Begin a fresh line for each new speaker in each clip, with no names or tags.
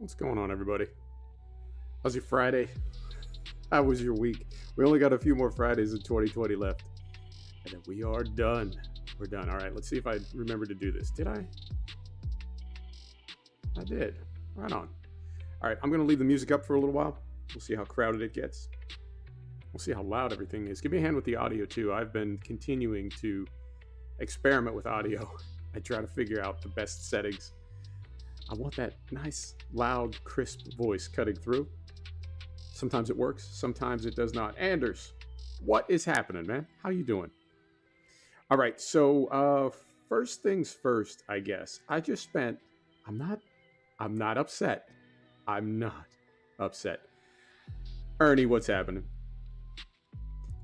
What's going on, everybody? How's your Friday? How was your week? We only got a few more Fridays in 2020 left. And then we are done. We're done. All right, let's see if I remember to do this. Did I? I did. Right on. All right, I'm going to leave the music up for a little while. We'll see how crowded it gets. We'll see how loud everything is. Give me a hand with the audio, too. I've been continuing to experiment with audio. I try to figure out the best settings. I want that nice, loud, crisp voice cutting through. Sometimes it works, sometimes it does not. Anders, what is happening, man? How you doing? All right, so first things first, I guess. I just spent. I'm not upset. I'm not upset. Ernie, what's happening?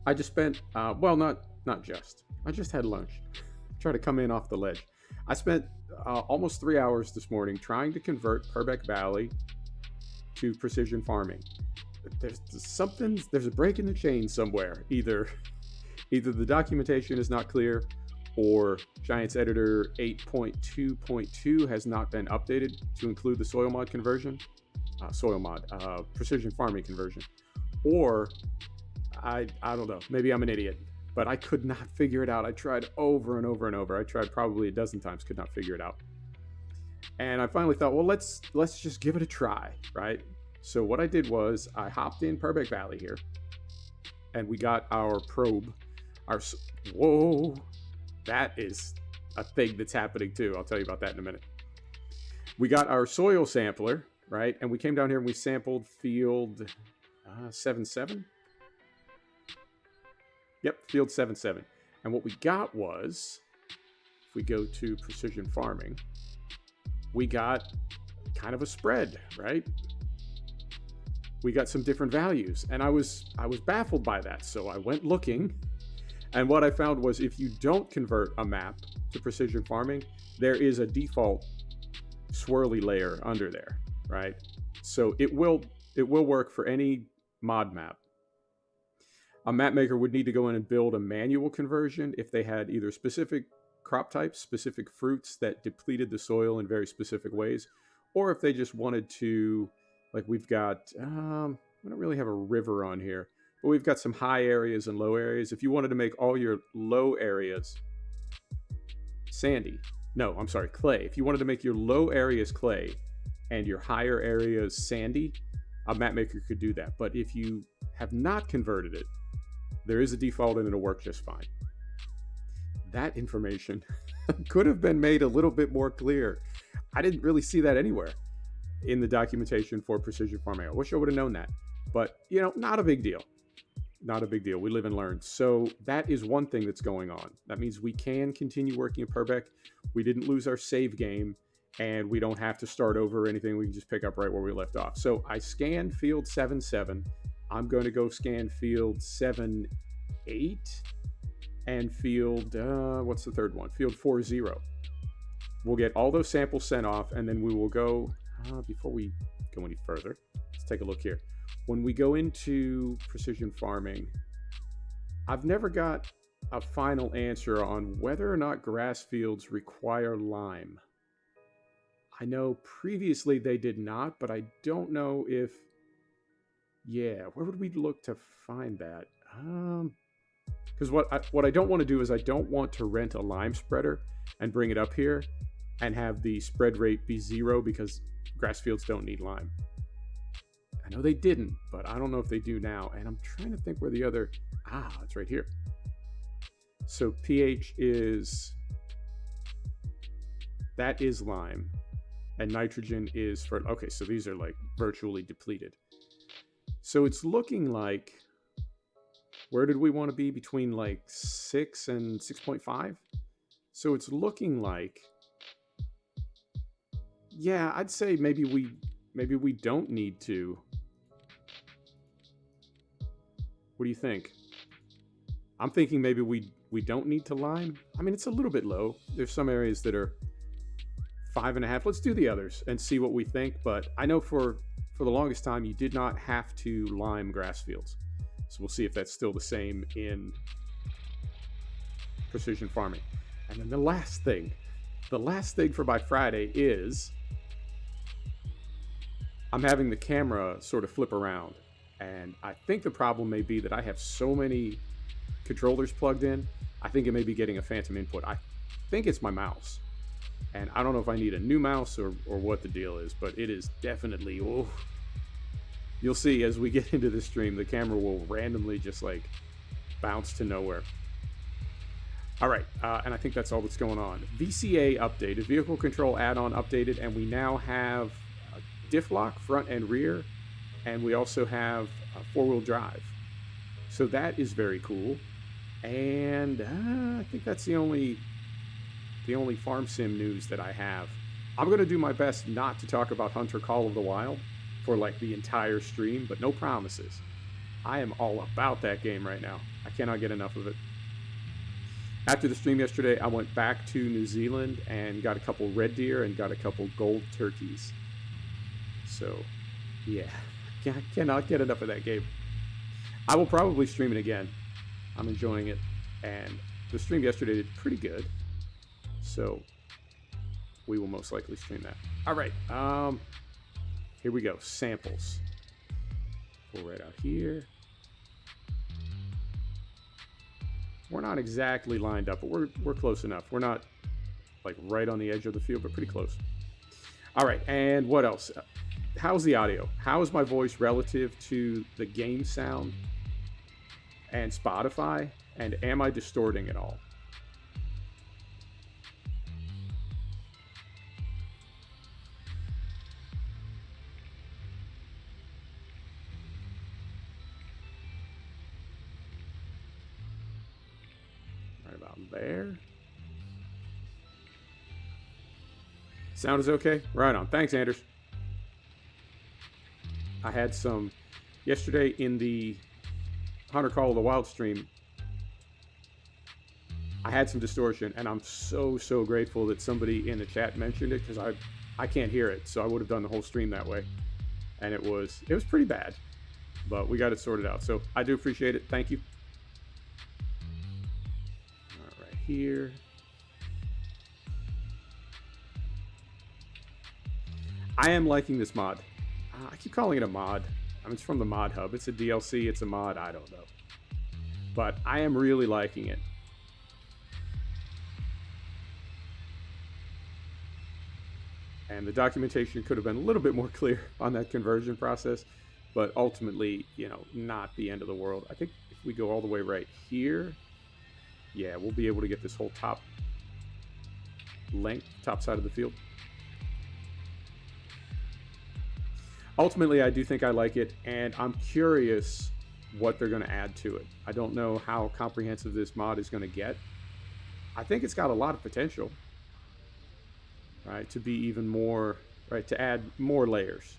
I just spent. Well, not just. I just had lunch. Try to come in off the ledge. I spent almost 3 hours this morning trying to convert Purbeck Valley to precision farming. There's a break in the chain somewhere. Either the documentation is not clear, or Giants Editor 8.2.2 has not been updated to include the soil mod conversion, precision farming conversion, or I don't know. Maybe I'm an idiot. But I could not figure it out. I tried over and over and over. I tried probably a dozen times, could not figure it out. And I finally thought, well, let's just give it a try, right? So what I did was I hopped in Purbeck Valley here, and we got our probe. Whoa, that is a thing that's happening too. I'll tell you about that in a minute. We got our soil sampler, right? And we came down here and we sampled field 7-7. Yep, field 7-7. And what we got was, if we go to precision farming, we got kind of a spread, right? We got some different values, and I was baffled by that. So I went looking, and what I found was if you don't convert a map to precision farming, there is a default swirly layer under there, right? So it will work for any mod map. A map maker would need to go in and build a manual conversion if they had either specific crop types, specific fruits that depleted the soil in very specific ways, or if they just wanted to, like we've got, we don't really have a river on here, but we've got some high areas and low areas. If you wanted to make all your low areas clay. If you wanted to make your low areas clay and your higher areas sandy, a map maker could do that. But if you have not converted it, there is a default and it'll work just fine. That information could have been made a little bit more clear. I didn't really see that anywhere in the documentation for precision farming. I wish I would have known that, but not a big deal. Not a big deal. We live and learn. So that is one thing that's going on. That means we can continue working at Purbeck. We didn't lose our save game, and we don't have to start over or anything. We can just pick up right where we left off. So I scanned field 7-7. I'm going to go scan field 7-8 and field, what's the third one? Field 4-0. We'll get all those samples sent off, and then we will go, before we go any further, let's take a look here. When we go into precision farming, I've never got a final answer on whether or not grass fields require lime. I know previously they did not, but I don't know if, where would we look to find that? Because what I don't want to do is I don't want to rent a lime spreader and bring it up here and have the spread rate be 0 because grass fields don't need lime. I know they didn't, but I don't know if they do now. And I'm trying to think where the other, it's right here. So pH that is lime, and nitrogen is for, okay, so these are like virtually depleted. So it's looking like, where did we want to be? Between like 6 and 6.5. So it's looking like, I'd say maybe we don't need to. What do you think? I'm thinking maybe we don't need to lime. I mean, it's a little bit low. There's some areas that are 5.5. Let's do the others and see what we think. But I know for the longest time, you did not have to lime grass fields. So we'll see if that's still the same in precision farming. And then the last thing for by Friday is I'm having the camera sort of flip around. And I think the problem may be that I have so many controllers plugged in. I think it may be getting a phantom input. I think it's my mouse. And I don't know if I need a new mouse or what the deal is, but it is definitely, oh. You'll see as we get into this stream, the camera will randomly just like bounce to nowhere. All right, and I think that's all that's going on. VCA updated, vehicle control add-on updated, and we now have diff lock front and rear, and we also have four-wheel drive. So that is very cool. And I think that's the only farm sim news that I have. I'm going to do my best not to talk about Hunter Call of the Wild for like the entire stream, but no promises. I am all about that game right now. I cannot get enough of it. After the stream yesterday, I went back to New Zealand and got a couple red deer and got a couple gold turkeys. So, yeah, I cannot get enough of that game. I will probably stream it again. I'm enjoying it. And the stream yesterday did pretty good. So, we will most likely stream that. All right. Here we go. Samples. Pull right out here. We're not exactly lined up, but we're close enough. We're not like right on the edge of the field, but pretty close. All right, and what else? How's the audio? How is my voice relative to the game sound and Spotify? And am I distorting it all? There. Sound is okay? Right on. Thanks, Anders. I had some yesterday in the Hunter Call of the Wild stream. I had some distortion, and I'm so grateful that somebody in the chat mentioned it, because I can't hear it, so I would have done the whole stream that way. And it was pretty bad, but we got it sorted out. So I do appreciate it. Thank you. Here. I am liking this mod. I keep calling it a mod. I mean, it's from the Mod Hub. It's a DLC. It's a mod. I don't know. But I am really liking it. And the documentation could have been a little bit more clear on that conversion process. But ultimately, you know, not the end of the world. I think if we go all the way right here, yeah, we'll be able to get this whole top length, top side of the field. Ultimately, I do think I like it, and I'm curious what they're going to add to it. I don't know how comprehensive this mod is going to get. I think it's got a lot of potential, right, to be even more, right, to add more layers.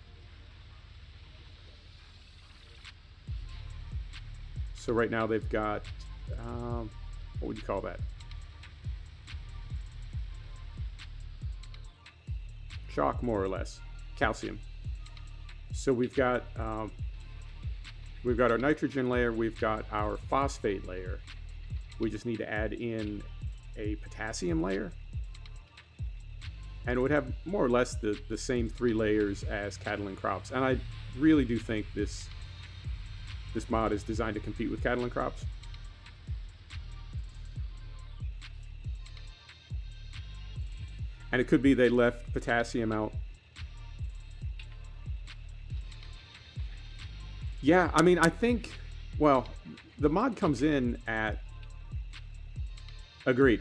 So right now they've got, what would you call that? Chalk, more or less. Calcium. So we've got our nitrogen layer, we've got our phosphate layer. We just need to add in a potassium layer. And it would have more or less the same 3 layers as cattle and crops. And I really do think this mod is designed to compete with cattle and crops. And it could be they left potassium out. Yeah, I mean, I think, well, the mod comes in at, agreed.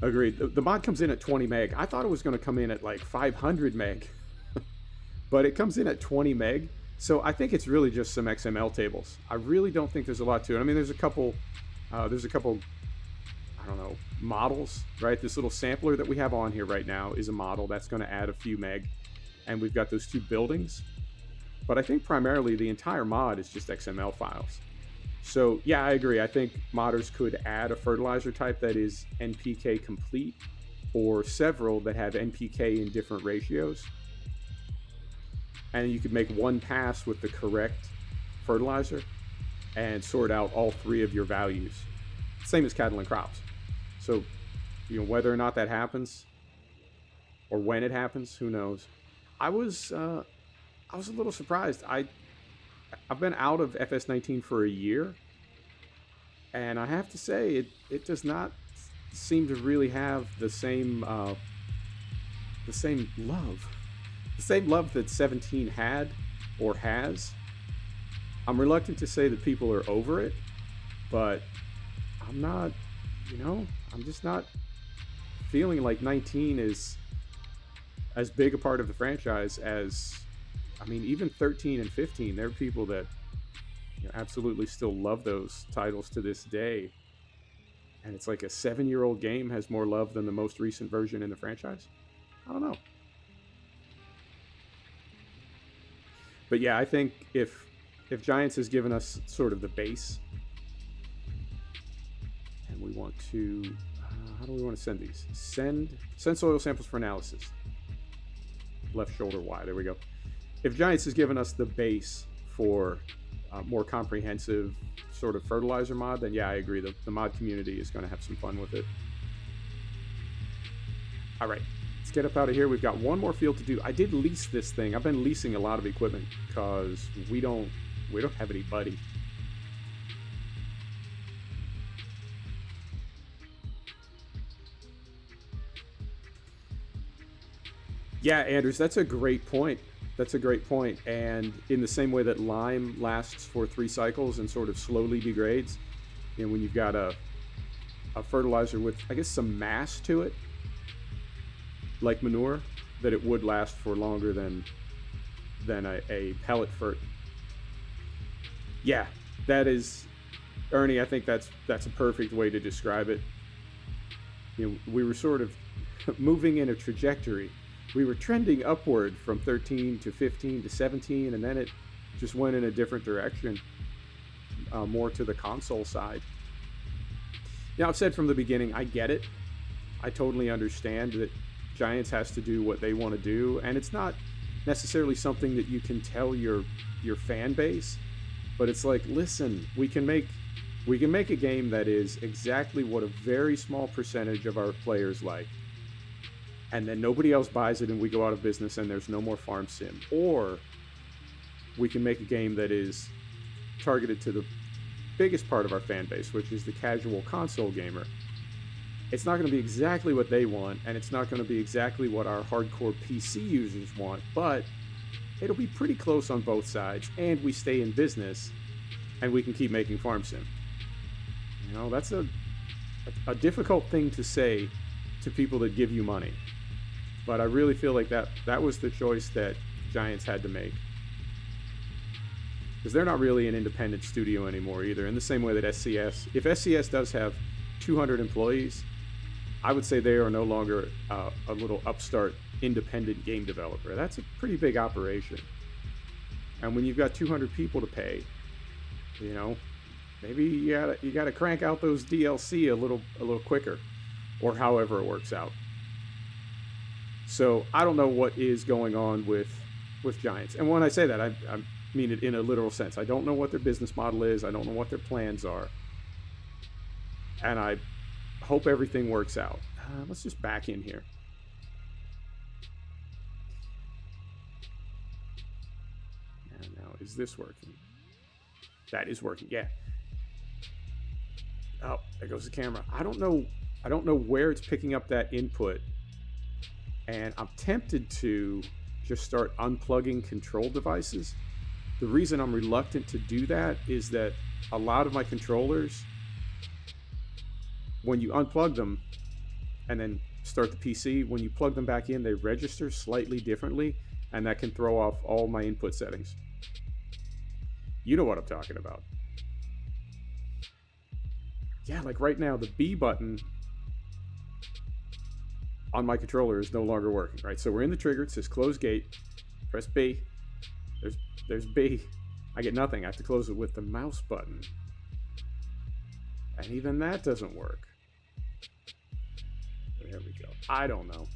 The mod comes in at 20 meg. I thought it was going to come in at like 500 meg, but it comes in at 20 meg. So I think it's really just some XML tables. I really don't think there's a lot to it. I mean, there's a couple, I don't know, models, right? This little sampler that we have on here right now is a model that's going to add a few meg. And we've got those 2 buildings. But I think primarily the entire mod is just XML files. So yeah, I agree. I think modders could add a fertilizer type that is NPK complete, or several that have NPK in different ratios. And you could make one pass with the correct fertilizer and sort out all 3 of your values. Same as cattle and crops. So, you know, whether or not that happens, or when it happens, who knows. I was I was a little surprised. I've been out of FS19 for a year, and I have to say it does not seem to really have the same love, the same love that 17 had or has. I'm reluctant to say that people are over it, but I'm not, I'm just not feeling like 19 is as big a part of the franchise as, even 13 and 15. There are people that absolutely still love those titles to this day. And it's like a 7-year-old game has more love than the most recent version in the franchise. I don't know. But yeah, I think if Giants has given us sort of the base, and we want to, how do we want to send these? Send soil samples for analysis. Left shoulder Y, there we go. If Giants has given us the base for a more comprehensive sort of fertilizer mod, then yeah, I agree. The mod community is going to have some fun with it. All right, let's get up out of here. We've got one more field to do. I did lease this thing. I've been leasing a lot of equipment because we don't have anybody. Yeah, Anders, that's a great point. That's a great point. And in the same way that lime lasts for 3 cycles and sort of slowly degrades, when you've got a fertilizer with, I guess, some mass to it, like manure, that it would last for longer than a pellet fert. Yeah, that is, Ernie, I think that's a perfect way to describe it. We were sort of moving in a trajectory. We were trending upward from 13 to 15 to 17, and then it just went in a different direction, more to the console side. Now, I've said from the beginning, I get it. I totally understand that Giants has to do what they want to do, and it's not necessarily something that you can tell your fan base, but it's like, listen, we can make a game that is exactly what a very small percentage of our players like, and then nobody else buys it and we go out of business and there's no more farm sim. Or we can make a game that is targeted to the biggest part of our fan base, which is the casual console gamer. It's not going to be exactly what they want, and it's not going to be exactly what our hardcore PC users want, but it'll be pretty close on both sides, and we stay in business, and we can keep making farm sim. That's a difficult thing to say to people that give you money. But I really feel like that was the choice that Giants had to make. Because they're not really an independent studio anymore either, in the same way that SCS, if SCS does have 200 employees, I would say they are no longer a little upstart independent game developer. That's a pretty big operation. And when you've got 200 people to pay, maybe you gotta crank out those DLC a little quicker, or however it works out. So I don't know what is going on with Giants. And when I say that, I mean it in a literal sense. I don't know what their business model is. I don't know what their plans are. And I hope everything works out. Let's just back in here. And now, is this working? That is working, yeah. Oh, there goes the camera. I don't know where it's picking up that input. And I'm tempted to just start unplugging control devices. The reason I'm reluctant to do that is that a lot of my controllers, when you unplug them and then start the PC, when you plug them back in, they register slightly differently, and that can throw off all my input settings. You know what I'm talking about. Yeah, like right now, the B button on my controller is no longer working, right? So we're in the trigger, it says close gate, press B, there's B, I get nothing, I have to close it with the mouse button. And even that doesn't work. There we go. I don't know.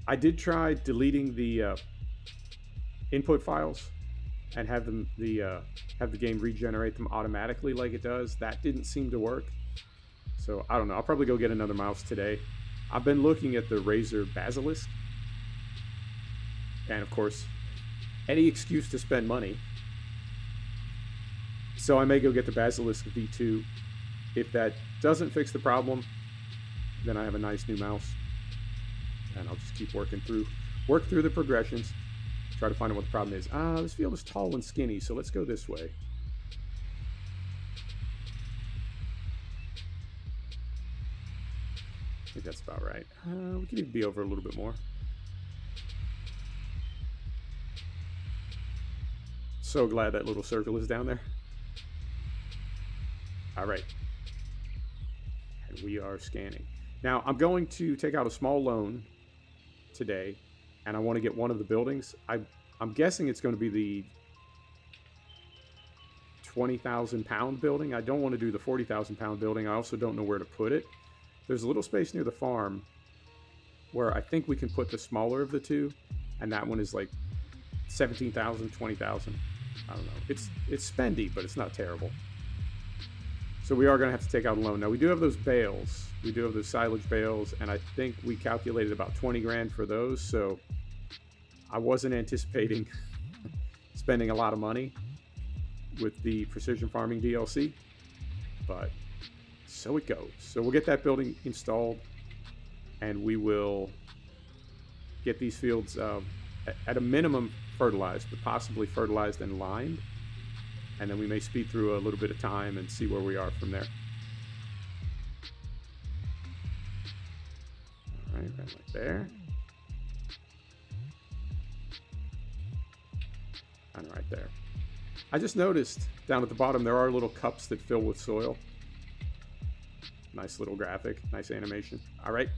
I did try deleting the input files and have the game regenerate them automatically like it does. That didn't seem to work. So I don't know. I'll probably go get another mouse today. I've been looking at the Razer Basilisk. And of course, any excuse to spend money. So I may go get the Basilisk V2. If that doesn't fix the problem, then I have a nice new mouse. And I'll just keep work through the progressions, try to find out what the problem is. This field is tall and skinny, so let's go this way. I think that's about right. We could even be over a little bit more. So glad that little circle is down there. All right. And we are scanning. Now, I'm going to take out a small loan today, and I want to get one of the buildings. I'm guessing it's going to be the 20,000 pound building. I don't want to do the 40,000 pound building. I also don't know where to put it. There's a little space near the farm where I think we can put the smaller of the two, and that one is like 17,000, 20,000. I don't know. It's spendy, but it's not terrible. So we are going to have to take out a loan. Now, we do have those bales. We do have those silage bales, and I think we calculated about 20 grand for those, so I wasn't anticipating spending a lot of money with the Precision Farming DLC, but so it goes. So we'll get that building installed, and we will get these fields at a minimum fertilized, but possibly fertilized and lined, and then we may speed through a little bit of time and see where we are from there. All right, right there. And right there. I just noticed down at the bottom there are little cups that fill with soil. Nice little graphic, nice animation. All right.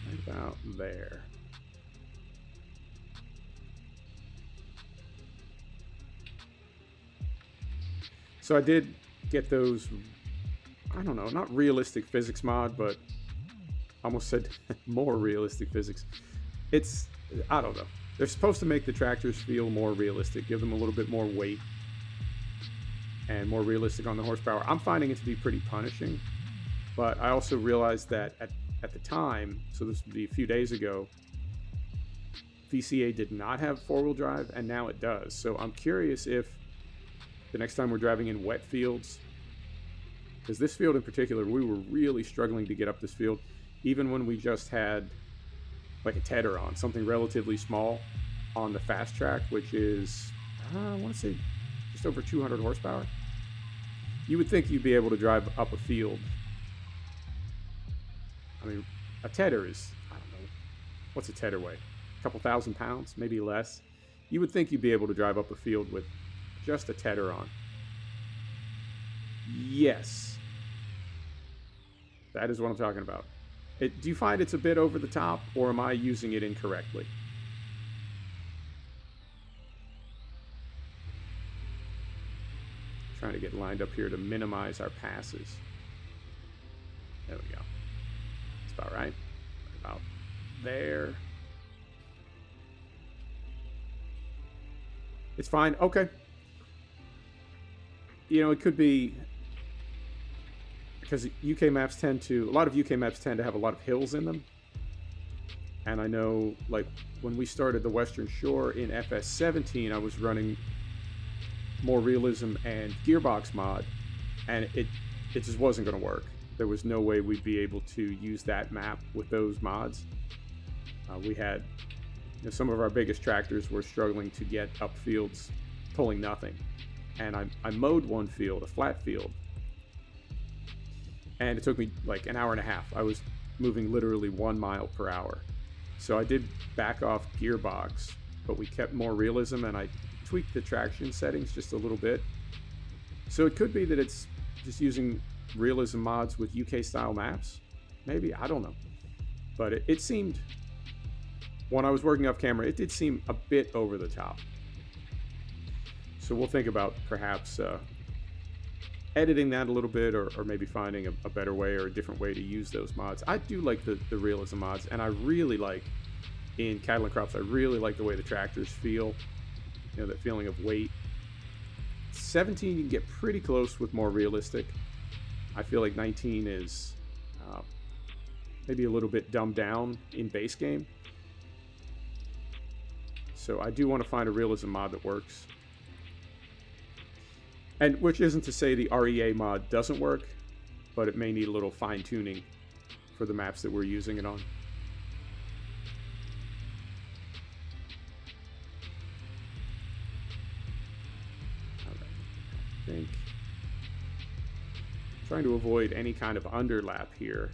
Right about there. So I did get those, I don't know, not realistic physics mod, but I almost said more realistic physics. I don't know. They're supposed to make the tractors feel more realistic, give them a little bit more weight and more realistic on the horsepower. I'm finding it to be pretty punishing, but I also realized that at the time, so this would be a few days ago, VCA did not have four-wheel drive, and now it does. So I'm curious if the next time we're driving in wet fields, because this field in particular, we were really struggling to get up this field, even when we just had like a tedder on, something relatively small on the fast track, which is, I want to say just over 200 horsepower. You would think you'd be able to drive up a field. I mean, a tedder is, I don't know, what's a tedder weigh? A couple thousand pounds, maybe less. You would think you'd be able to drive up a field with just a tedder on. Yes. That is what I'm talking about. Do you find it's a bit over the top, or am I using it incorrectly? Trying to get lined up here to minimize our passes. There we go. That's about right. About there. It's fine. Okay. You know, it could be because UK maps a lot of UK maps tend to have a lot of hills in them. And I know, like, when we started the Western Shore in FS19, I was running more realism and gearbox mod, and it just wasn't going to work. There was no way we'd be able to use that map with those mods. We had, some of our biggest tractors were struggling to get up fields, pulling nothing. And I mowed one field, a flat field, and it took me like an hour and a half. I was moving literally 1 mile per hour. So I did back off gearbox, but we kept more realism, and I tweaked the traction settings just a little bit. So it could be that it's just using realism mods with UK style maps. Maybe, I don't know. But it seemed, when I was working off camera, it did seem a bit over the top. So we'll think about perhaps editing that a little bit, or maybe finding a better way or a different way to use those mods. I do like the realism mods, and I really like, in Cattle and Crops, I really like the way the tractors feel. That feeling of weight. It's 17 you can get pretty close with more realistic. I feel like 19 is maybe a little bit dumbed down in base game. So I do want to find a realism mod that works. And which isn't to say the REA mod doesn't work, but it may need a little fine tuning for the maps that we're using it on. I think trying to avoid any kind of underlap here,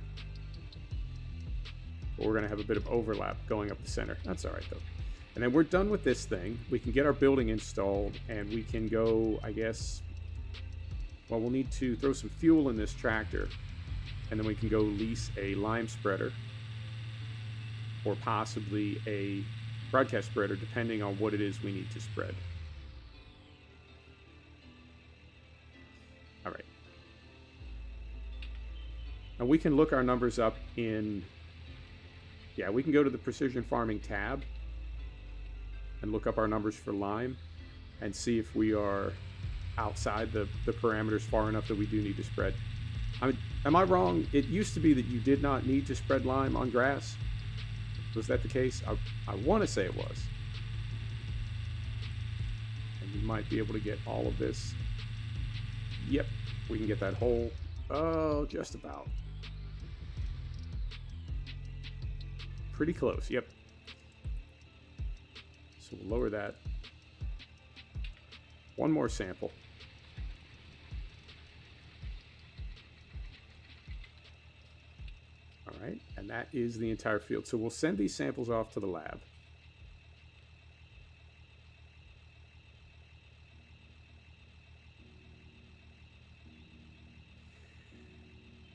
but we're going to have a bit of overlap going up the center. That's all right though. And then we're done with this thing. We can get our building installed and we can go, I guess, well, we'll need to throw some fuel in this tractor and then we can go lease a lime spreader or possibly a broadcast spreader depending on what it is we need to spread. All right. And we can look our numbers up in, yeah, we can go to the precision farming tab and look up our numbers for lime and see if we are outside the parameters far enough that we do need to spread. I mean, am I wrong? It used to be that you did not need to spread lime on grass. Was that the case? I want to say it was. And you might be able to get all of this. Yep, we can get that whole, oh, just about. Pretty close, yep. So we'll lower that. One more sample. All right, and that is the entire field. So we'll send these samples off to the lab.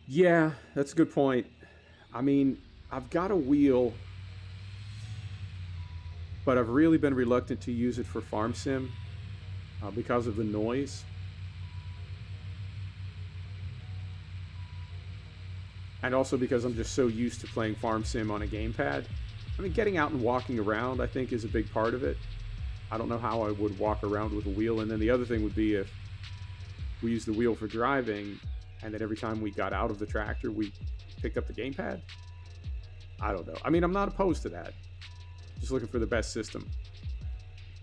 Yeah, that's a good point. I mean, I've got a wheel, but I've really been reluctant to use it for farm sim because of the noise. And also because I'm just so used to playing farm sim on a gamepad. I mean, getting out and walking around, I think, is a big part of it. I don't know how I would walk around with a wheel. And then the other thing would be if we use the wheel for driving, and then every time we got out of the tractor, we picked up the gamepad. I don't know. I mean, I'm not opposed to that. Just looking for the best system.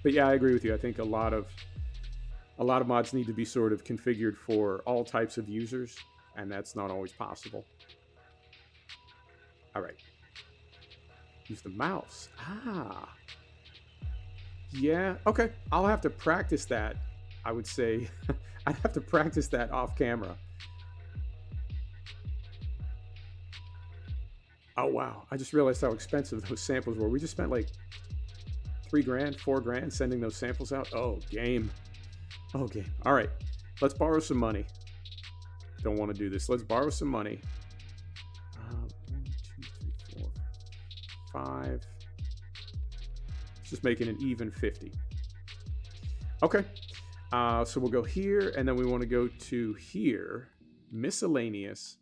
But yeah, I agree with you. I think a lot of mods need to be sort of configured for all types of users, and that's not always possible. All right. Use the mouse. Ah. Yeah, okay. I'll have to practice that, I would say. I'd have to practice that off camera. Oh, wow. I just realized how expensive those samples were. We just spent like $3 grand, $4 grand sending those samples out. Oh, game. Oh, game. All right. Let's borrow some money. Don't want to do this. Let's borrow some money. 1, 2, 3, 4, 5. Let's just make it an even 50. Okay. So we'll go here, and then we want to go to here. Miscellaneous.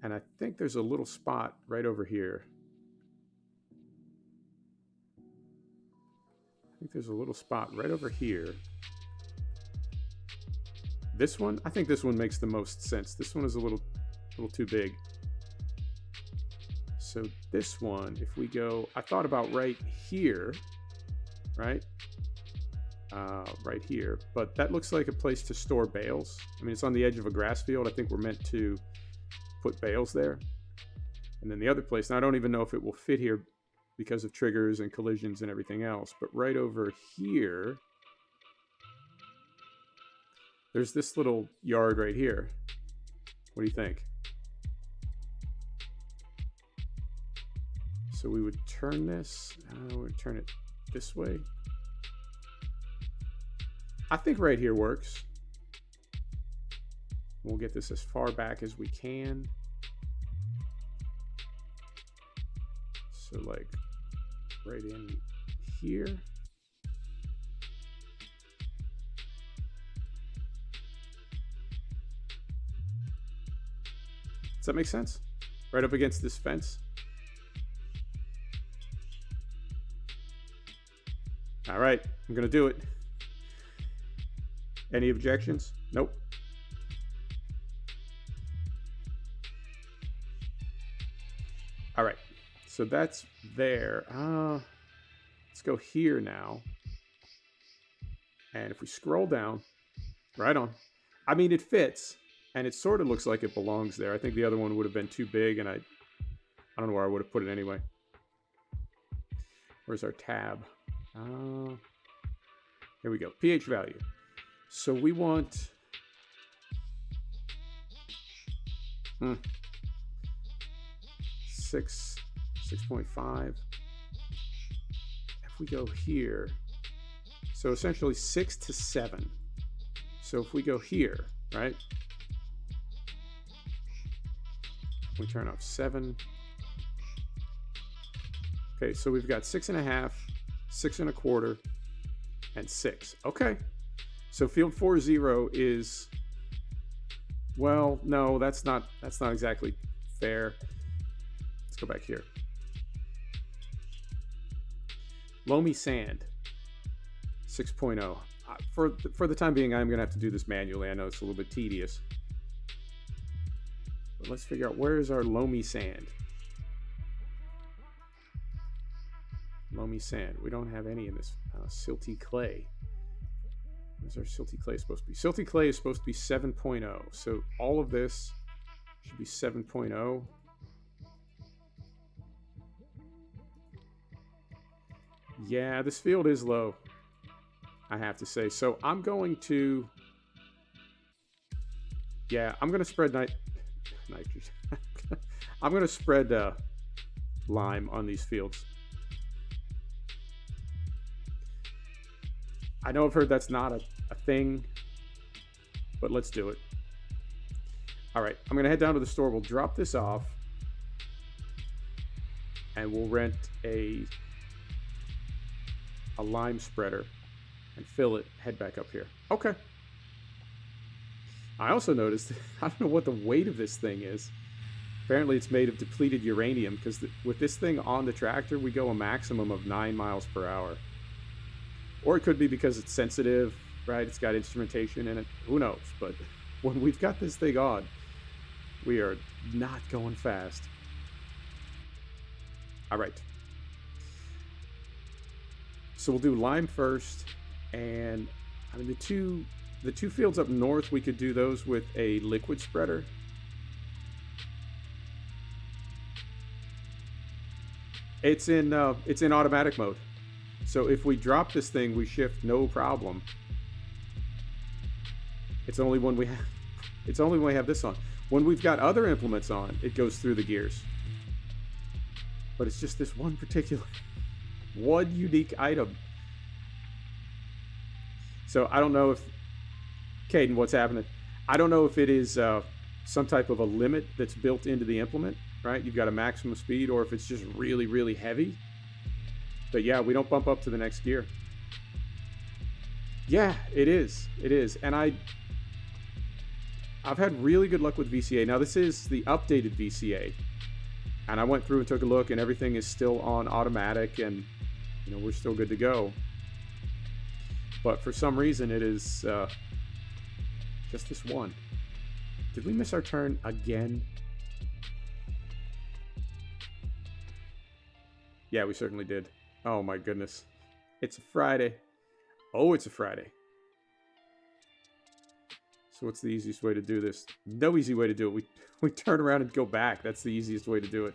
And I think there's a little spot right over here. I think there's a little spot right over here. This one, I think this one makes the most sense. This one is a little too big. So this one, if we go, I thought about right here, right? Right here, but that looks like a place to store bales. I mean, it's on the edge of a grass field. I think we're meant to put bales there. And then the other place, and I don't even know if it will fit here because of triggers and collisions and everything else, but right over here, there's this little yard right here. What do you think? So we would turn this, we would turn it this way. I think right here works. We'll get this as far back as we can. So like right in here. Does that make sense? Right up against this fence. All right, I'm gonna do it. Any objections? Nope. All right, so that's there. Let's go here now. And if we scroll down, right on. I mean, it fits, and it sort of looks like it belongs there. I think the other one would have been too big, and I don't know where I would have put it anyway. Where's our tab? Here we go, pH value. So we want 6.5. If we go here, so essentially 6 to 7. So if we go here, right? We turn off 7. Okay, so we've got 6.5, 6.25, and 6. Okay, so field 40 is, well, no, that's not exactly fair. Let's go back here. Loamy sand, 6.0. For the time being, I'm gonna have to do this manually. I know it's a little bit tedious, but let's figure out where is our loamy sand. Loamy sand. We don't have any in this. Silty clay. Where's our silty clay supposed to be? Silty clay is supposed to be 7.0. So all of this should be 7.0. Yeah, this field is low, I have to say. So I'm going to, yeah, I'm going to spread nitrogen. I'm going to spread lime on these fields. I know I've heard that's not a thing, but let's do it. All right, I'm gonna head down to the store. We'll drop this off and we'll rent a lime spreader and fill it, head back up here. Okay. I also noticed, I don't know what the weight of this thing is. Apparently it's made of depleted uranium, because with this thing on the tractor, we go a maximum of 9 miles per hour. Or it could be because it's sensitive, right? It's got instrumentation in it. Who knows? But when we've got this thing on, we are not going fast. All right. So we'll do lime first. And I mean, the two fields up north, we could do those with a liquid spreader. It's in automatic mode. So if we drop this thing, we shift no problem. It's only when we have, it's only when we have this on. When we've got other implements on, it goes through the gears. But it's just this one unique item. So I don't know if, Caden, what's happening? I don't know if it is some type of a limit that's built into the implement, right? You've got a maximum speed, or if it's just really, really heavy. But yeah, we don't bump up to the next gear. Yeah, it is. It is. And I've had really good luck with VCA. Now this is the updated VCA. And I went through and took a look, and everything is still on automatic, and you know, we're still good to go. But for some reason it is just this one. Did we miss our turn again? Yeah, we certainly did. Oh my goodness. It's a Friday. Oh, it's a Friday. So what's the easiest way to do this? No easy way to do it. We turn around and go back. That's the easiest way to do it.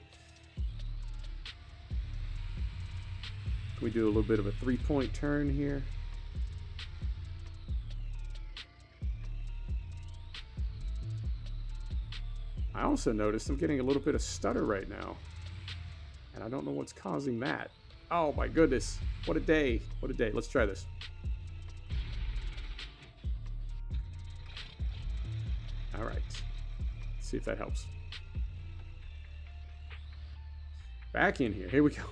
We do a little bit of a 3-point turn here. I also noticed I'm getting a little bit of stutter right now. And I don't know what's causing that. Oh my goodness. What a day. What a day. Let's try this. All right. Let's see if that helps. Back in here. Here we go.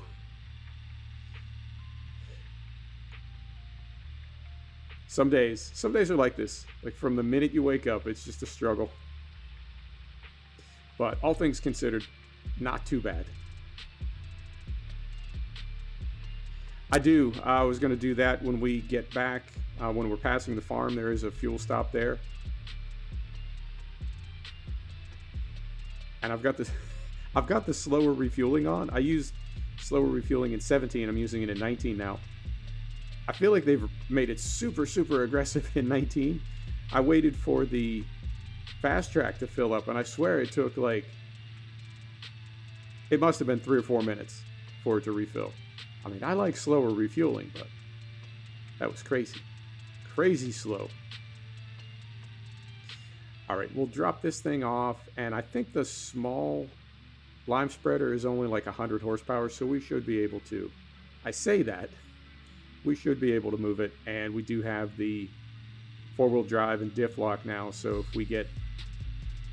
Some days are like this. Like from the minute you wake up, it's just a struggle. But all things considered, not too bad. I was going to do that when we get back When we're passing the farm, there is a fuel stop there. And I've got this, I've got the slower refueling on. I used slower refueling in 17. I'm using it in 19 now. I feel like they've made it super, super aggressive in 19. I waited for the fast track to fill up, and I swear it took like, it must have been 3 or 4 minutes for it to refill. I mean, I like slower refueling, but that was crazy. Crazy slow. All right, we'll drop this thing off, and I think the small lime spreader is only like 100 horsepower, so we should be able to, I say that, we should be able to move it, and we do have the 4-wheel drive and diff lock now, so if we get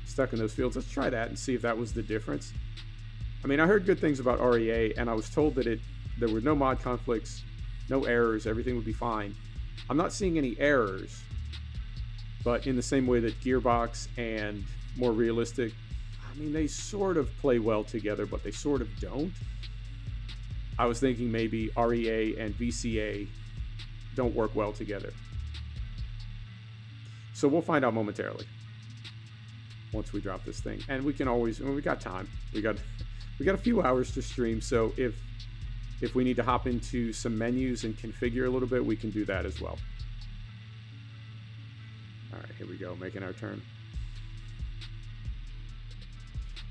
stuck in those fields, let's try that and see if that was the difference. I mean, I heard good things about REA, and I was told that there were no mod conflicts, no errors, everything would be fine. I'm not seeing any errors, but in the same way that Gearbox and More Realistic, I mean, they sort of play well together, but they sort of don't. I was thinking maybe REA and VCA don't work well together. So we'll find out momentarily once we drop this thing. And we can always, we got time. We got a few hours to stream, so if we need to hop into some menus and configure a little bit, we can do that as well. All right, here we go, making our turn.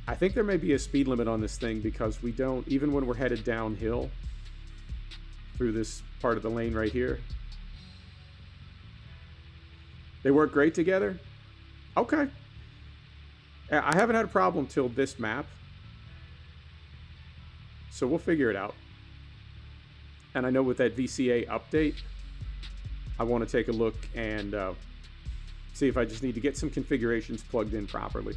I think there may be a speed limit on this thing because we don't, even when we're headed downhill through this part of the lane right here, they work great together. Okay. I haven't had a problem till this map, so we'll figure it out. And I know with that VCA update, I want to take a look and see if I just need to get some configurations plugged in properly.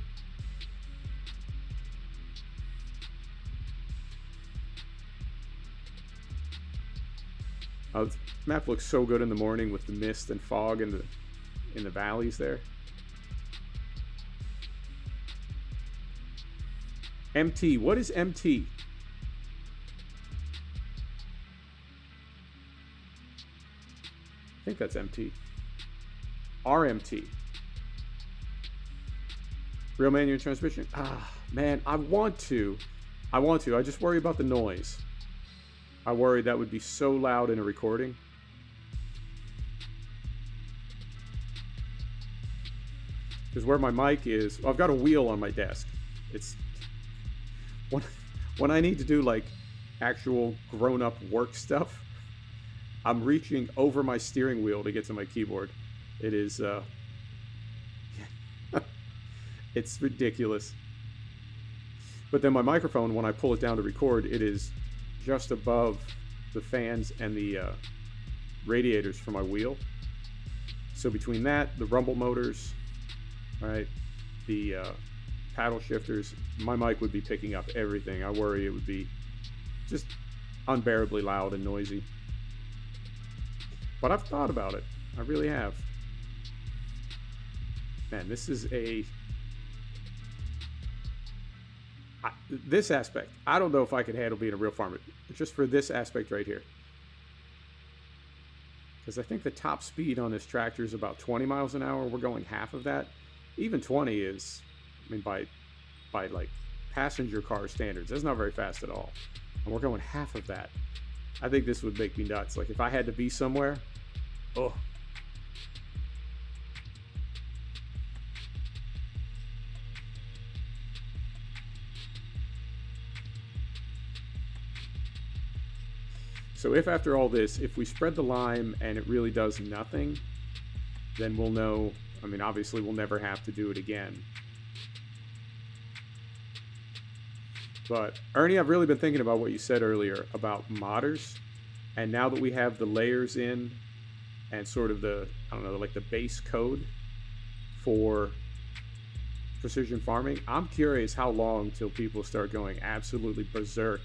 This map looks so good in the morning with the mist and fog in the valleys there. MT, what is MT? I think that's MT. RMT. Real manual transmission. Ah, man, I want to. I just worry about the noise. I worry that would be so loud in a recording. Because where my mic is, well, I've got a wheel on my desk. It's when I need to do like actual grown-up work stuff, I'm reaching over my steering wheel to get to my keyboard. It is it's ridiculous. But then my microphone, when I pull it down to record, it is just above the fans and the radiators for my wheel. So between that, the rumble motors, right, the paddle shifters, my mic would be picking up everything. I worry it would be just unbearably loud and noisy. But I've thought about it. I really have. Man, this is this aspect, I don't know if I could handle being a real farmer, just for this aspect right here. Because I think the top speed on this tractor is about 20 miles an hour. We're going half of that. Even 20 is, I mean, by like passenger car standards, that's not very fast at all. And we're going half of that. I think this would make me nuts. Like if I had to be somewhere, oh. So if after all this, if we spread the lime and it really does nothing, then we'll know. I mean, obviously we'll never have to do it again. But Ernie, I've really been thinking about what you said earlier about modders. And now that we have the layers in and sort of the, I don't know, like the base code for precision farming, I'm curious how long till people start going absolutely berserk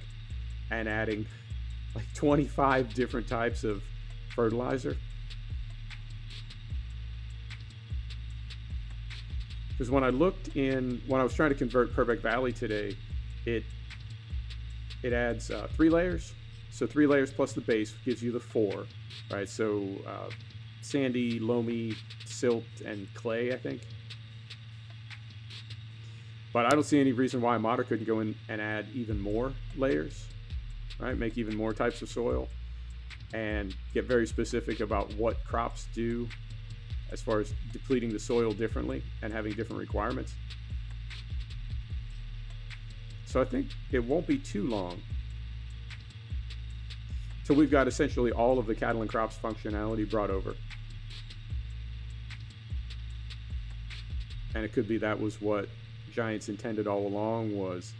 and adding like 25 different types of fertilizer. Because when I looked in, when I was trying to convert Purbeck Valley today, it adds 3 layers. So 3 layers plus the base gives you the 4, right? So sandy, loamy, silt, and clay, I think. But I don't see any reason why a modder couldn't go in and add even more layers, right? Make even more types of soil and get very specific about what crops do as far as depleting the soil differently and having different requirements. So I think it won't be too long till we've got essentially all of the cattle and crops functionality brought over. And it could be that was what Giants intended all along, was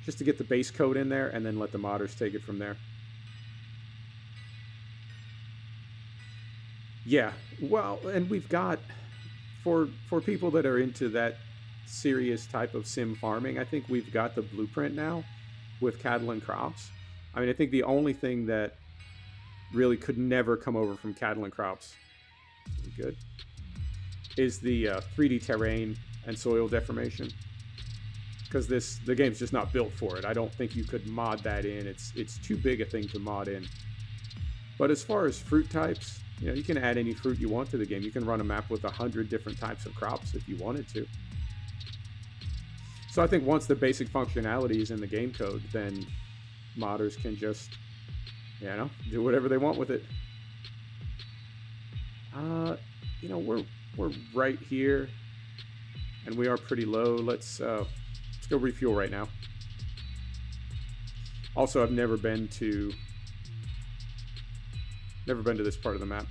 just to get the base code in there and then let the modders take it from there. Yeah, well, and we've got, for people that are into that serious type of sim farming, I think we've got the blueprint now with cattle and crops. I mean, I think the only thing that really could never come over from cattle and crops, good, is the 3D terrain and soil deformation, because the game's just not built for it. I don't think you could mod that in. It's too big a thing to mod in. But as far as fruit types, you know, you can add any fruit you want to the game. You can run a map with 100 different types of crops if you wanted to. So I think once the basic functionality is in the game code, then modders can just, you know, do whatever they want with it. You know, we're right here, and we are pretty low. Let's go refuel right now. Also, I've never been to this part of the map.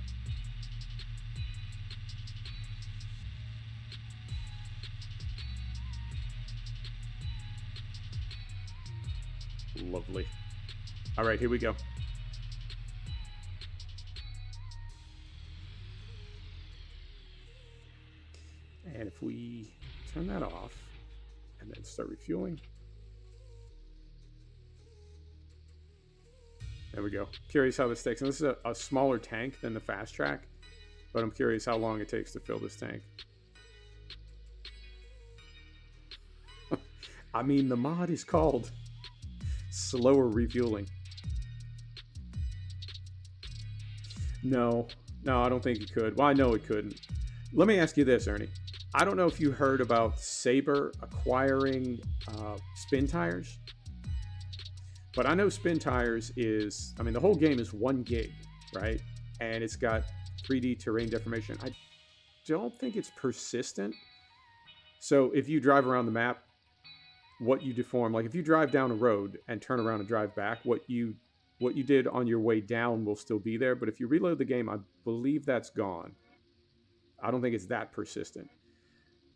Lovely. All right, here we go. And if we turn that off and then start refueling. There we go. Curious how this takes. And this is a smaller tank than the fast track, but I'm curious how long it takes to fill this tank. I mean, the mod is called slower refueling. No, I don't think it could. Well, I know it couldn't. Let me ask you this, Ernie. I don't know if you heard about Saber acquiring spin tires, but I know spin tires is, I mean, the whole game is 1 gig, right? And it's got 3D terrain deformation. I don't think it's persistent. So if you drive around the map, what you deform, like if you drive down a road and turn around and drive back, what you did on your way down will still be there. But if you reload the game, I believe that's gone. I don't think it's that persistent.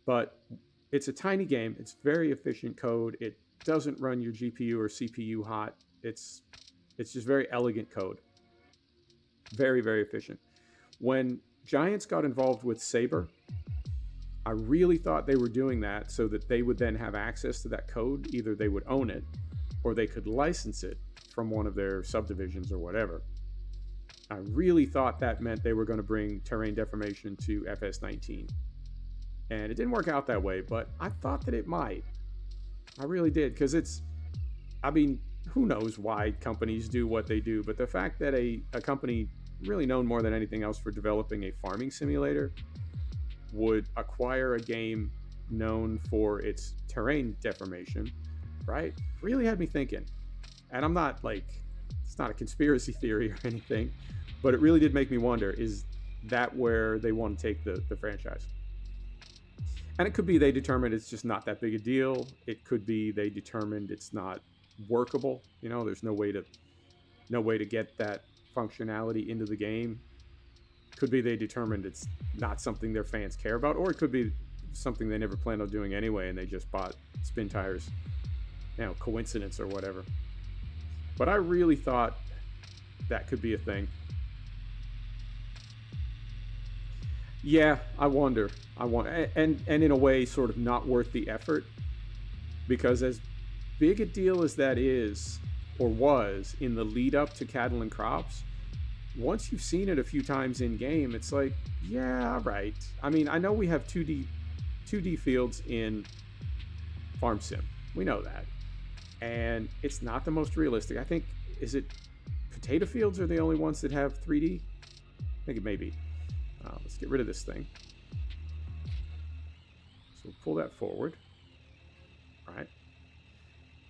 But it's a tiny game. It's very efficient code. It doesn't run your GPU or CPU hot. It's just very elegant code. Very, very efficient. When Giants got involved with Saber, I really thought they were doing that so that they would then have access to that code. Either they would own it or they could license it from one of their subdivisions or whatever. I really thought that meant they were going to bring terrain deformation to FS19. And it didn't work out that way, but I thought that it might. I really did, because I mean, who knows why companies do what they do, but the fact that a company really known more than anything else for developing a farming simulator would acquire a game known for its terrain deformation, right, really had me thinking. And I'm not like, it's not a conspiracy theory or anything, but it really did make me wonder, is that where they want to take the franchise? And it could be they determined it's just not that big a deal. It could be they determined it's not workable. You know, there's no way to get that functionality into the game. Could be they determined it's not something their fans care about, or it could be something they never planned on doing anyway and they just bought spin tires, you know, coincidence or whatever. But I really thought that could be a thing. Yeah, I wonder, and in a way sort of not worth the effort, because as big a deal as that is, or was, in the lead up to cattle and crops, once you've seen it a few times in game, it's like, yeah, right. I mean, I know we have 2D fields in Farm Sim. We know that. And it's not the most realistic. I think, is it potato fields are the only ones that have 3D? think it may be. Let's get rid of this thing. So we'll pull that forward. All right.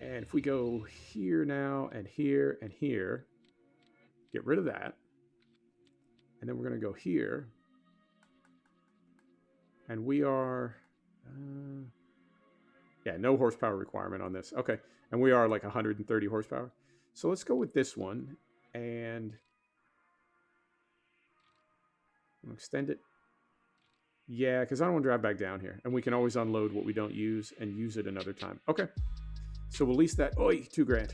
And if we go here now and here and here, get rid of that. And then we're going to go here. And we are, yeah, no horsepower requirement on this. Okay. And we are like 130 horsepower. So let's go with this one and extend it. Yeah, because I don't want to drive back down here. And we can always unload what we don't use and use it another time. Okay. So we'll lease that. Oi, $2,000.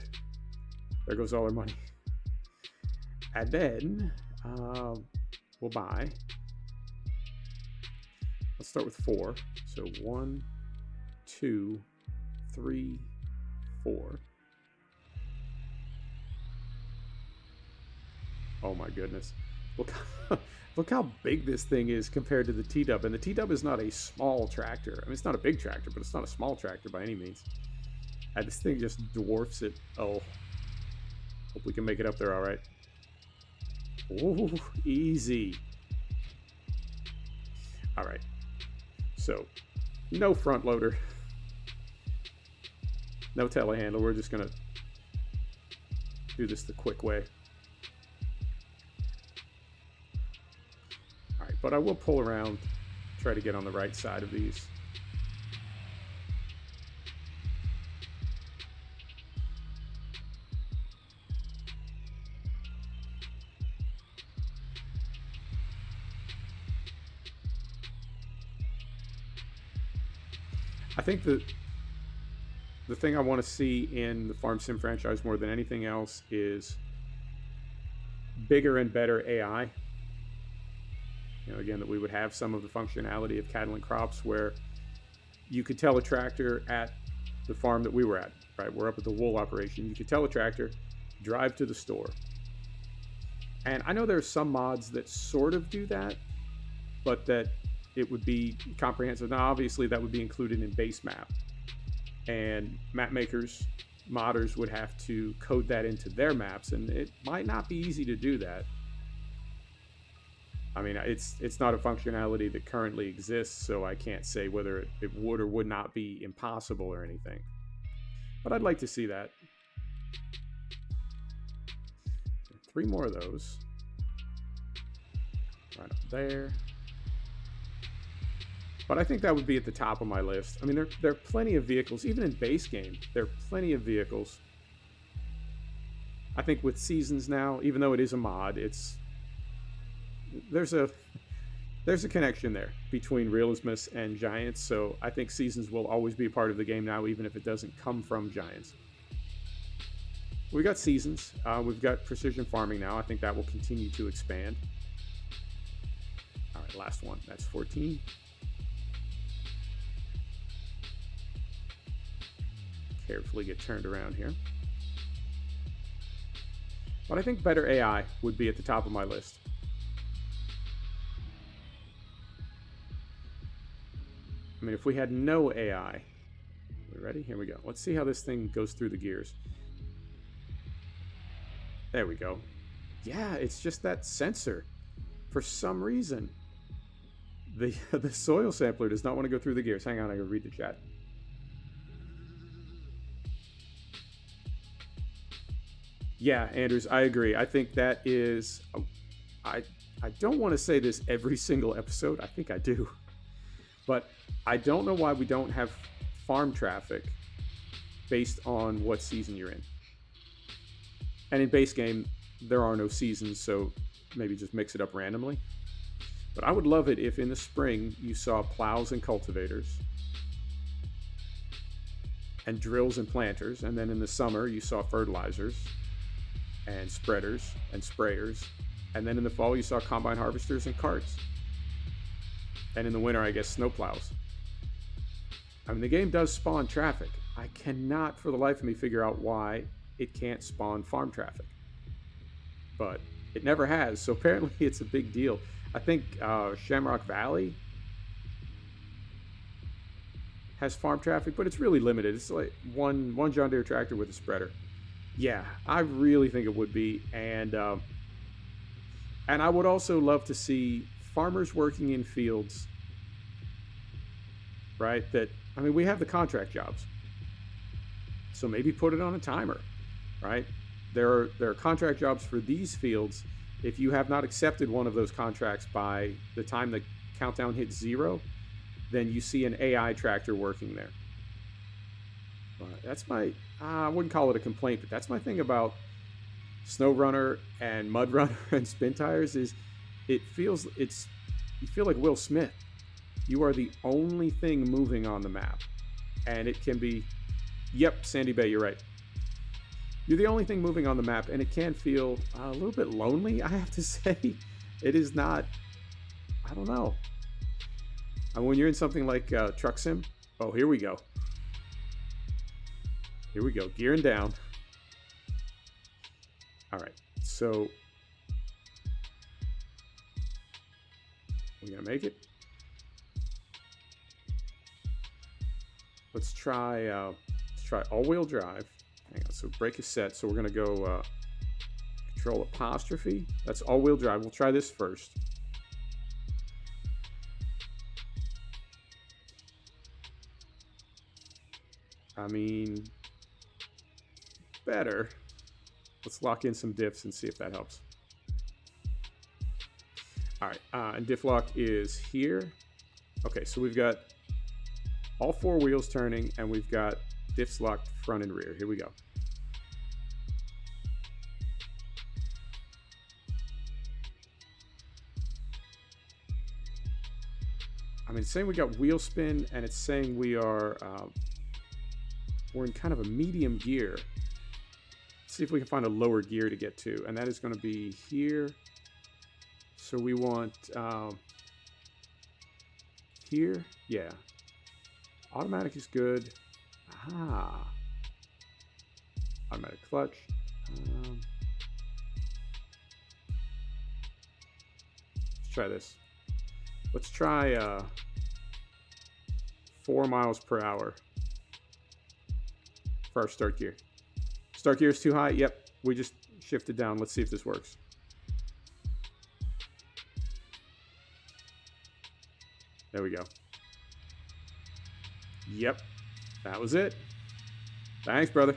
There goes all our money. And then we'll buy. Let's start with 4. So 1, 2, 3, 4. Oh my goodness. Look, look how big this thing is compared to the T-Dub. And the T-Dub is not a small tractor. I mean, it's not a big tractor, but it's not a small tractor by any means. And this thing just dwarfs it. Oh, hope we can make it up there all right. Ooh, easy. All right. So, no front loader. No telehandler. We're just going to do this the quick way. All right, but I will pull around, try to get on the right side of these. I think the thing I want to see in the Farm Sim franchise more than anything else is bigger and better AI. You know, again, that we would have some of the functionality of cattle and crops where you could tell a tractor at the farm that we were at, right? We're up at the wool operation. You could tell a tractor, drive to the store. And I know there's some mods that sort of do that, but that it would be comprehensive. Now, obviously, that would be included in base map. And map makers, modders would have to code that into their maps, and it might not be easy to do that. I mean, it's not a functionality that currently exists, so I can't say whether it would or would not be impossible or anything. But I'd like to see that. 3 more of those. Right up there. But I think that would be at the top of my list. I mean, there are plenty of vehicles, even in base game, there are plenty of vehicles. I think with Seasons now, even though it is a mod, there's a connection there between Realismus and Giants. So I think Seasons will always be a part of the game now, even if it doesn't come from Giants. We got Seasons. We've got Precision Farming now. I think that will continue to expand. All right, last one. That's 14. Carefully get turned around here. But I think better AI would be at the top of my list. I mean, if we had no AI. We ready? Here we go. Let's see how this thing goes through the gears. There we go. Yeah, it's just that sensor. For some reason, the soil sampler does not want to go through the gears. Hang on, I gotta read the chat. Yeah, Andrews, I agree. I think that is, I don't want to say this every single episode. I think I do. But I don't know why we don't have farm traffic based on what season you're in. And in base game, there are no seasons, so maybe just mix it up randomly. But I would love it if in the spring you saw plows and cultivators and drills and planters, and then in the summer you saw fertilizers and spreaders and sprayers, and then in the fall you saw combine harvesters and carts, and in the winter I guess snow plows. I mean, the game does spawn traffic. I cannot for the life of me figure out why it can't spawn farm traffic, but it never has, so apparently it's a big deal. I think Shamrock Valley has farm traffic, but it's really limited. It's like one John Deere tractor with a spreader. Yeah, I really think it would be, and And I would also love to see farmers working in fields, right? That, I mean, we have the contract jobs. So maybe put it on a timer, right? There are contract jobs for these fields. If you have not accepted one of those contracts by the time the countdown hits 0, then you see an AI tractor working there. That's my, I wouldn't call it a complaint, but that's my thing about Snow Runner and Mud Runner and Spin Tires is you feel like Will Smith. You are the only thing moving on the map. And it can be, yep, Sandy Bay, you're right. You're the only thing moving on the map, and it can feel a little bit lonely, I have to say. It is not, I don't know. And when you're in something like Truck Sim, oh, here we go. Here we go, gearing down. All right, so we're gonna make it. Let's try all-wheel drive. Hang on, so brake is set. So we're gonna go control apostrophe. That's all-wheel drive. We'll try this first. I mean, better. Let's lock in some diffs and see if that helps. All right, and diff lock is here. Okay, so we've got all 4 wheels turning, and we've got diffs locked front and rear. Here we go. I mean, it's saying we got wheel spin, and it's saying we are we're in kind of a medium gear. Let's see if we can find a lower gear to get to, and that is going to be here. So we want here, yeah. Automatic is good. Aha. Automatic clutch. Let's try this. Let's try 4 miles per hour for our start gear. Start gear is too high. Yep, we just shifted down. Let's see if this works. There we go. Yep, that was it. Thanks, brother.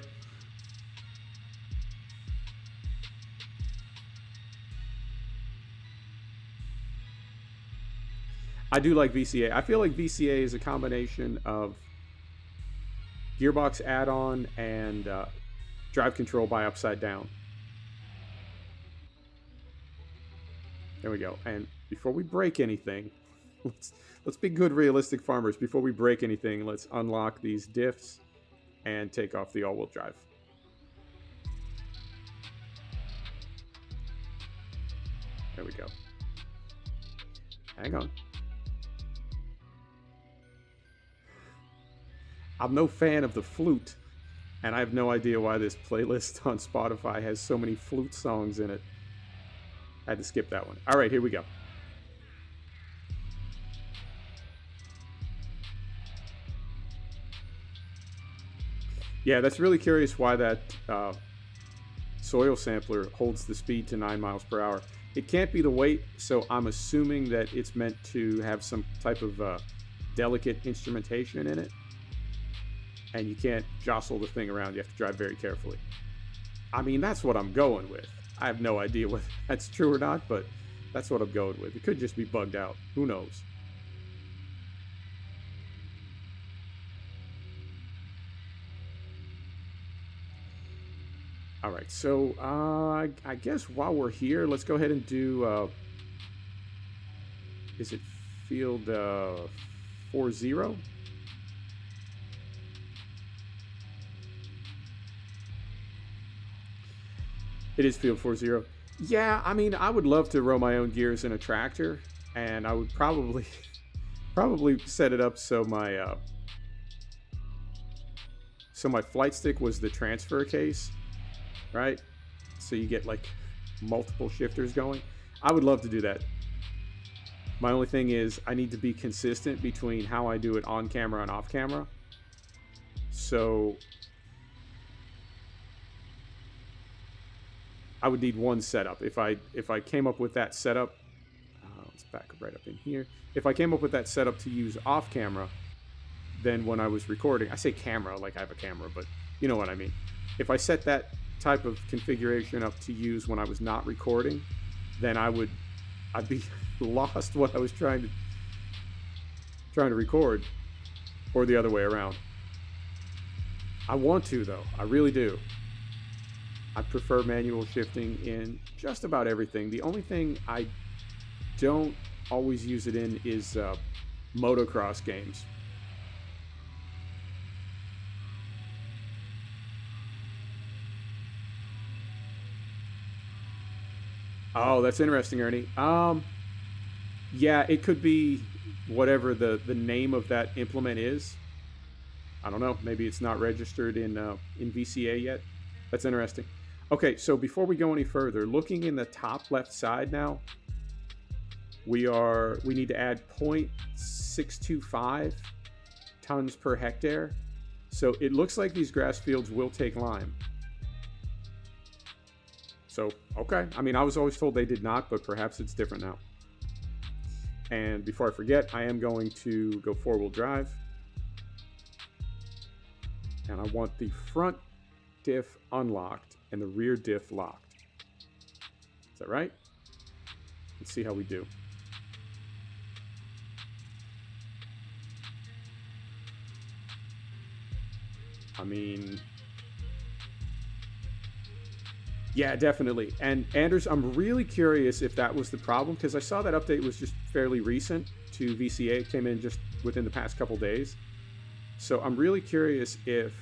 I do like VCA. I feel like VCA is a combination of gearbox add-on and drive control by upside down. There we go. And before we break anything, let's be good, realistic farmers. Before we break anything, let's unlock these diffs and take off the all-wheel drive. There we go. Hang on. I'm no fan of the flute, and I have no idea why this playlist on Spotify has so many flute songs in it. I had to skip that one. All right, here we go. Yeah, that's really curious why that soil sampler holds the speed to 9 miles per hour. It can't be the weight, so I'm assuming that it's meant to have some type of delicate instrumentation in it. And you can't jostle the thing around. You have to drive very carefully. I mean, that's what I'm going with. I have no idea whether that's true or not, but that's what I'm going with. It could just be bugged out. Who knows? All right, so I guess while we're here, let's go ahead and do, is it field 40? It is field 40. Yeah, I mean, I would love to row my own gears in a tractor, and I would probably set it up so my flight stick was the transfer case, right? So you get like multiple shifters going. I would love to do that. My only thing is I need to be consistent between how I do it on camera and off camera. So I would need one setup. If I came up with that setup, let's back up right up in here. If I came up with that setup to use off camera, then when I was recording, I say camera like I have a camera, but you know what I mean. If I set that type of configuration up to use when I was not recording, then I'd be lost what I was trying to record, or the other way around. I want to though, I really do. I prefer manual shifting in just about everything. The only thing I don't always use it in is motocross games. Oh, that's interesting, Ernie. Yeah, it could be whatever the name of that implement is. I don't know. Maybe it's not registered in VCA yet. That's interesting. Okay, so before we go any further, looking in the top left side now, we need to add 0.625 tons per hectare. So it looks like these grass fields will take lime. So, okay. I mean, I was always told they did not, but perhaps it's different now. And before I forget, I am going to go four-wheel drive. And I want the front diff unlocked and the rear diff locked. Is that right? Let's see how we do. I mean, yeah, definitely. And Anders, I'm really curious if that was the problem, because I saw that update was just fairly recent to VCA. It came in just within the past couple days. So I'm really curious if...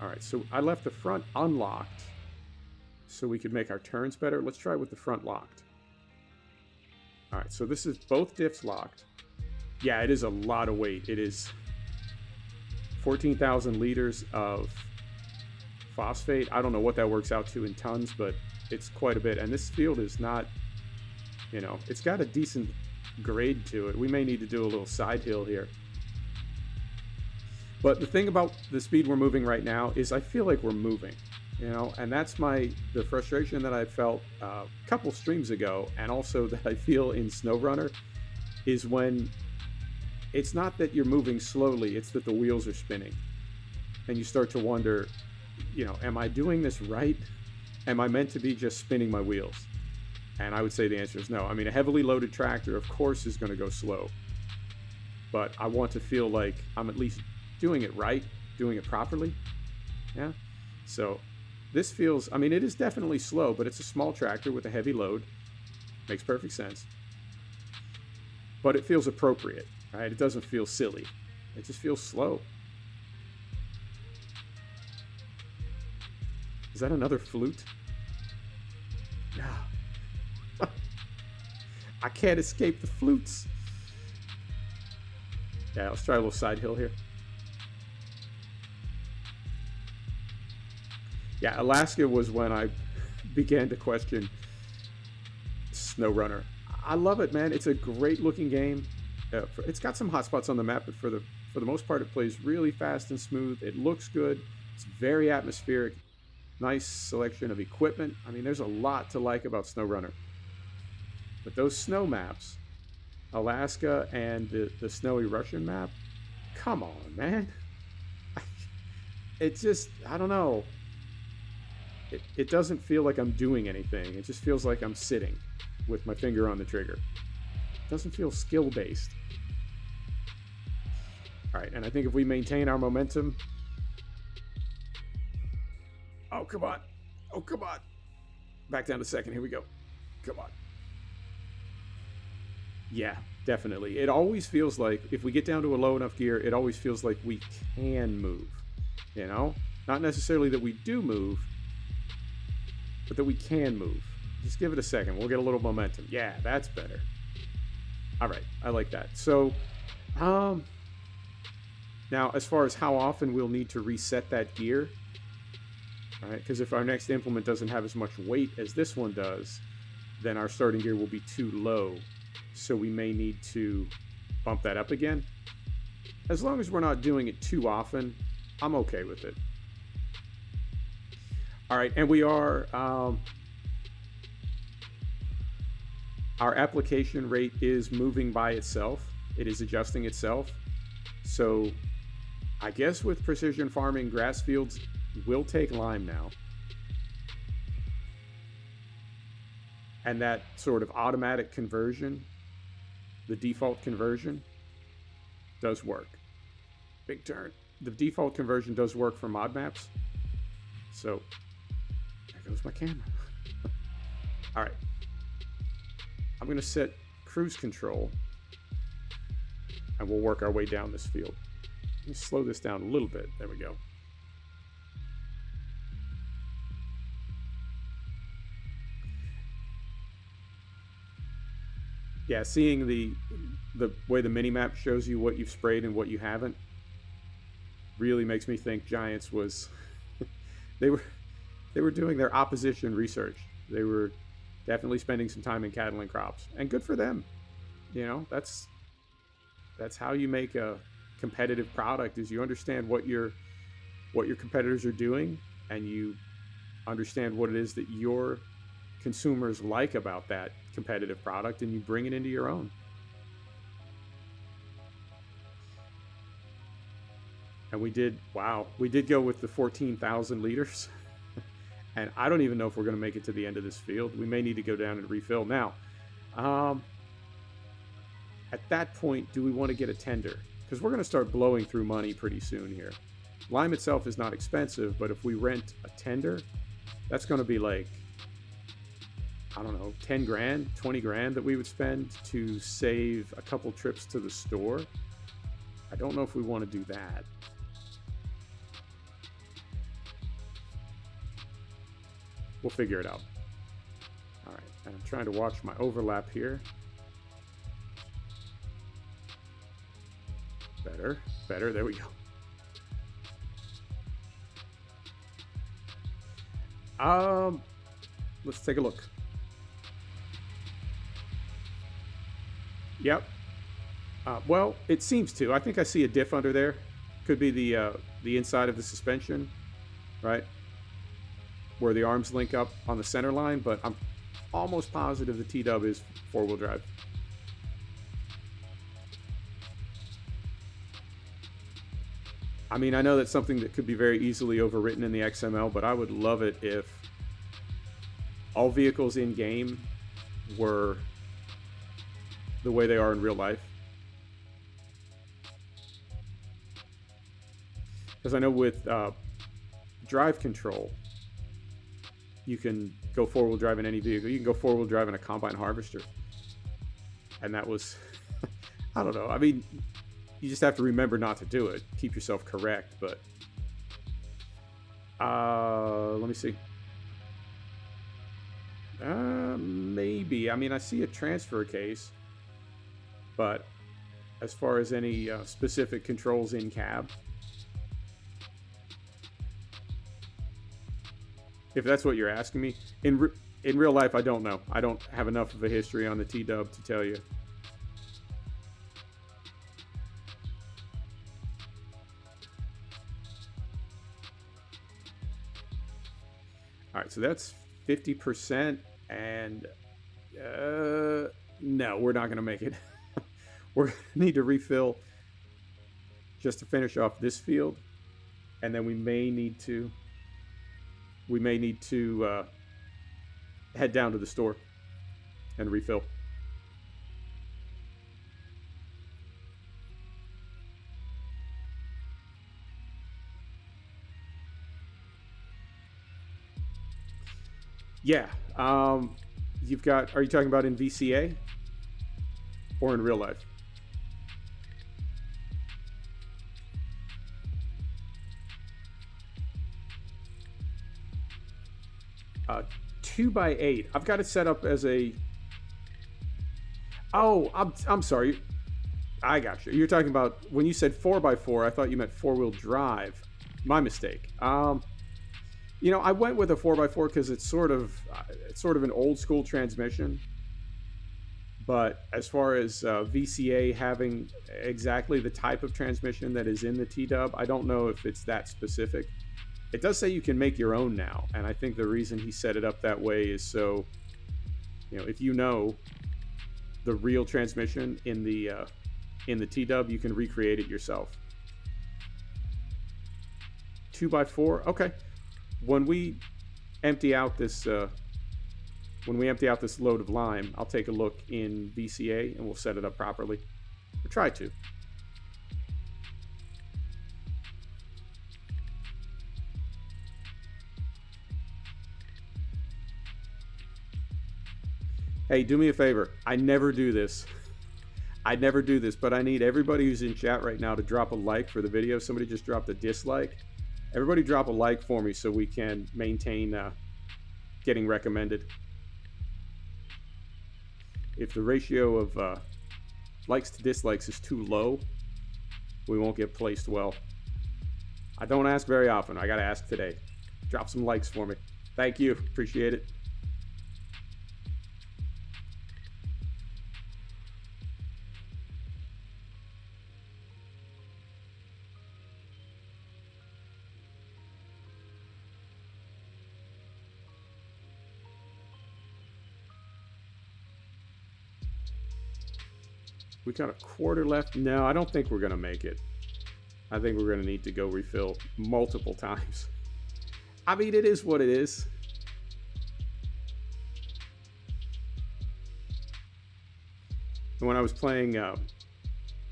All right, so I left the front unlocked so we could make our turns better. Let's try with the front locked. All right, so this is both diffs locked. Yeah, it is a lot of weight. It is 14,000 liters of phosphate. I don't know what that works out to in tons, but it's quite a bit. And this field is not, you know, it's got a decent grade to it. We may need to do a little side hill here. But the thing about the speed we're moving right now is I feel like we're moving, you know, and that's the frustration that I felt a couple streams ago, and also that I feel in SnowRunner, is when it's not that you're moving slowly, it's that the wheels are spinning. And you start to wonder, you know, am I doing this right? Am I meant to be just spinning my wheels? And I would say the answer is no. I mean, a heavily loaded tractor, of course, is going to go slow. But I want to feel like I'm at least doing it right, doing it properly. Yeah. So this feels, I mean, it is definitely slow, but it's a small tractor with a heavy load. Makes perfect sense. But it feels appropriate, right? It doesn't feel silly. It just feels slow. Is that another flute? Yeah. I can't escape the flutes. Yeah, let's try a little side hill here. Yeah, Alaska was when I began to question SnowRunner. I love it, man. It's a great looking game. It's got some hot spots on the map, but for the most part, it plays really fast and smooth. It looks good. It's very atmospheric. Nice selection of equipment. I mean, there's a lot to like about SnowRunner. But those snow maps, Alaska and the snowy Russian map, come on, man. It just, I don't know. It doesn't feel like I'm doing anything. It just feels like I'm sitting with my finger on the trigger. It doesn't feel skill-based. All right, and I think if we maintain our momentum... Oh, come on. Oh, come on. Back down to second. Here we go. Come on. Yeah, definitely. It always feels like, if we get down to a low enough gear, it always feels like we can move. You know? Not necessarily that we do move, but that we can move. Just give it a second. We'll get a little momentum. Yeah, that's better. All right. I like that. So, now, as far as how often we'll need to reset that gear, all right, because if our next implement doesn't have as much weight as this one does, then our starting gear will be too low. So we may need to bump that up again. As long as we're not doing it too often, I'm okay with it. All right, and we are, our application rate is moving by itself. It is adjusting itself. So I guess with precision farming, grass fields will take lime now. And that sort of automatic conversion, the default conversion, does work. Big turn. The default conversion does work for mod maps. So there goes my camera. All right. I'm going to set cruise control and we'll work our way down this field. Let me slow this down a little bit. There we go. Yeah, seeing the way the mini-map shows you what you've sprayed and what you haven't really makes me think Giants was they were doing their opposition research. They were definitely spending some time in cattle and crops, and good for them. You know, that's how you make a competitive product, is you understand what your competitors are doing, and you understand what it is that your consumers like about that competitive product, and you bring it into your own. And we did go with the 14,000 liters. And I don't even know if we're going to make it to the end of this field. We may need to go down and refill. Now, at that point, do we want to get a tender? Because we're going to start blowing through money pretty soon here. Lime itself is not expensive, but if we rent a tender, that's going to be like, I don't know, 10 grand, 20 grand that we would spend to save a couple trips to the store. I don't know if we want to do that. We'll figure it out. All right, and I'm trying to watch my overlap here. Better, there we go. Let's take a look. Yep. Well, it seems to. I think I see a diff under there. Could be the inside of the suspension, right? Where the arms link up on the center line, but I'm almost positive the T-dub is four-wheel drive. I mean, I know that's something that could be very easily overwritten in the XML, but I would love it if all vehicles in game were the way they are in real life. Because I know with drive control, you can go four-wheel drive in any vehicle. You can go four-wheel drive in a combine harvester. And that was, I don't know. I mean, you just have to remember not to do it. Keep yourself correct, but let me see. Maybe. I mean, I see a transfer case, but as far as any specific controls in cab, if that's what you're asking me, in real life, I don't know. I don't have enough of a history on the T-dub to tell you. All right, so that's 50%, and no, we're not going to make it. We're going to need to refill just to finish off this field, and then we may need to head down to the store and refill. Yeah. Are you talking about in VCA or in real life? Uh, 2x8. I've got it set up as a. Oh, I'm sorry. I got you. You're talking about when you said 4x4. I thought you meant four-wheel drive. My mistake. You know, I went with a 4x4 because it's sort of an old school transmission. But as far as VCA having exactly the type of transmission that is in the T-dub, I don't know if it's that specific. It does say you can make your own now, and I think the reason he set it up that way is so, you know, if you know the real transmission in the T-dub, you can recreate it yourself. 2x4, okay. When we empty out this load of lime, I'll take a look in VCA and we'll set it up properly, or try to. Hey, do me a favor. I never do this. I never do this, but I need everybody who's in chat right now to drop a like for the video. Somebody just dropped a dislike. Everybody drop a like for me so we can maintain getting recommended. If the ratio of likes to dislikes is too low, we won't get placed well. I don't ask very often. I got to ask today. Drop some likes for me. Thank you. Appreciate it. We got a quarter left. No, I don't think we're going to make it. I think we're going to need to go refill multiple times. I mean, it is what it is. And when I was playing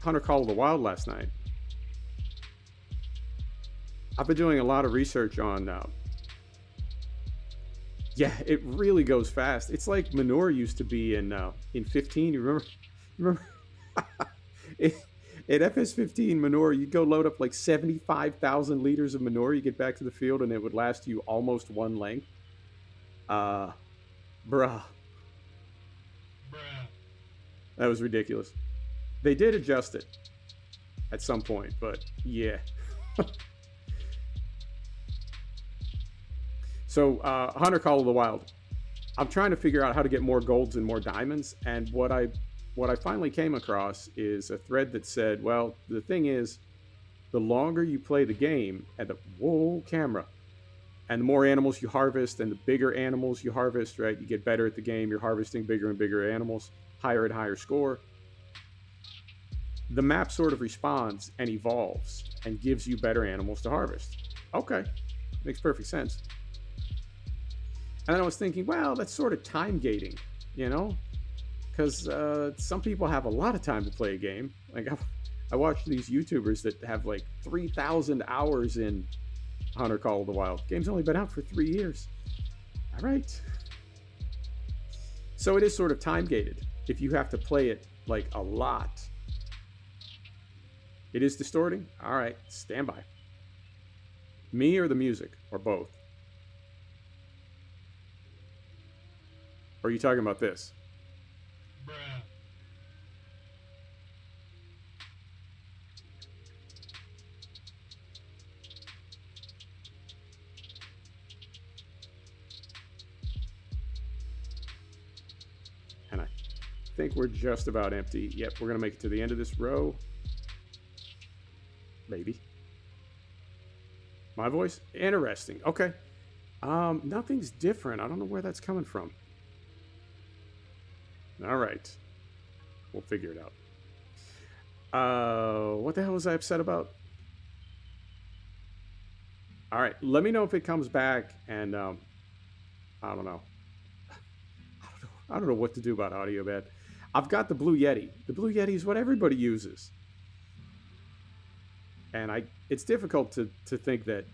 Hunter Call of the Wild last night, I've been doing a lot of research on... yeah, it really goes fast. It's like manure used to be in 15. You remember? In FS15 manure, you'd go load up like 75,000 liters of manure. You get back to the field and it would last you almost one length. Bruh. That was ridiculous. They did adjust it at some point, but yeah. So, Hunter Call of the Wild. I'm trying to figure out how to get more golds and more diamonds, and what I finally came across is a thread that said, well, the thing is, the longer you play the game, and the camera, and the more animals you harvest, and the bigger animals you harvest, right? You get better at the game. You're harvesting bigger and bigger animals, higher and higher score. The map sort of responds and evolves and gives you better animals to harvest. Okay, makes perfect sense. And then I was thinking, well, that's sort of time gating, you know? Because some people have a lot of time to play a game. Like I watch these YouTubers that have like 3,000 hours in Hunter Call of the Wild. Game's only been out for 3 years. All right. So it is sort of time gated if you have to play it like a lot. It is distorting? All right, stand by. Me or the music, or both? Or are you talking about this? Bruh. And I think we're just about empty. Yep, we're gonna make it to the end of this row. Maybe. My voice? Interesting. Okay. Nothing's different. I don't know where that's coming from. All right. We'll figure it out. What the hell was I upset about? All right. Let me know if it comes back, and I don't know. I don't know what to do about audio, man. I've got the Blue Yeti. The Blue Yeti is what everybody uses. And it's difficult to think that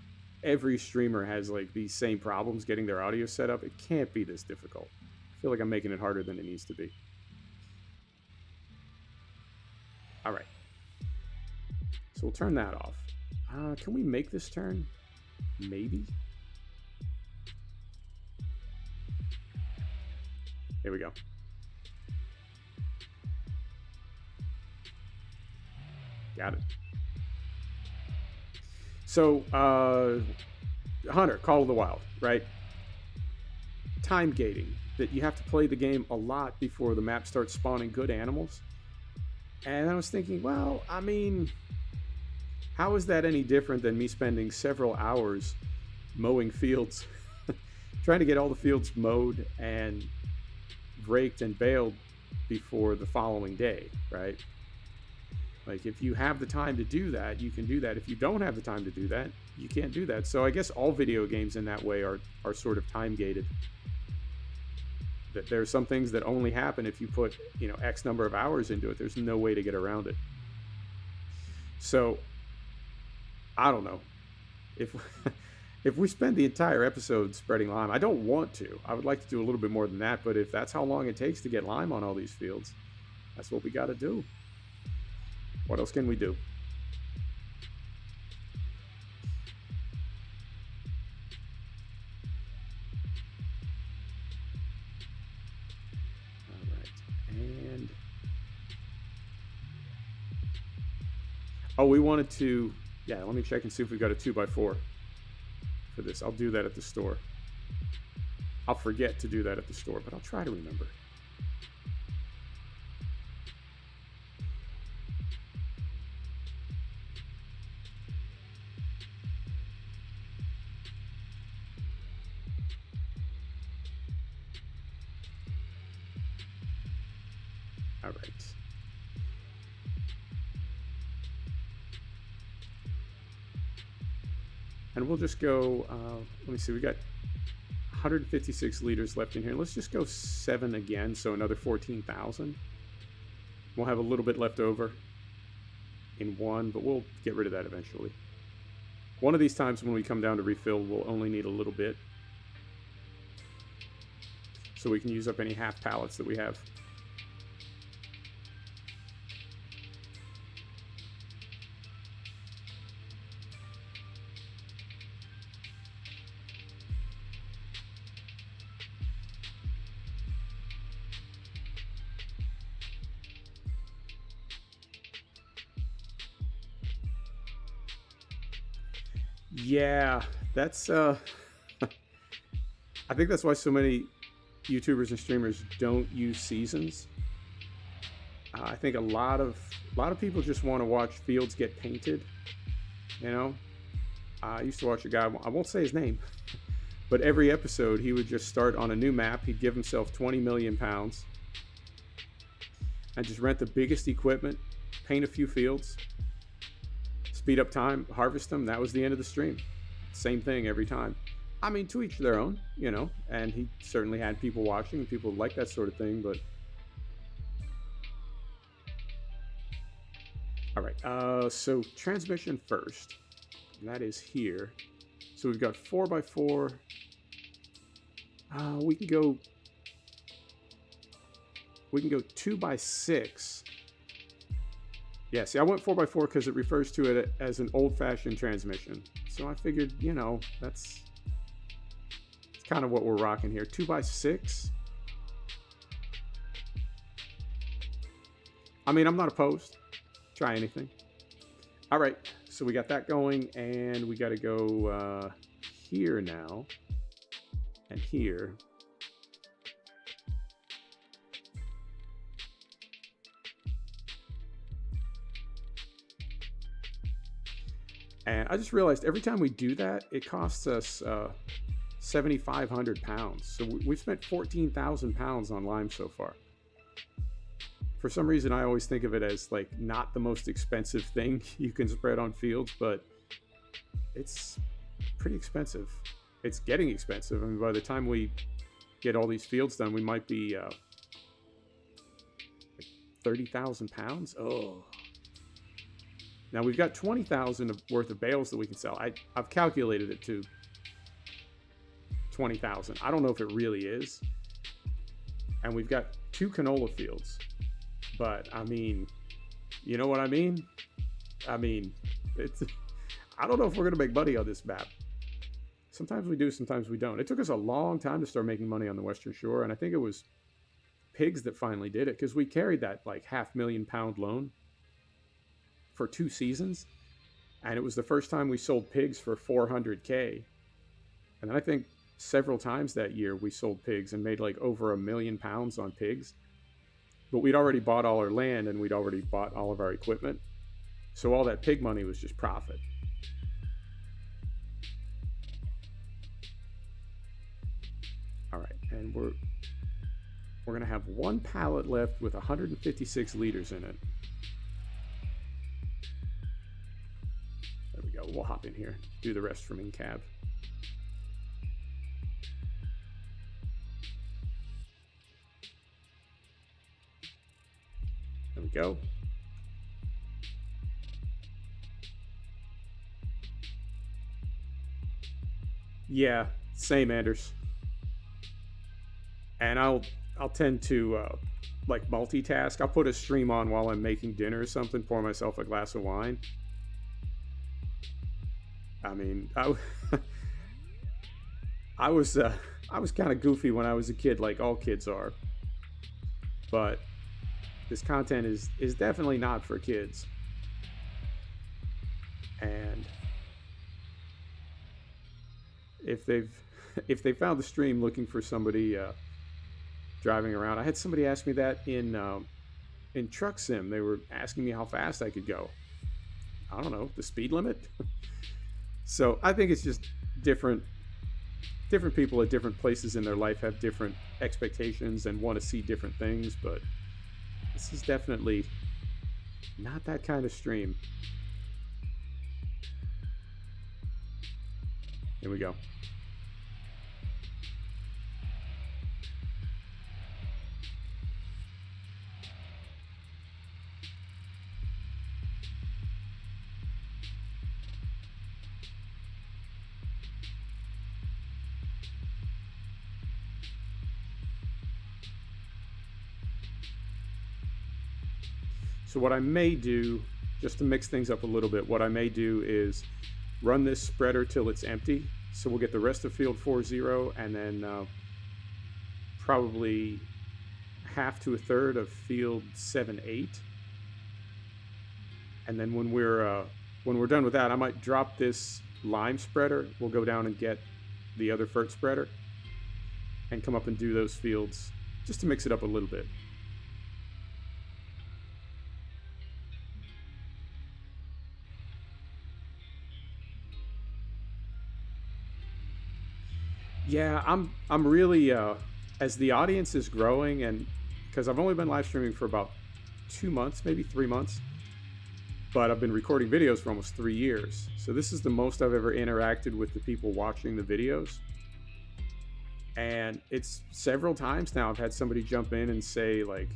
every streamer has like these same problems getting their audio set up. It can't be this difficult. I feel like I'm making it harder than it needs to be. All right. So we'll turn that off. Can we make this turn? Maybe. Here we go. Got it. So, Hunter, Call of the Wild, right? Time gating, that you have to play the game a lot before the map starts spawning good animals. And I was thinking, well, I mean, how is that any different than me spending several hours mowing fields, trying to get all the fields mowed and raked and baled before the following day, right? Like, if you have the time to do that, you can do that. If you don't have the time to do that, you can't do that. So I guess all video games in that way are sort of time gated. That there are some things that only happen if you put, you know, X number of hours into it. There's no way to get around it. So I don't know if if we spend the entire episode spreading lime. I don't want to. I would like to do a little bit more than that, but if that's how long it takes to get lime on all these fields, that's what we got to do. What else can we do? All right. And oh, we wanted to, yeah, let me check and see if we got a 2x4 for this. I'll do that at the store. I'll forget to do that at the store, but I'll try to remember. All right. And we'll just go, let me see, we got 156 liters left in here. Let's just go 7 again, so another 14,000. We'll have a little bit left over in 1, but we'll get rid of that eventually. One of these times when we come down to refill, we'll only need a little bit, so we can use up any half pallets that we have. Yeah, that's I think that's why so many YouTubers and streamers don't use seasons. I think a lot of people just want to watch fields get painted. You know, I used to watch a guy, I won't say his name, but every episode he would just start on a new map. He'd give himself 20 million pounds and just rent the biggest equipment, paint a few fields, speed up time, harvest them. That was the end of the stream. Same thing every time. I mean, to each their own, you know, and he certainly had people watching, people like that sort of thing, but all right, so transmission first, and that is here. So we've got 4x4. We can go 2x6. Yeah, see, I went 4x4 because it refers to it as an old-fashioned transmission. So I figured, you know, that's kind of what we're rocking here. 2x6. I mean, I'm not opposed. Try anything. All right, so we got that going, and we got to go here now, and here. And I just realized every time we do that, it costs us 7,500 pounds. So we've spent 14,000 pounds on lime so far. For some reason, I always think of it as like not the most expensive thing you can spread on fields, but it's pretty expensive. It's getting expensive. I mean, by the time we get all these fields done, we might be like 30,000 pounds. Oh. Now we've got 20,000 worth of bales that we can sell. I've calculated it to 20,000. I don't know if it really is. And we've got 2 canola fields. But I mean, you know what I mean? I mean, I don't know if we're gonna make money on this map. Sometimes we do, sometimes we don't. It took us a long time to start making money on the Western Shore, and I think it was pigs that finally did it, because we carried that like $500,000 loan for 2 seasons, and it was the first time we sold pigs for $400K. And then I think several times that year we sold pigs and made like over £1 million on pigs. But we'd already bought all our land and we'd already bought all of our equipment, so all that pig money was just profit. All right, and we're gonna have one pallet left with 156 liters in it. There we go. We'll hop in here, do the rest from in cab. There we go. Yeah, same, Anders. And I'll tend to like multitask. I'll put a stream on while I'm making dinner or something, pour myself a glass of wine. I mean, I was kind of goofy when I was a kid, like all kids are. But this content is definitely not for kids. And if they found the stream looking for somebody driving around, I had somebody ask me that in Truck Sim. They were asking me how fast I could go. I don't know, the speed limit. So I think it's just different people at different places in their life have different expectations and want to see different things, but this is definitely not that kind of stream. Here we go. So what I may do, just to mix things up a little bit, what I may do is run this spreader till it's empty. So we'll get the rest of field 4-0 and then probably half to a third of field 7-8. And then when we're done with that, I might drop this lime spreader. We'll go down and get the other FERT spreader and come up and do those fields just to mix it up a little bit. Yeah, I'm really as the audience is growing, and because I've only been live streaming for about 2 months, maybe 3 months, but I've been recording videos for almost 3 years. So this is the most I've ever interacted with the people watching the videos. And it's several times now I've had somebody jump in and say, like,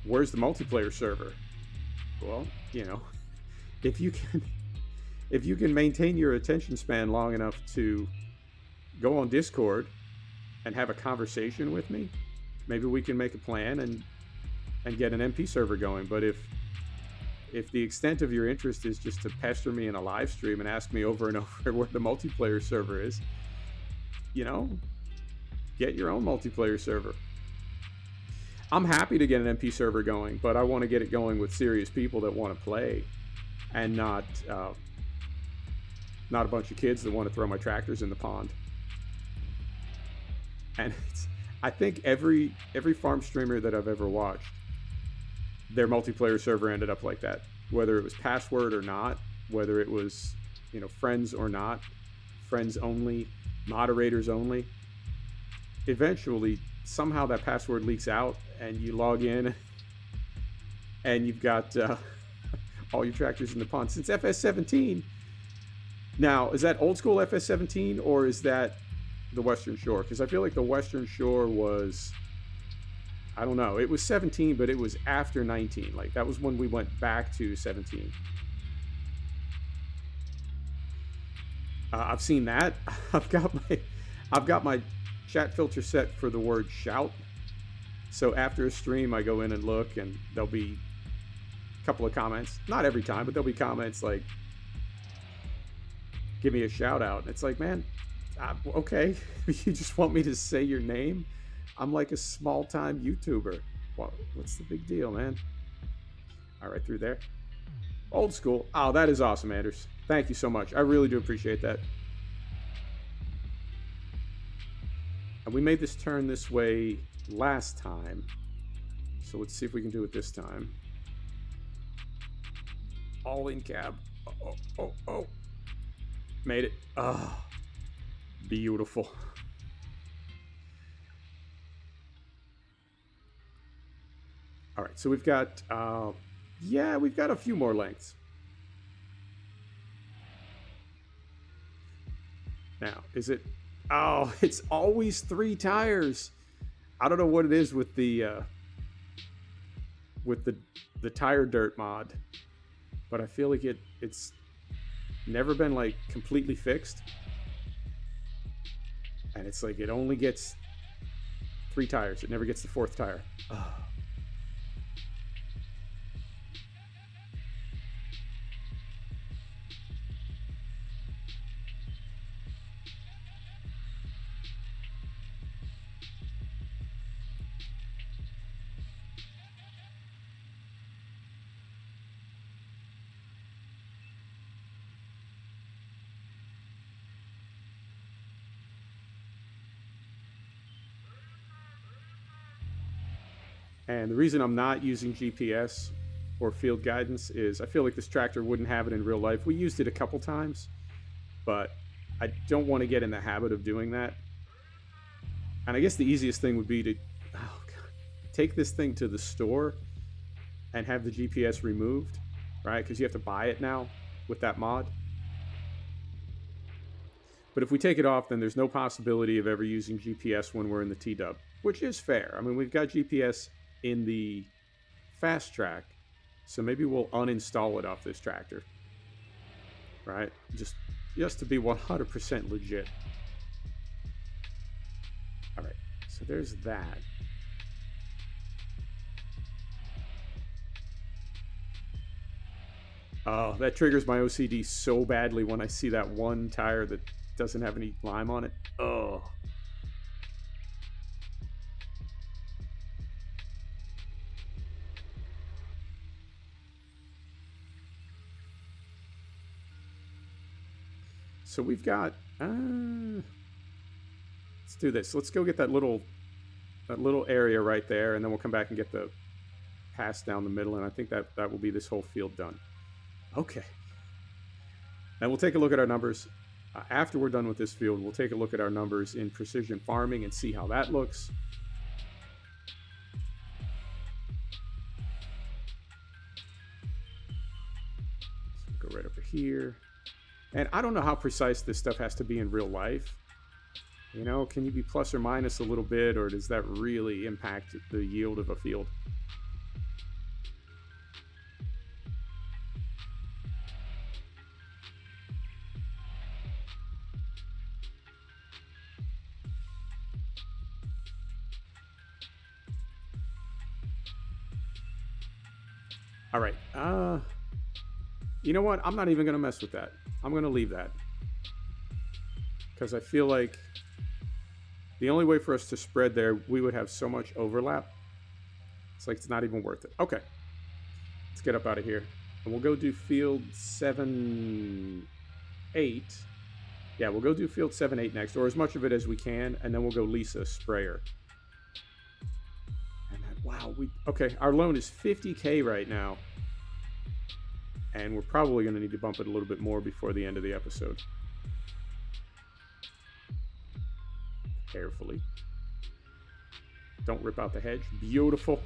where's the multiplayer server? Well, you know, if you can maintain your attention span long enough to go on Discord and have a conversation with me, maybe we can make a plan and get an MP server going. But if the extent of your interest is just to pester me in a live stream and ask me over and over where the multiplayer server is, you know, get your own multiplayer server. I'm happy to get an MP server going, but I want to get it going with serious people that want to play, and not a bunch of kids that want to throw my tractors in the pond. And I think every farm streamer that I've ever watched, their multiplayer server ended up like that. Whether it was password or not, whether it was, you know, friends or not, friends only, moderators only. Eventually, somehow that password leaks out and you log in and you've got all your tractors in the pond. Since FS19, now, is that old school FS17 or is that the Western Shore? Because I feel like the Western Shore was, I don't know, it was 17, but it was after 19. Like, that was when we went back to 17. I've seen that. I've got my chat filter set for the word shout. So after a stream, I go in and look, and there'll be a couple of comments. Not every time, but there'll be comments like, give me a shout out. It's like, man, okay, you just want me to say your name? I'm like a small time YouTuber. What's the big deal, man? All right, through there. Old school. Oh, that is awesome, Anders. Thank you so much. I really do appreciate that. And we made this turn this way last time, so let's see if we can do it this time. All in cab. Oh. Made it. Oh, beautiful. All right, so we've got, yeah, we've got a few more lengths. Now, is it, oh, it's always 3 tires. I don't know what it is with the tire dirt mod, but I feel like it's never been like completely fixed, and it's like it only gets 3 tires. It never gets the 4th tire. Oh. And the reason I'm not using GPS or field guidance is I feel like this tractor wouldn't have it in real life. We used it a couple times, but I don't want to get in the habit of doing that. And I guess the easiest thing would be to take this thing to the store and have the GPS removed, right? Because you have to buy it now with that mod. But if we take it off, then there's no possibility of ever using GPS when we're in the T-dub, which is fair. I mean, we've got GPS in the fast track, so maybe we'll uninstall it off this tractor, right? Just to be 100% legit. All right, so there's that. Oh, that triggers my OCD so badly when I see that one tire that doesn't have any lime on it. Oh. So we've got, let's do this. Let's go get that little area right there, and then we'll come back and get the pass down the middle, and I think that will be this whole field done. Okay. And we'll take a look at our numbers. After we're done with this field, we'll take a look at our numbers in precision farming and see how that looks. So we'll go right over here. And I don't know how precise this stuff has to be in real life. You know, can you be plus or minus a little bit, or does that really impact the yield of a field? All right. You know what? I'm not even going to mess with that. I'm going to leave that. Because I feel like the only way for us to spread there, we would have so much overlap. It's like it's not even worth it. Okay. Let's get up out of here. And we'll go do field 7, 8. Yeah, we'll go do field 7, 8 next, or as much of it as we can, and then we'll go lease a sprayer. And then, wow, okay, our loan is 50K right now. And we're probably going to need to bump it a little bit more before the end of the episode. Carefully. Don't rip out the hedge. Beautiful.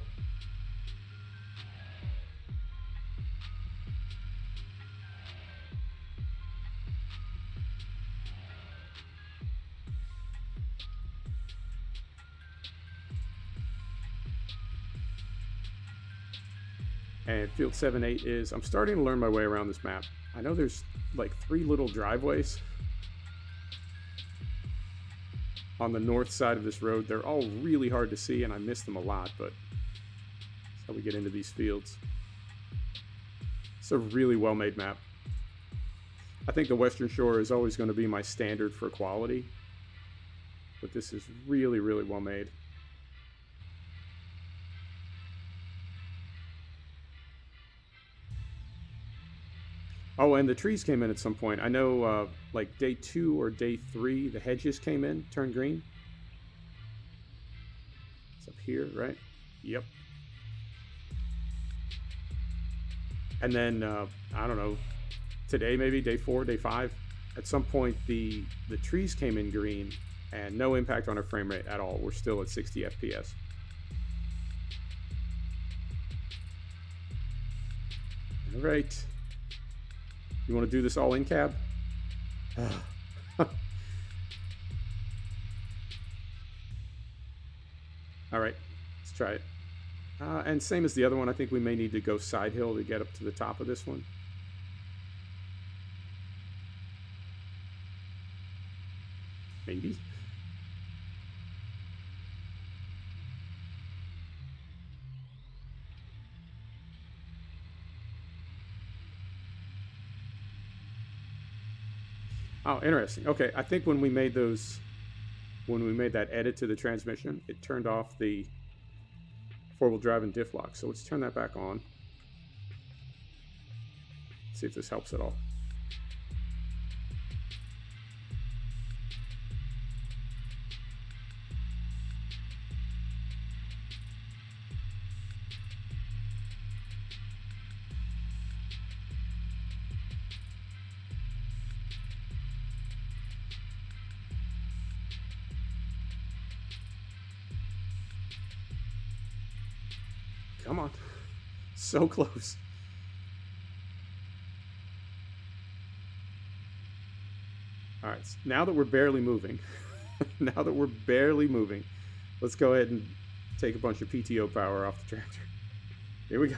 And field 7, 8 is, I'm starting to learn my way around this map. I know there's like 3 little driveways on the north side of this road. They're all really hard to see, and I miss them a lot, but that's how we get into these fields. It's a really well-made map. I think the Western Shore is always going to be my standard for quality, but this is really, really well-made. Oh, and the trees came in at some point. I know like day 2 or day 3, the hedges came in, turned green. It's up here, right? Yep. And then, I don't know, today maybe, day 4, day 5, at some point the trees came in green and no impact on our frame rate at all. We're still at 60 FPS. All right. You want to do this all in cab? All right, let's try it. And same as the other one, I think we may need to go side hill to get up to the top of this one. Maybe. Oh, interesting. Okay, I think when we made those, when we made that edit to the transmission, it turned off the four-wheel drive and diff lock. So let's turn that back on. See if this helps at all. Come on. So close. All right, now that we're barely moving, let's go ahead and take a bunch of PTO power off the tractor. Here we go.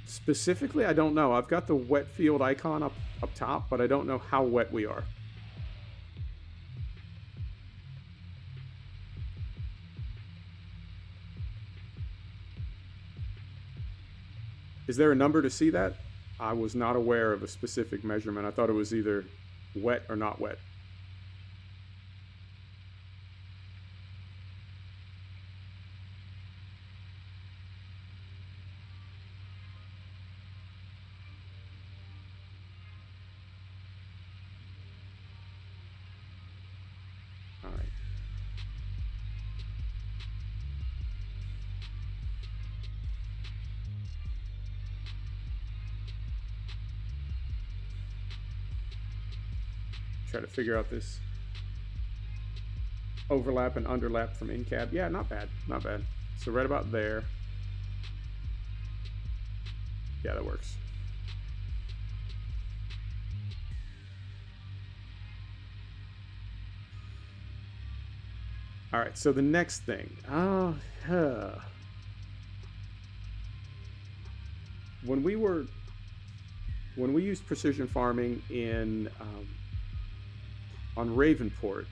Specifically, I don't know. I've got the wet field icon up top, but I don't know how wet we are. Is there a number to see that? I was not aware of a specific measurement. I thought it was either wet or not wet. All right. Try to figure out this overlap and underlap from in cab. Yeah, not bad, not bad. So right about there. Yeah, that works. All right, so the next thing. When we used precision farming in on Ravenport,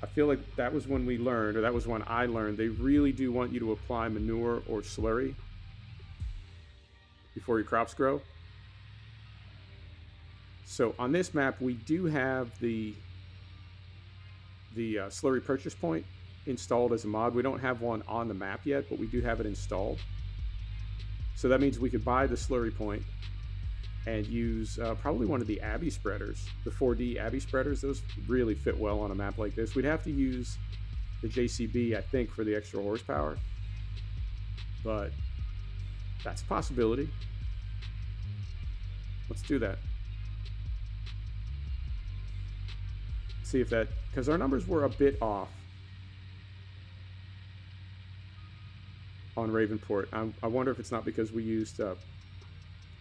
I feel like that was when we learned, or that was when I learned, they really do want you to apply manure or slurry before your crops grow. So on this map, we do have the slurry purchase point installed as a mod. We don't have one on the map yet, but we do have it installed. So that means we could buy the slurry point and use probably one of the Abbey spreaders, the 4D Abbey spreaders. Those really fit well on a map like this. We'd have to use the JCB, I think, for the extra horsepower, but that's a possibility. Let's do that. See if that, because our numbers were a bit off on Ravenport. I wonder if it's not because we used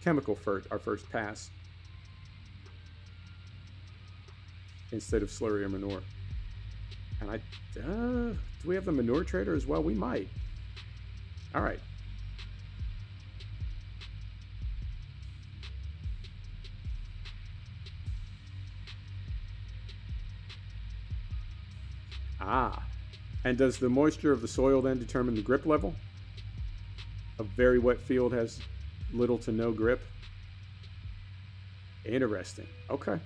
chemical for our first pass instead of slurry or manure. And do we have the manure trader as well? We might. All right. And does the moisture of the soil then determine the grip level? A very wet field has little to no grip. Interesting. Okay.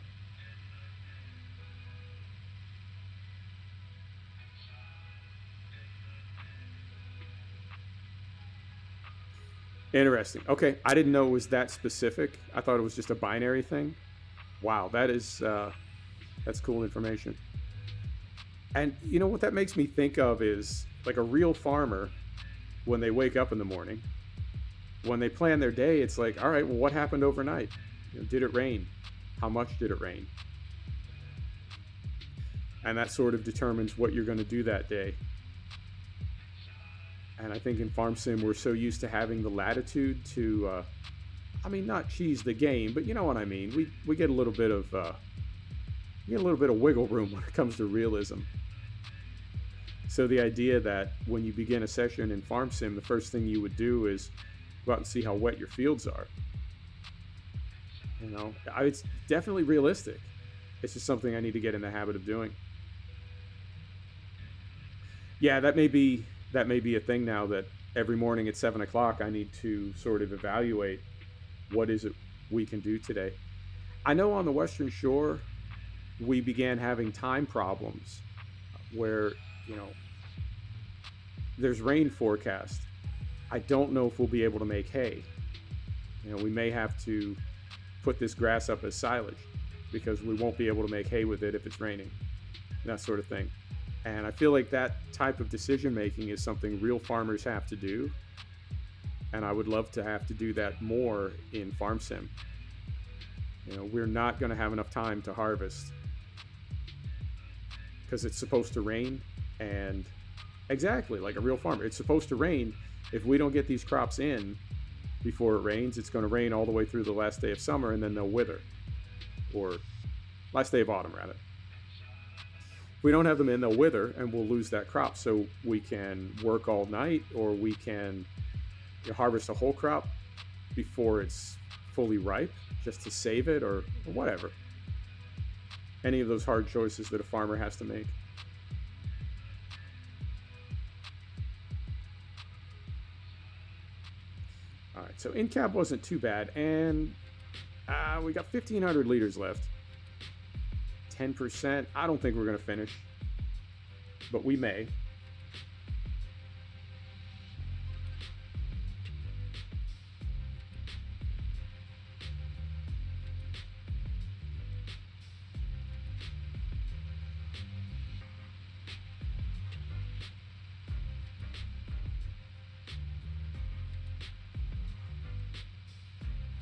Interesting. Okay, I didn't know it was that specific. I thought it was just a binary thing. Wow, that is that's cool information. And you know what that makes me think of is like a real farmer, when they wake up in the morning, when they plan their day, it's like, all right, well, what happened overnight? You know, did it rain? How much did it rain? And that sort of determines what you're going to do that day. And I think in Farm Sim, we're so used to having the latitude to, I mean, not cheese the game, but you know what I mean. We get a little bit of, wiggle room when it comes to realism. So the idea that when you begin a session in Farm Sim, the first thing you would do is go out and see how wet your fields are. You know, it's definitely realistic. It's just something I need to get in the habit of doing. Yeah, that may be a thing now, that every morning at 7 o'clock I need to sort of evaluate what is it we can do today. I know on the Western Shore we began having time problems where, you know, there's rain forecast. I don't know if we'll be able to make hay. You know, we may have to put this grass up as silage because we won't be able to make hay with it if it's raining, that sort of thing. And I feel like that type of decision making is something real farmers have to do. And I would love to have to do that more in Farm Sim. You know, we're not going to have enough time to harvest because it's supposed to rain. And exactly like a real farmer, it's supposed to rain. If we don't get these crops in before it rains, it's going to rain all the way through the last day of summer, and then they'll wither, or last day of autumn rather. If we don't have them in, they'll wither, and we'll lose that crop. So we can work all night, or we can harvest a whole crop before it's fully ripe, just to save it, or whatever. Any of those hard choices that a farmer has to make. All right, so in cap wasn't too bad, and we got 1,500 liters left. 10%. I don't think we're going to finish, but we may.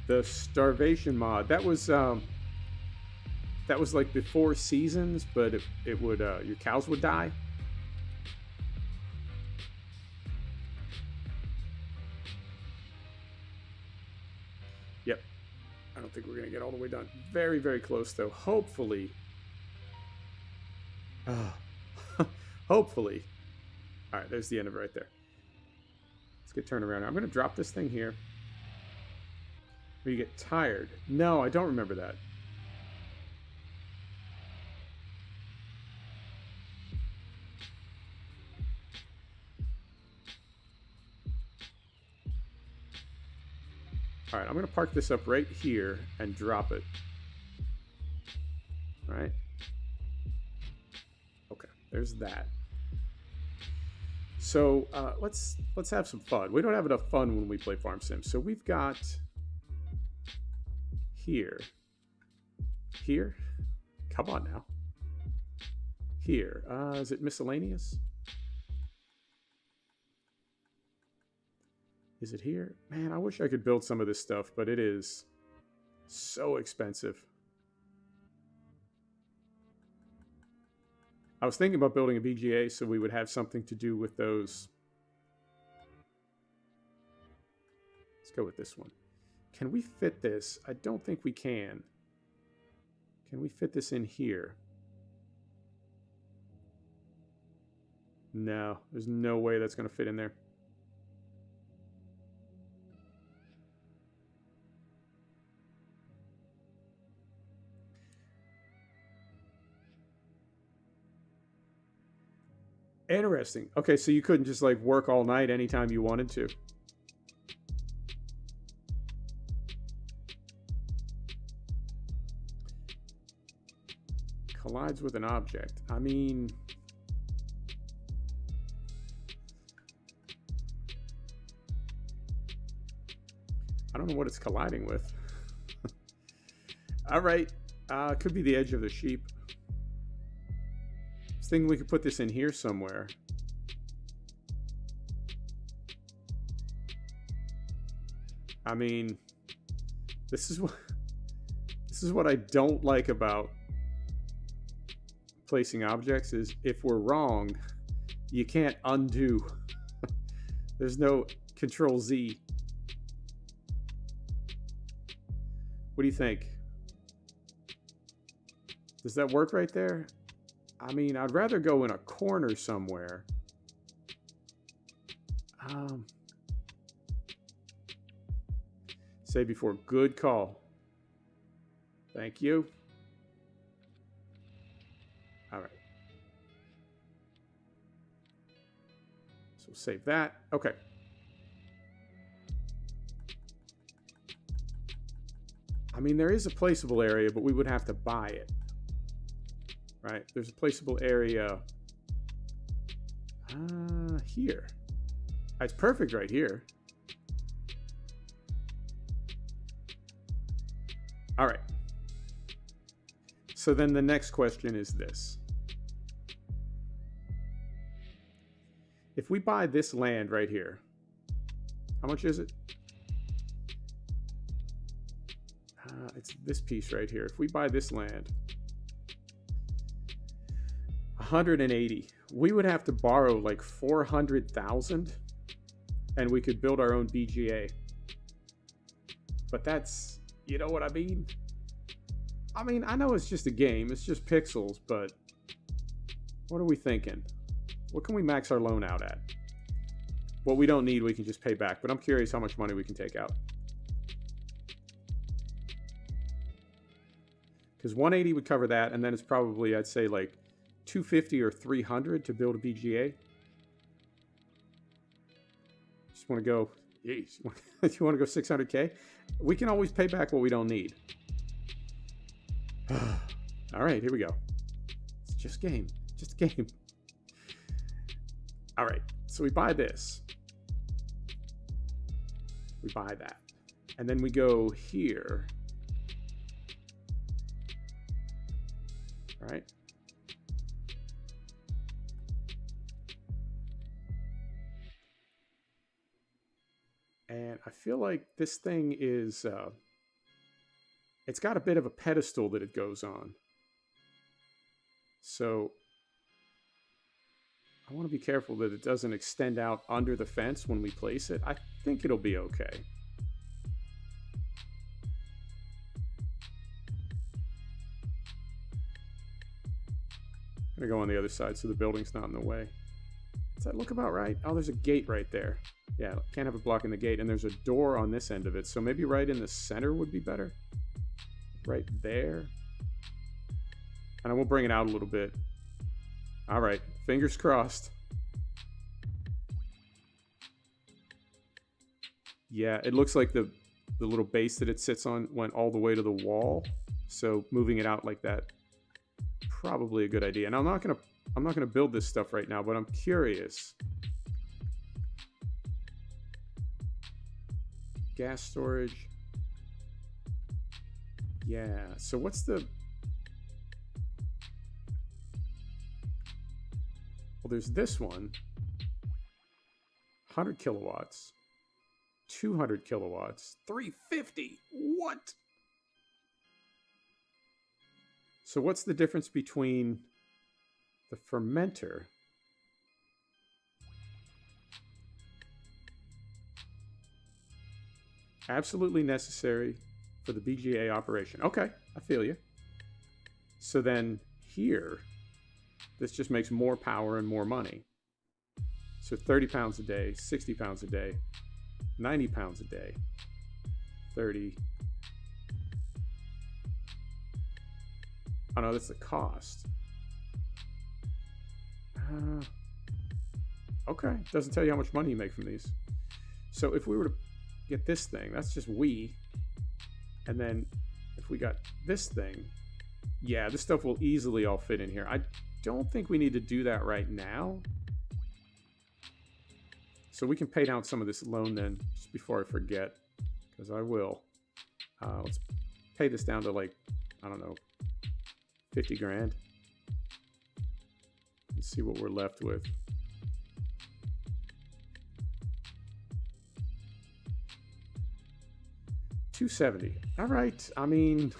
The starvation mod, that was like before seasons, but it would your cows would die. Yep, I don't think we're gonna get all the way done. Very, very close though. Hopefully. Hopefully. All right, there's the end of it right there. Let's get turned around. I'm gonna drop this thing here. Where you get tired. No, I don't remember that. All right, I'm going to park this up right here and drop it. All right. Okay, there's that. So let's have some fun. We don't have enough fun when we play Farm Sim. So we've got here. Come on now. Here. Is it miscellaneous? Is it here? Man, I wish I could build some of this stuff, but it is so expensive. I was thinking about building a VGA so we would have something to do with those. Let's go with this one. Can we fit this? I don't think we can. Can we fit this in here? No, there's no way that's going to fit in there. Interesting. Okay, so you couldn't just like work all night anytime you wanted to. Collides with an object. I mean, I don't know what it's colliding with. All right. Could be the edge of the sheep. I was thinking we could put this in here somewhere. I mean, this is what I don't like about placing objects is if we're wrong, you can't undo There's no Control Z. What do you think? Does that work right there? I mean, I'd rather go in a corner somewhere. Say before, good call. Thank you. All right. So we'll save that. Okay. I mean, there is a placeable area, but we would have to buy it. Right? There's a placeable area here. It's perfect right here. All right. So then the next question is this. If we buy this land right here, how much is it? It's this piece right here. If we buy this land, 180, we would have to borrow like 400,000 and we could build our own BGA. But that's, you know what I mean? I mean, I know it's just a game, it's just pixels, but what are we thinking? What can we max our loan out at? What we don't need, we can just pay back, but I'm curious how much money we can take out. Because 180 would cover that, and then it's probably, I'd say, like 250 or 300 to build a BGA. Just want to go, geez, you want to go 600K? We can always pay back what we don't need. All right, here we go. It's just a game, just a game. All right, so we buy this. We buy that. And then we go here. All right. And I feel like this thing is, it's got a bit of a pedestal that it goes on. So I want to be careful that it doesn't extend out under the fence when we place it. I think it'll be okay. I'm going to go on the other side so the building's not in the way. Does that look about right? Oh, there's a gate right there. Yeah, can't have it blocking the gate. And there's a door on this end of it. So maybe right in the center would be better. Right there. And I will bring it out a little bit. All right, fingers crossed. Yeah, it looks like the little base that it sits on went all the way to the wall. So moving it out like that, probably a good idea. And I'm not gonna build this stuff right now, but I'm curious. Gas storage. Yeah, so what's the... Well, there's this one. 100 kilowatts. 200 kilowatts. 350. What? So what's the difference between the fermenter absolutely necessary for the BGA operation? Okay, I feel you. So then here, this just makes more power and more money. So 30 pounds a day, 60 pounds a day, 90 pounds a day, 30. Oh no, that's the cost. Okay, doesn't tell you how much money you make from these. So if we were to get this thing, that's just we. And then if we got this thing, yeah, this stuff will easily all fit in here. I don't think we need to do that right now. So we can pay down some of this loan then, just before I forget, because I will. Let's pay this down to like, I don't know, 50 grand. Let's see what we're left with. $270. All right. I mean,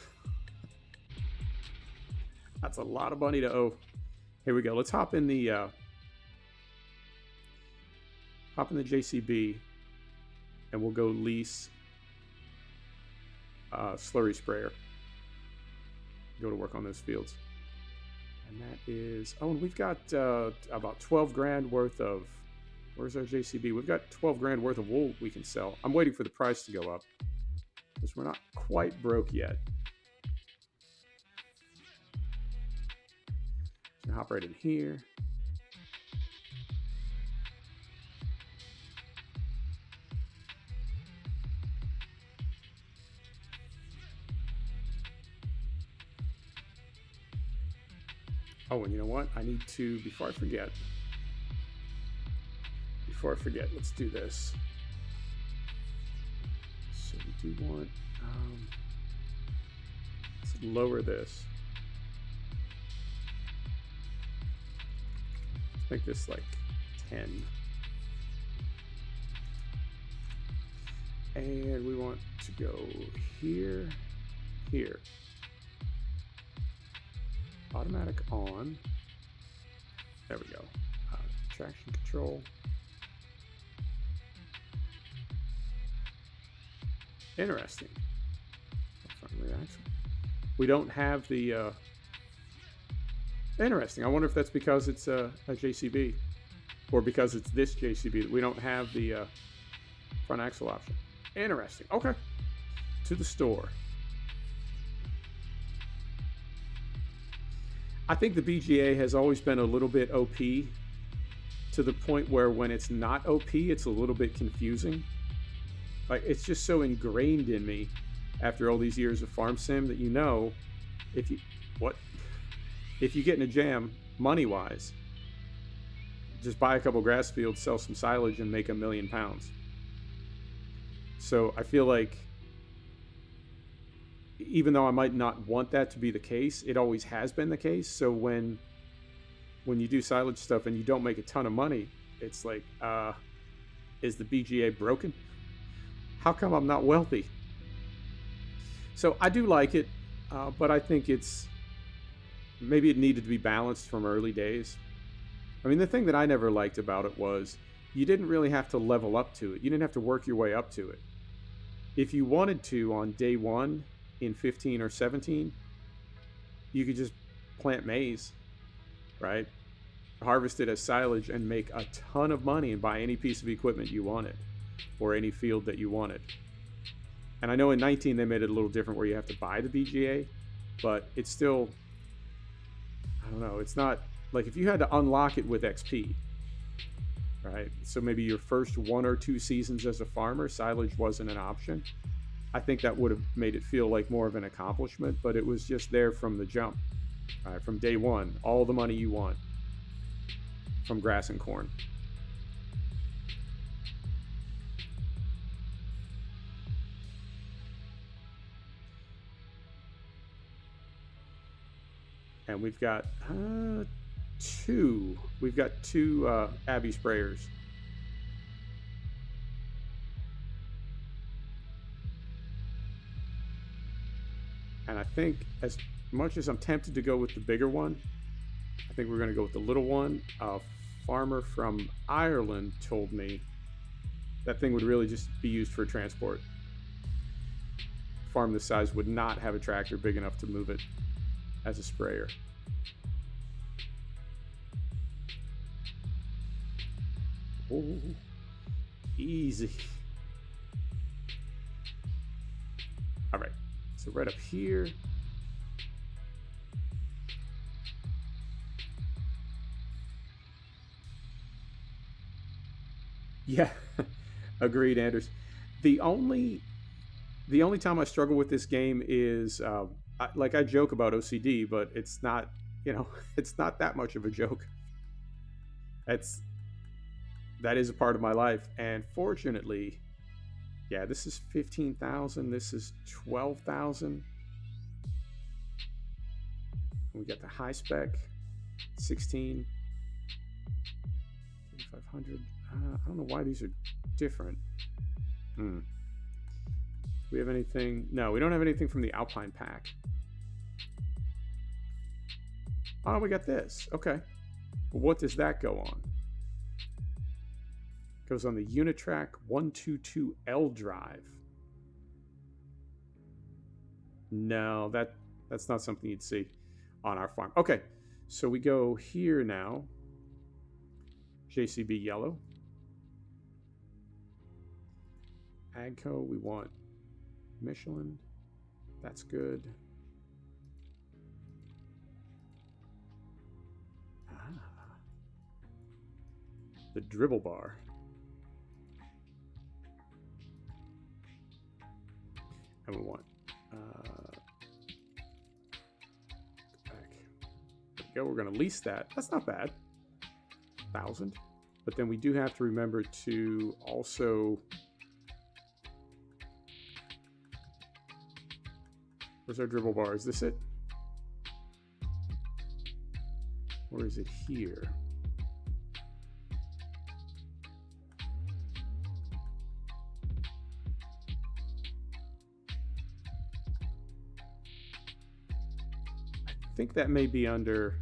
that's a lot of money to owe. Here we go. Let's hop in the hop in the JCB, and we'll go lease slurry sprayer. Go to work on those fields. And that is, oh, and we've got about 12 grand worth of, where's our JCB? We've got 12 grand worth of wool we can sell. I'm waiting for the price to go up because we're not quite broke yet. Hop right in here. Oh, and you know what? I need to, before I forget, let's do this. So we do want, let's lower this. Let's make this like 10. And we want to go here, here. Automatic on. There we go. Traction control. Interesting. We don't have the. Interesting. I wonder if that's because it's a JCB, or because it's this JCB that we don't have the front axle option. Interesting. Okay. To the store. I think the BGA has always been a little bit OP, to the point where when it's not OP, it's a little bit confusing. Like, it's just so ingrained in me after all these years of farm sim that, you know, if you get in a jam money-wise, just buy a couple grass fields, sell some silage, and make £1 million. So I feel like, even though I might not want that to be the case, it always has been the case. So when you do silage stuff and you don't make a ton of money, it's like, is the BGA broken? How come I'm not wealthy? So I do like it, but I think maybe it needed to be balanced from early days. I mean, the thing that I never liked about it was you didn't really have to level up to it. You didn't have to work your way up to it. If you wanted to, on day one, in 15 or 17, you could just plant maize, right? Harvest it as silage and make a ton of money and buy any piece of equipment you wanted or any field that you wanted. And I know in 19 they made it a little different where you have to buy the BGA, but it's still, I don't know, it's not like if you had to unlock it with XP, right? So maybe your first 1 or 2 seasons as a farmer, silage wasn't an option. I think that would have made it feel like more of an accomplishment, but it was just there from the jump, right? From day one, all the money you want from grass and corn. And we've got two Abbey sprayers. And I think, as much as I'm tempted to go with the bigger one, I think we're going to go with the little one. A farmer from Ireland told me that thing would really just be used for transport. A farm this size would not have a tractor big enough to move it as a sprayer. Oh, easy. All right. So right up here. Yeah, agreed, Anders. The only time I struggle with this game is, like, I joke about OCD, but it's not, it's not that much of a joke. That is a part of my life, and fortunately, yeah, this is 15,000. This is 12,000. We got the high spec, 16, 3,500. I don't know why these are different. Do we have anything? No, we don't have anything from the Alpine pack. Oh, we got this. Okay. Well, what does that go on? Goes on the Unitrack 122L drive. No, that's not something you'd see on our farm. Okay, so we go here now. JCB yellow. Agco, we want Michelin. That's good. The dribble bar. And we want go. We're going to lease that. That's not bad. 1,000. But then we do have to remember to also. Where's our dribble bar? Is this it? Or is it here? I think that may be under.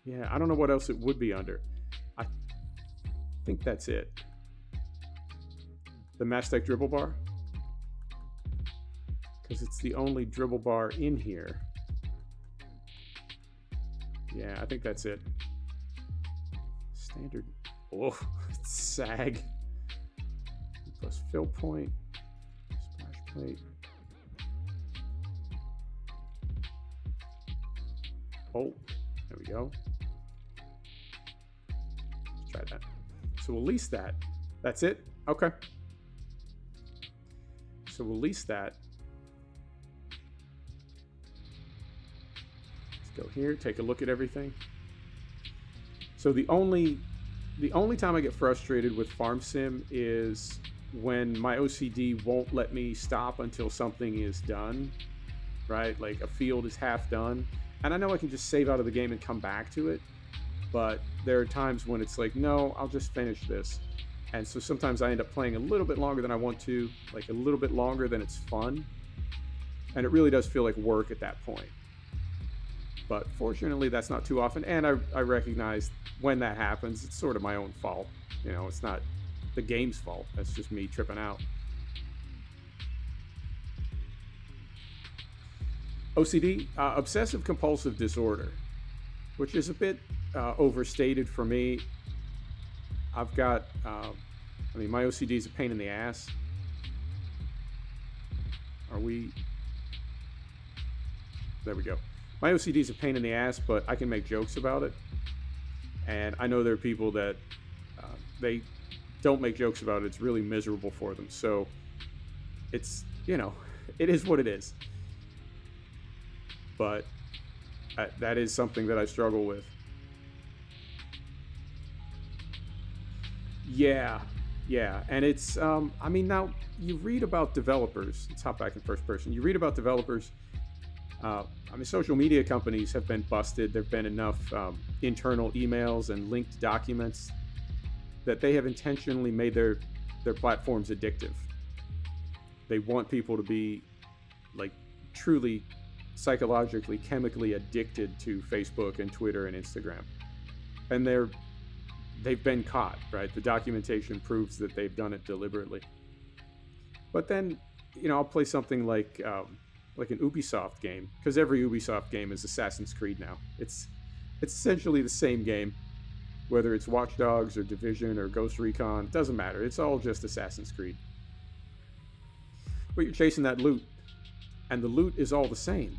Yeah, I don't know what else it would be under. I think that's it. The Mastec dribble bar? Because it's the only dribble bar in here. Yeah, I think that's it. Standard. Oh, sag. Plus fill point. Splash plate. Oh, there we go. Let's try that. So we'll lease that. That's it? Okay. So we'll lease that. Let's go here, take a look at everything. So the only time I get frustrated with Farm Sim is when my OCD won't let me stop until something is done, right? Like a field is half done. And I know I can just save out of the game and come back to it, but there are times when it's like, no, I'll just finish this. And so sometimes I end up playing a little bit longer than I want to, like a little bit longer than it's fun. And it really does feel like work at that point. But fortunately, that's not too often. And I recognize when that happens, it's sort of my own fault. You know, it's not the game's fault. That's just me tripping out. OCD, obsessive compulsive disorder, which is a bit overstated for me. I've got, I mean, my OCD is a pain in the ass. Are we? There we go. My OCD is a pain in the ass, but I can make jokes about it. And I know there are people that they don't make jokes about it. It's really miserable for them. So it's, you know, it is what it is. But that is something that I struggle with. Yeah. And it's, I mean, now you read about developers. Let's hop back in first person. You read about developers. I mean, social media companies have been busted. There have been enough internal emails and linked documents that they have intentionally made their platforms addictive. They want people to be like truly psychologically, chemically addicted to Facebook and Twitter and Instagram. And they've been caught, right? The documentation proves that they've done it deliberately. But then, you know, I'll play something like an Ubisoft game, because every Ubisoft game is Assassin's Creed now. It's essentially the same game, whether it's Watch Dogs or Division or Ghost Recon, it doesn't matter. It's all just Assassin's Creed. But you're chasing that loot, and the loot is all the same,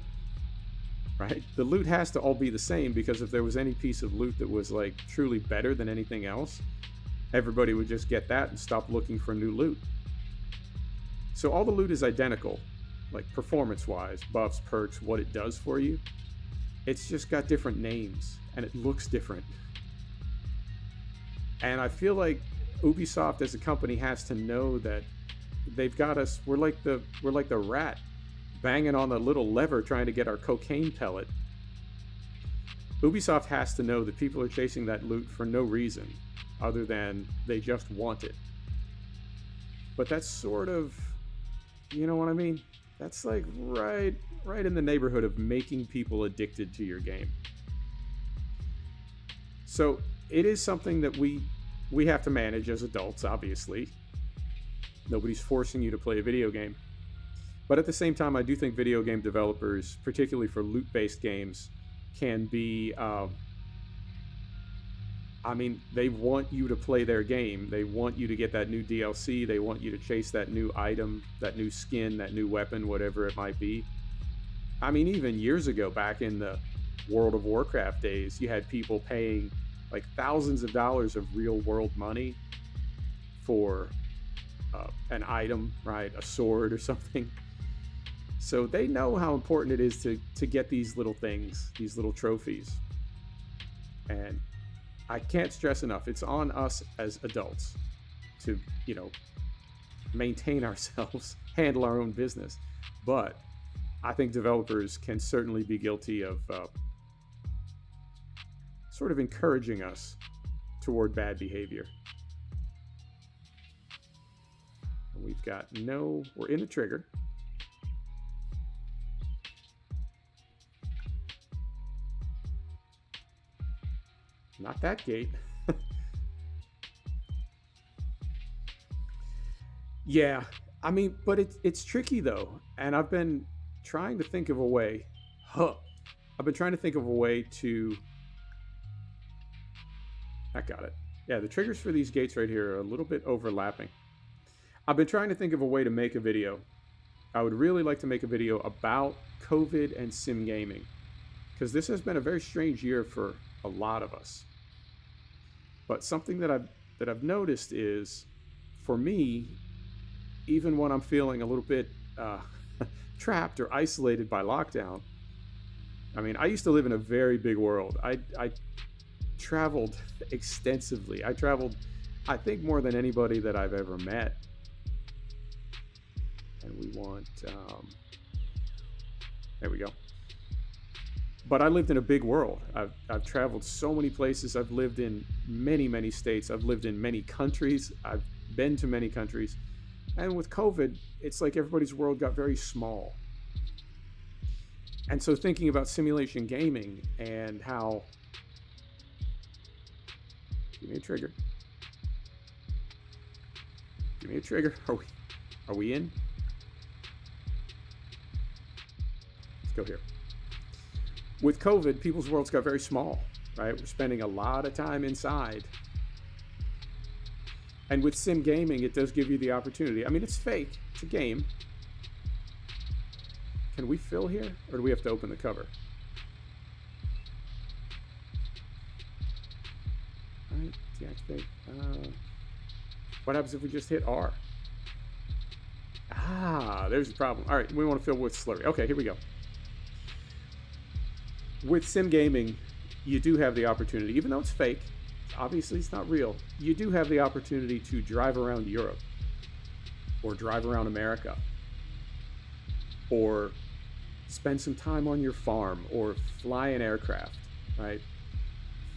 right? The loot has to all be the same, because if there was any piece of loot that was like truly better than anything else, everybody would just get that and stop looking for new loot. So all the loot is identical, like performance-wise, buffs, perks, what it does for you. It's just got different names, and it looks different. And I feel like Ubisoft as a company has to know that they've got us. We're like the rat banging on a little lever trying to get our cocaine pellet. Ubisoft has to know that people are chasing that loot for no reason other than they just want it. But that's sort of, you know what I mean? That's like right in the neighborhood of making people addicted to your game. So it is something that we we have to manage as adults, obviously. Nobody's forcing you to play a video game. But at the same time, I do think video game developers, particularly for loot-based games, can be... I mean, they want you to play their game. They want you to get that new DLC. They want you to chase that new item, that new skin, that new weapon, whatever it might be. I mean, even years ago, back in the World of Warcraft days, you had people paying like thousands of dollars of real-world money for an item, right? A sword or something. So they know how important it is to get these little things, these little trophies. And I can't stress enough, it's on us as adults to, you know, maintain ourselves, handle our own business. But I think developers can certainly be guilty of sort of encouraging us toward bad behavior. And we've got we're in the trigger. Not that gate. Yeah, I mean, but it's tricky though. And I've been trying to think of a way. I've been trying to think of a way to... I got it. Yeah, the triggers for these gates right here are a little bit overlapping. I've been trying to think of a way to make a video. I would really like to make a video about COVID and sim gaming, because this has been a very strange year for a lot of us. But something that I've noticed is, for me, even when I'm feeling a little bit trapped or isolated by lockdown, I mean, I used to live in a very big world. I traveled extensively. I traveled, I think, more than anybody that I've ever met. And we want, there we go. But I lived in a big world. I've traveled so many places. I've lived in many, many states. I've lived in many countries. I've been to many countries. And with COVID, it's like everybody's world got very small. And so thinking about simulation gaming and how... Give me a trigger. Give me a trigger. Are we in? Let's go here. With COVID, people's worlds got very small, right? We're spending a lot of time inside. And with sim gaming, it does give you the opportunity. I mean, it's fake. It's a game. Can we fill here? Or do we have to open the cover? All right, deactivate. What happens if we just hit R? Ah, there's the problem. All right, we want to fill with slurry. Okay, here we go. With sim gaming, you do have the opportunity, even though it's fake, obviously it's not real, you do have the opportunity to drive around Europe, or drive around America, or spend some time on your farm, or fly an aircraft, right?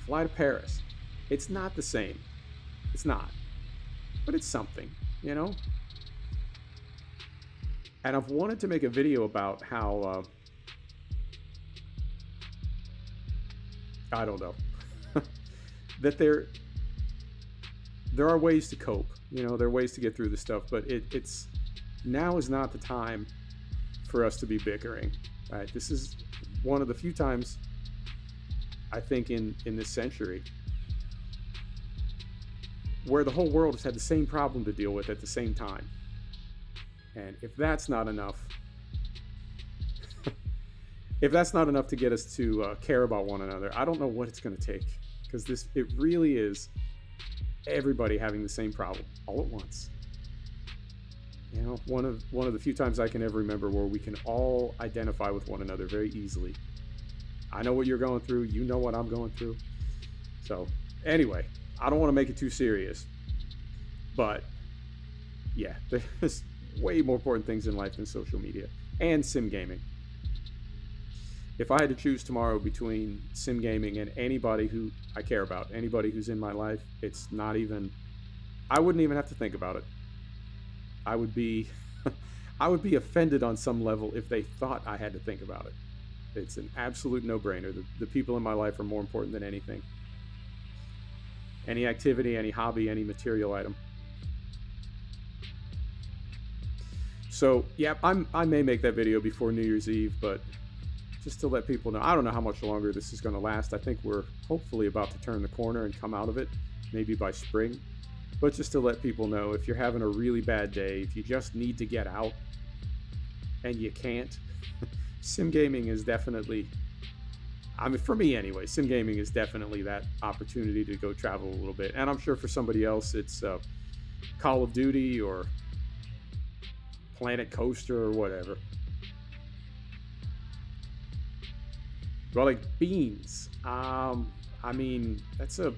Fly to Paris. It's not the same. It's not. But it's something, you know? And I've wanted to make a video about how... I don't know, that there are ways to cope, you know, there are ways to get through this stuff, but it's now is not the time for us to be bickering, right? This is one of the few times, I think, in this century where the whole world has had the same problem to deal with at the same time. And if that's not enough, if that's not enough to get us to care about one another, I don't know what it's going to take, because it really is everybody having the same problem all at once. You know, one of the few times I can ever remember where we can all identify with one another very easily. I know what you're going through. You know what I'm going through. So anyway, I don't want to make it too serious, but yeah, there's way more important things in life than social media and sim gaming. If I had to choose tomorrow between sim gaming and anybody who I care about, anybody who's in my life, it's not even, I wouldn't even have to think about it. I would be offended on some level if they thought I had to think about it. It's an absolute no-brainer. The people in my life are more important than anything. any activity, any hobby, any material item. So yeah, I may make that video before New Year's Eve, but just to let people know, I don't know how much longer this is going to last. I think we're hopefully about to turn the corner and come out of it, maybe by spring. But just to let people know, if you're having a really bad day, if you just need to get out and you can't, sim gaming is definitely, I mean, for me anyway, sim gaming is definitely that opportunity to go travel a little bit. And I'm sure for somebody else, it's Call of Duty or Planet Coaster or whatever. Well, like beans. I mean, that's a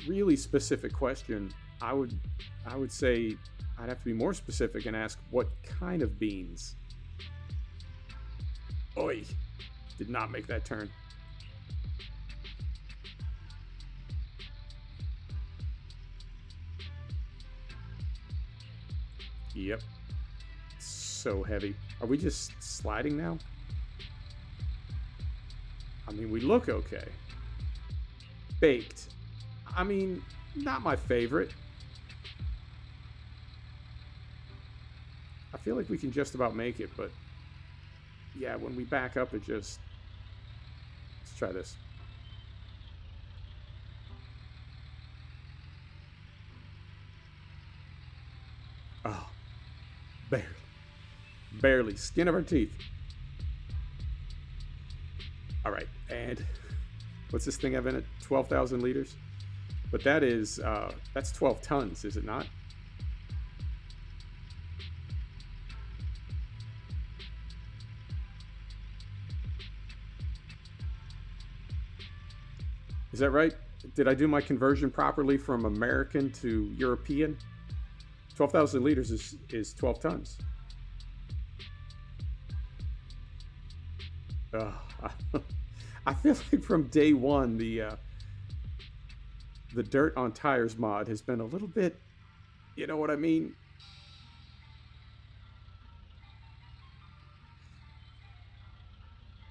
really specific question. I would say I'd have to be more specific and ask what kind of beans. Oi, did not make that turn. Yep. So heavy. Are we just sliding now? I mean, we look okay. Baked. I mean, not my favorite. I feel like we can just about make it, but yeah, when we back up, it just... Let's try this. Oh, barely. Barely. Skin of our teeth. All right, and what's this thing I've in it? 12,000 liters? But that is, that's 12 tons, is it not? Is that right? Did I do my conversion properly from American to European? 12,000 liters is 12 tons. I feel like from day one, the dirt on tires mod has been a little bit, you know what I mean?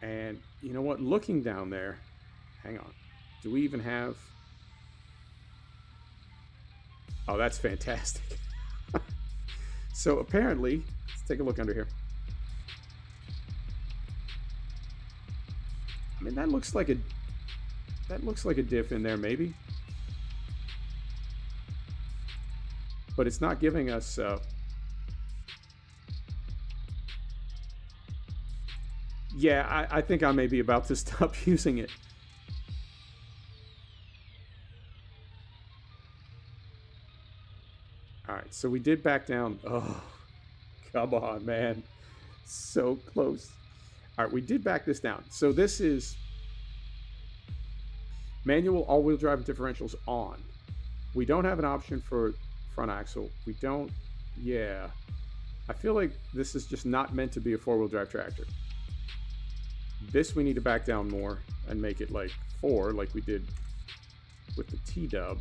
And you know what? Looking down there, hang on. Do we even have... Oh, that's fantastic. So apparently, let's take a look under here. I mean, that looks like a diff in there, maybe. But it's not giving us... Yeah, I think I may be about to stop using it. All right, so we did back down. Oh, come on, man. So close. All right, we did back this down. So this is manual all-wheel drive differentials on. We don't have an option for front axle. We don't, yeah. I feel like this is just not meant to be a four-wheel drive tractor. This we need to back down more and make it like 4, like we did with the T-dub.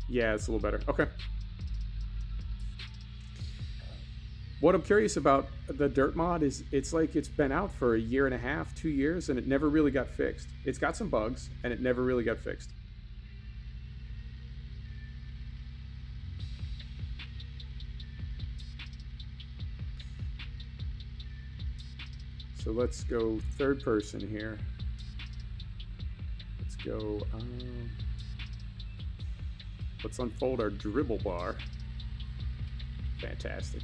Yeah, it's a little better. Okay. What I'm curious about the dirt mod is it's like it's been out for 1.5 years, 2 years, and it never really got fixed. It's got some bugs, and it never really got fixed. So let's go third person here. Let's go... let's unfold our dribble bar. Fantastic.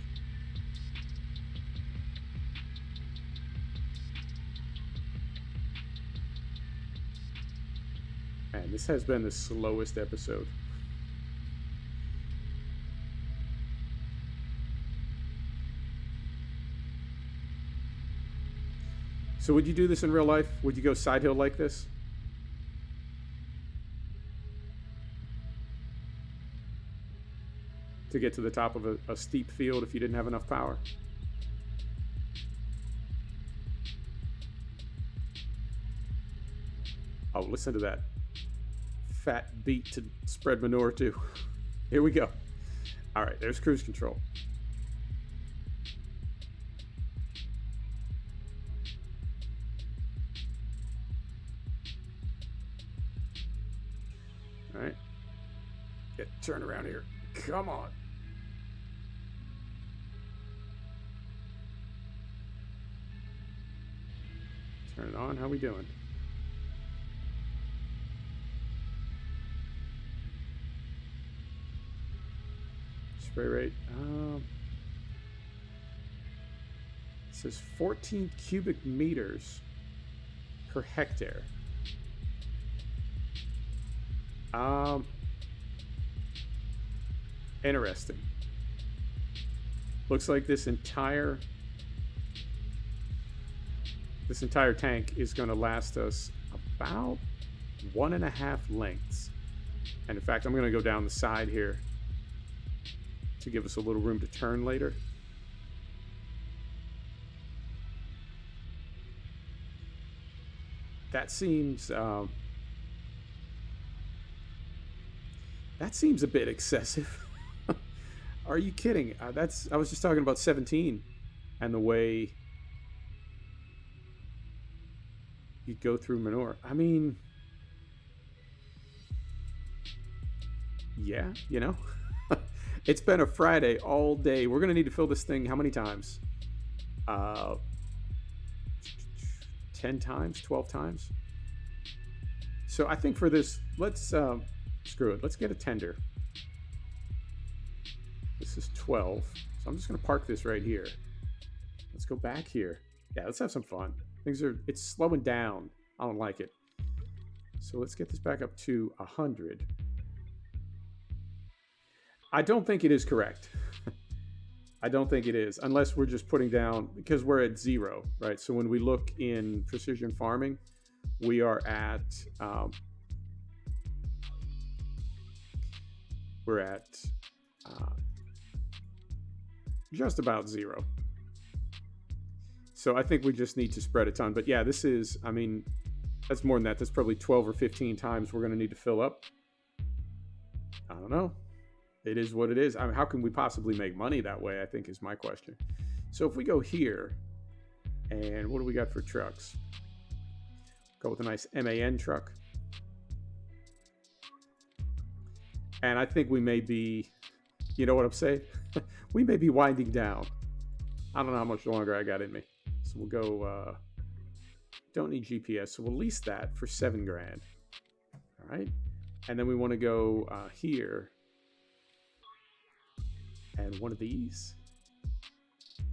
Man, this has been the slowest episode. So would you do this in real life? Would you go side hill like this? To get to the top of a steep field if you didn't have enough power? Oh, listen to that fat beat to spread manure to. Here we go. All right, there's cruise control. All right. Turn around here. Come on. Turn it on. How we doing? Spray rate. It says 14 cubic meters per hectare. Interesting. Looks like this entire tank is going to last us about 1.5 lengths. And in fact, I'm going to go down the side here to give us a little room to turn later. That seems a bit excessive. Are you kidding? I was just talking about 17 and the way you go through manure. I mean, yeah, you know, it's been a Friday all day. We're going to need to fill this thing how many times? 10 times, 12 times. So I think for this, let's screw it. Let's get a tender. This is 12. So I'm just going to park this right here. Let's go back here. Yeah, let's have some fun. It's slowing down. I don't like it. So let's get this back up to 100. I don't think it is correct. I don't think it is, unless we're just putting down, because we're at 0, right? So when we look in precision farming, we are at, just about 0. So I think we just need to spread a ton. But yeah, this is, I mean, that's more than that. That's probably 12 or 15 times we're going to need to fill up. I don't know. It is what it is. I mean, how can we possibly make money that way, I think is my question. So if we go here, and what do we got for trucks? Go with a nice MAN truck. And I think we may be, you know what I'm saying? We may be winding down. I don't know how much longer I got in me. So we'll go, don't need GPS, so we'll lease that for $7 grand. All right. And then we want to go here. And one of these,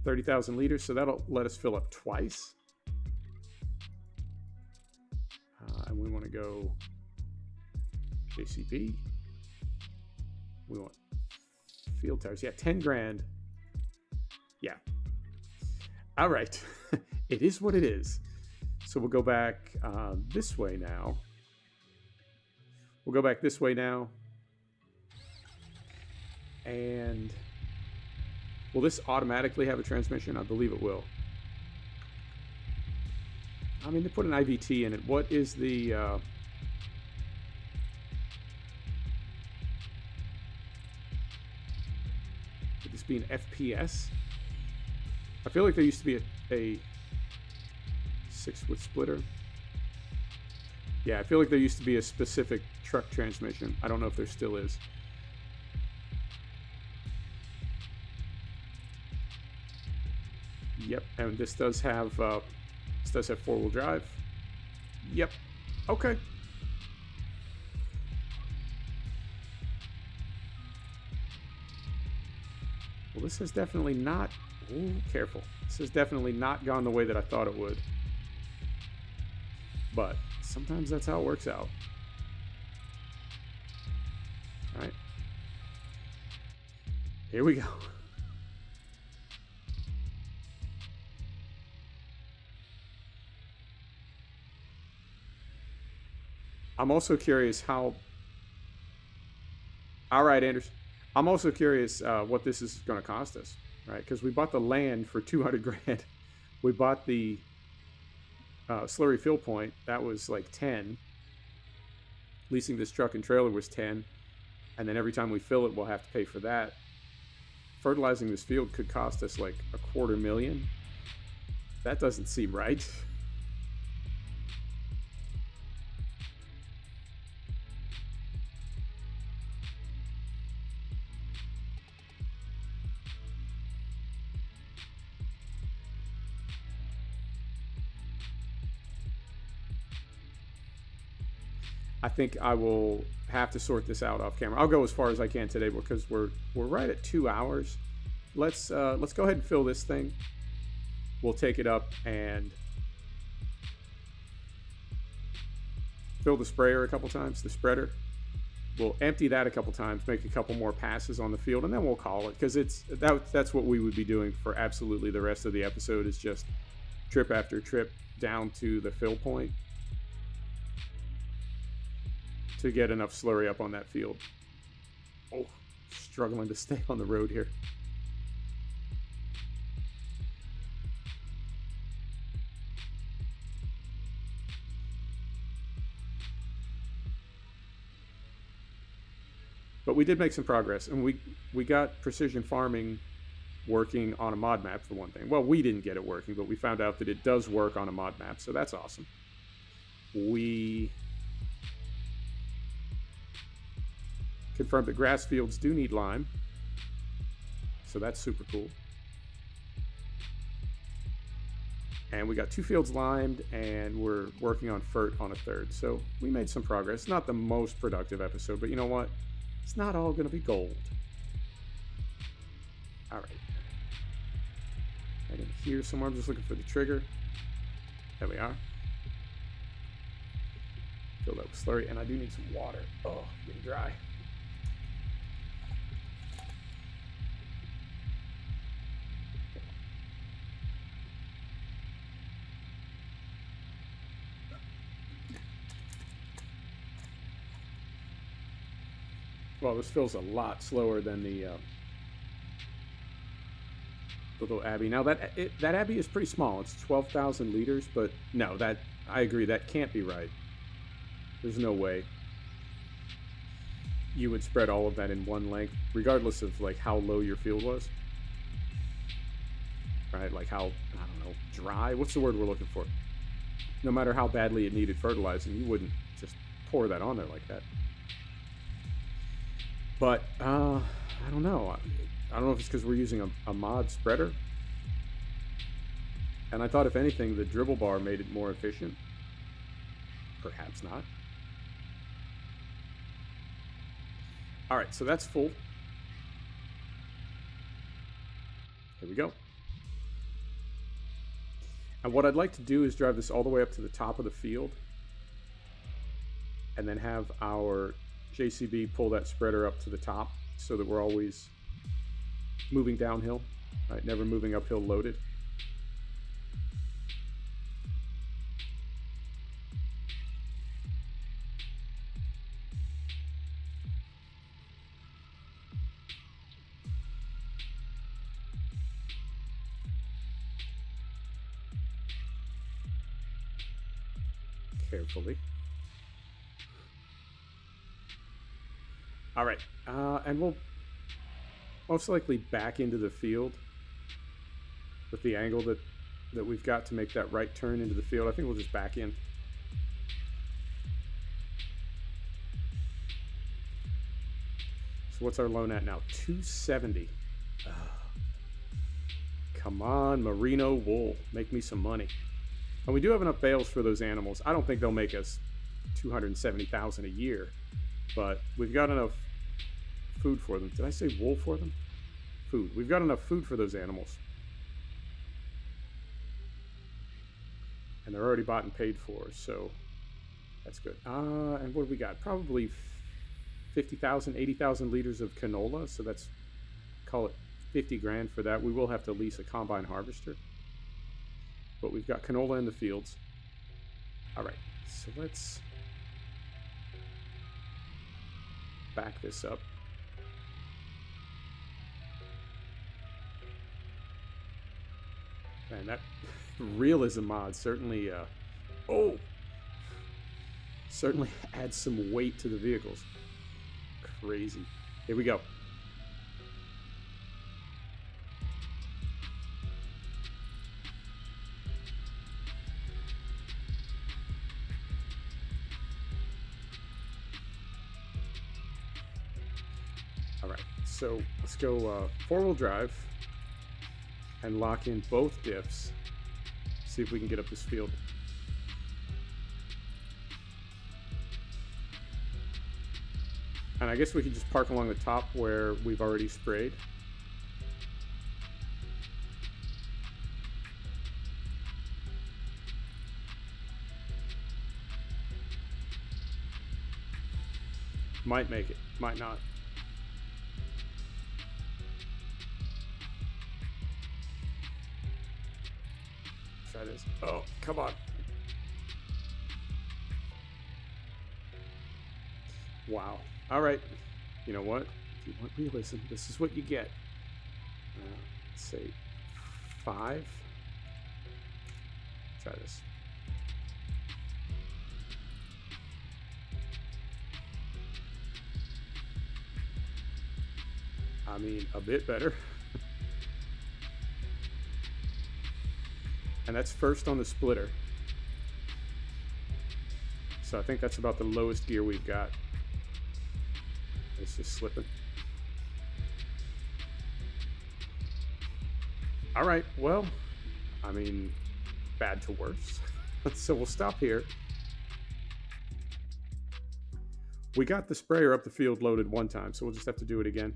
30,000 liters. So that'll let us fill up twice. And we want to go JCB. We want field tires. Yeah, 10 grand. Yeah. All right. It is what it is. So we'll go back this way now. We'll go back this way now. And will this automatically have a transmission? I believe it will. I mean, they put an IVT in it. What is the... Could this be an FPS? I feel like there used to be a 6-foot splitter. Yeah, I feel like there used to be a specific truck transmission. I don't know if there still is. Yep, and this does have 4-wheel drive. Yep. Okay. Well, this has definitely not. Ooh, careful. This has definitely not gone the way that I thought it would. But sometimes that's how it works out. All right. Here we go. I'm also curious how... All right, Anders. I'm also curious what this is going to cost us, right? Because we bought the land for 200 grand. We bought the slurry fill point. That was like 10. Leasing this truck and trailer was 10. And then every time we fill it, we'll have to pay for that. Fertilizing this field could cost us like $250,000. That doesn't seem right. I think I will have to sort this out off camera. I'll go as far as I can today because we're right at 2 hours. Let's go ahead and fill this thing. We'll take it up and fill the sprayer a couple times, the spreader. We'll empty that a couple times, make a couple more passes on the field, and then we'll call it, because that's what we would be doing for absolutely the rest of the episode, is just trip after trip down to the fill point to get enough slurry up on that field. Oh, struggling to stay on the road here. But we did make some progress, and we got precision farming working on a mod map, for one thing. Well, we didn't get it working, but we found out that it does work on a mod map, so that's awesome. We confirmed that grass fields do need lime, so that's super cool. And we got 2 fields limed, and we're working on fert on a 3rd, so we made some progress. Not the most productive episode, but you know what? It's not all going to be gold. All right. And in here somewhere, I'm just looking for the trigger. There we are. Fill that with slurry, and I do need some water. Oh, getting dry. Well, this fills a lot slower than the little Abbey. Now that Abbey is pretty small. It's 12,000 liters, but no, I agree, that can't be right. There's no way you would spread all of that in one length, regardless of like how low your field was. Right? Like how, I don't know, dry. What's the word we're looking for? No matter how badly it needed fertilizing, you wouldn't just pour that on there like that. But I don't know. I don't know if it's because we're using a mod spreader. And I thought, if anything, the dribble bar made it more efficient. Perhaps not. All right, so that's full. Here we go. And what I'd like to do is drive this all the way up to the top of the field, and then have our JCB pull that spreader up to the top so that we're always moving downhill, right? Never moving uphill loaded. Carefully. All right, and we'll most likely back into the field with the angle that we've got to make that right turn into the field. I think we'll just back in. So what's our loan at now? 270. Oh, come on, merino wool, make me some money. And we do have enough bales for those animals. I don't think they'll make us 270,000 a year, but we've got enough food for them. Did I say wool for them? Food. We've got enough food for those animals. And they're already bought and paid for, so that's good. And what have we got? Probably 50,000, 80,000 liters of canola, so that's, call it 50 grand for that. We will have to lease a combine harvester, but we've got canola in the fields. All right, so let's back this up. Man, that realism mod certainly, certainly adds some weight to the vehicles. crazy. Here we go. All right, so let's go four-wheel drive and lock in both diffs. See if we can get up this field. And I guess we could just park along the top where we've already sprayed. Might make it, might not. Try this. Oh, come on. Wow. All right. You know what? If you want realism, this is what you get. Let's say 5. Try this. I mean, a bit better. And that's first on the splitter. So I think that's about the lowest gear we've got. It's just slipping. All right, well, I mean, bad to worse. So we'll stop here. We got the sprayer up the field loaded one time, so we'll just have to do it again.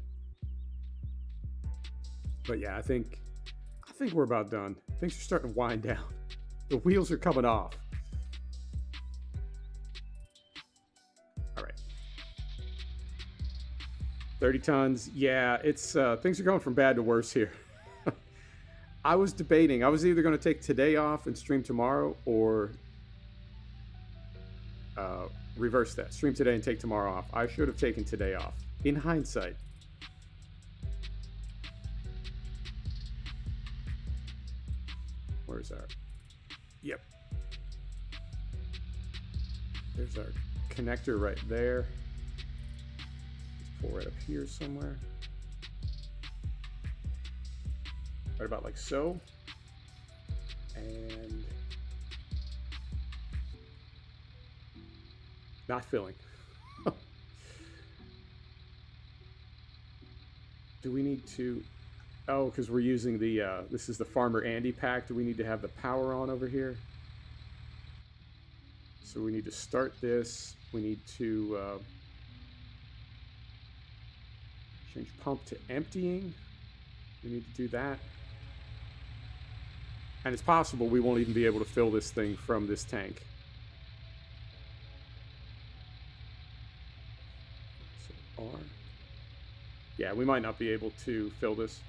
But yeah, I think we're about done. Things are starting to wind down. The wheels are coming off. All right. 30 tons. Yeah, it's things are going from bad to worse here. I was debating. I was either going to take today off and stream tomorrow, or reverse that. Stream today and take tomorrow off. I should have taken today off. In hindsight. Where's our... Yep. There's our connector right there. Let's pull right up here somewhere. Right about like so. And... not filling. Do we need to... Oh, because we're using the, this is the Farmer Andy pack. Do we need to have the power on over here? So we need to start this. We need to change pump to emptying. We need to do that. And it's possible we won't even be able to fill this thing from this tank. So R. Yeah, we might not be able to fill this.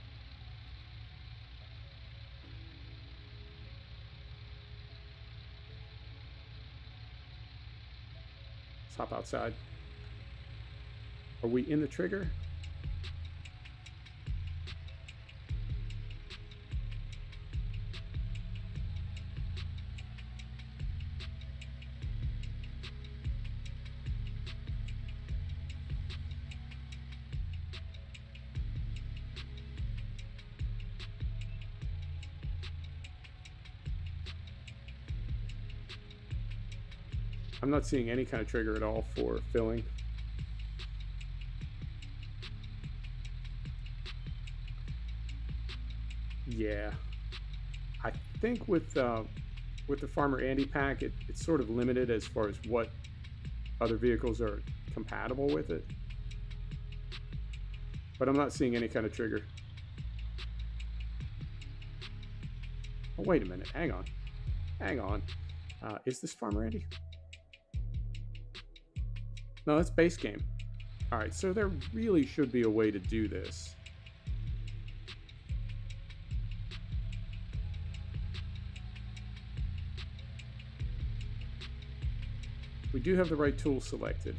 Hop outside. Are we in the trigger? I'm not seeing any kind of trigger at all for filling. Yeah, I think with the Farmer Andy pack, it's sort of limited as far as what other vehicles are compatible with it. But I'm not seeing any kind of trigger. Oh, wait a minute. Hang on. Hang on. Is this Farmer Andy? No, that's base game. All right, so there really should be a way to do this. We do have the right tool selected.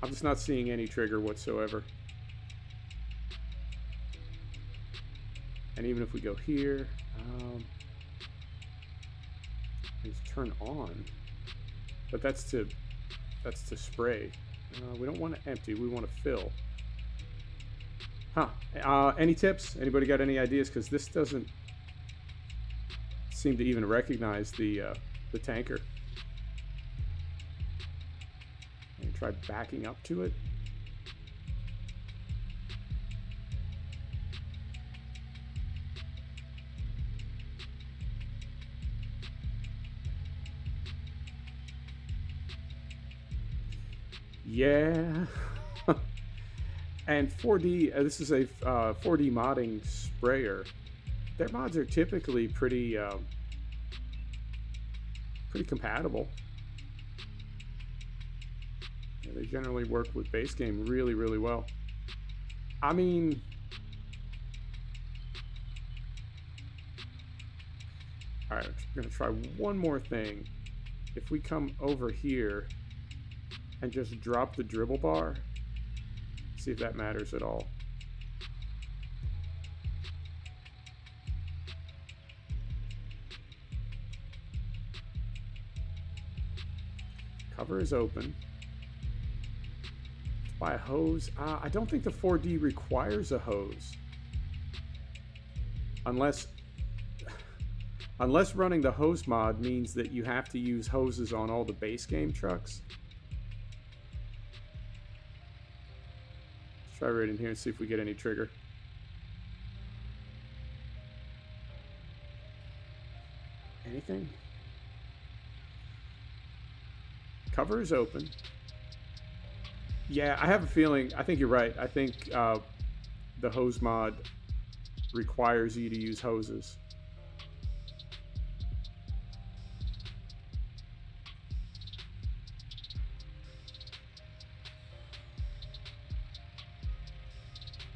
I'm just not seeing any trigger whatsoever. And even if we go here, let's turn on. But that's to spray. We don't want to empty. We want to fill. Huh. Any tips? Anybody got any ideas? Because this doesn't seem to even recognize the tanker. Maybe try backing up to it. Yeah. And 4D, this is a 4D modding sprayer. Their mods are typically pretty compatible. Yeah, they generally work with base game really, really well. I mean, all right, I'm gonna try one more thing. If we come over here and just drop the dribble bar, see if that matters at all. Cover is open. By a hose. I don't think the 4D requires a hose. Unless running the hose mod means that you have to use hoses on all the base game trucks. Let's try right in here and see if we get any trigger. Anything? Cover is open. Yeah, I have a feeling, I think you're right. I think the hose mod requires you to use hoses.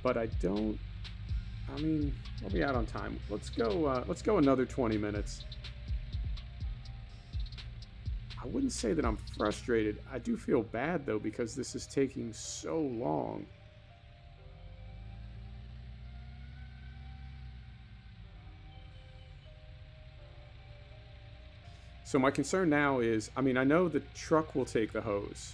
But I mean, I'll be out on time. Let's go another 20 minutes. I wouldn't say that I'm frustrated. I do feel bad, though, because this is taking so long. So my concern now is, I mean, I know the truck will take the hose.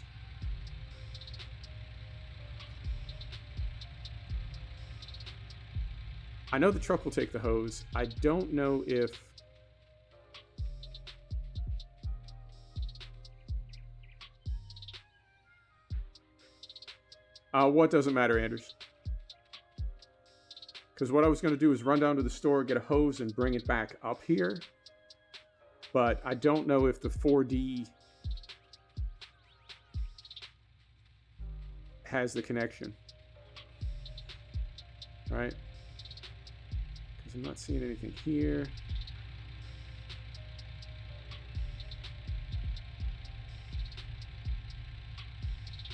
I know the truck will take the hose. I don't know if... what doesn't matter, Anders? Because what I was going to do is run down to the store, get a hose, and bring it back up here. But I don't know if the 4D has the connection. Right? Because I'm not seeing anything here.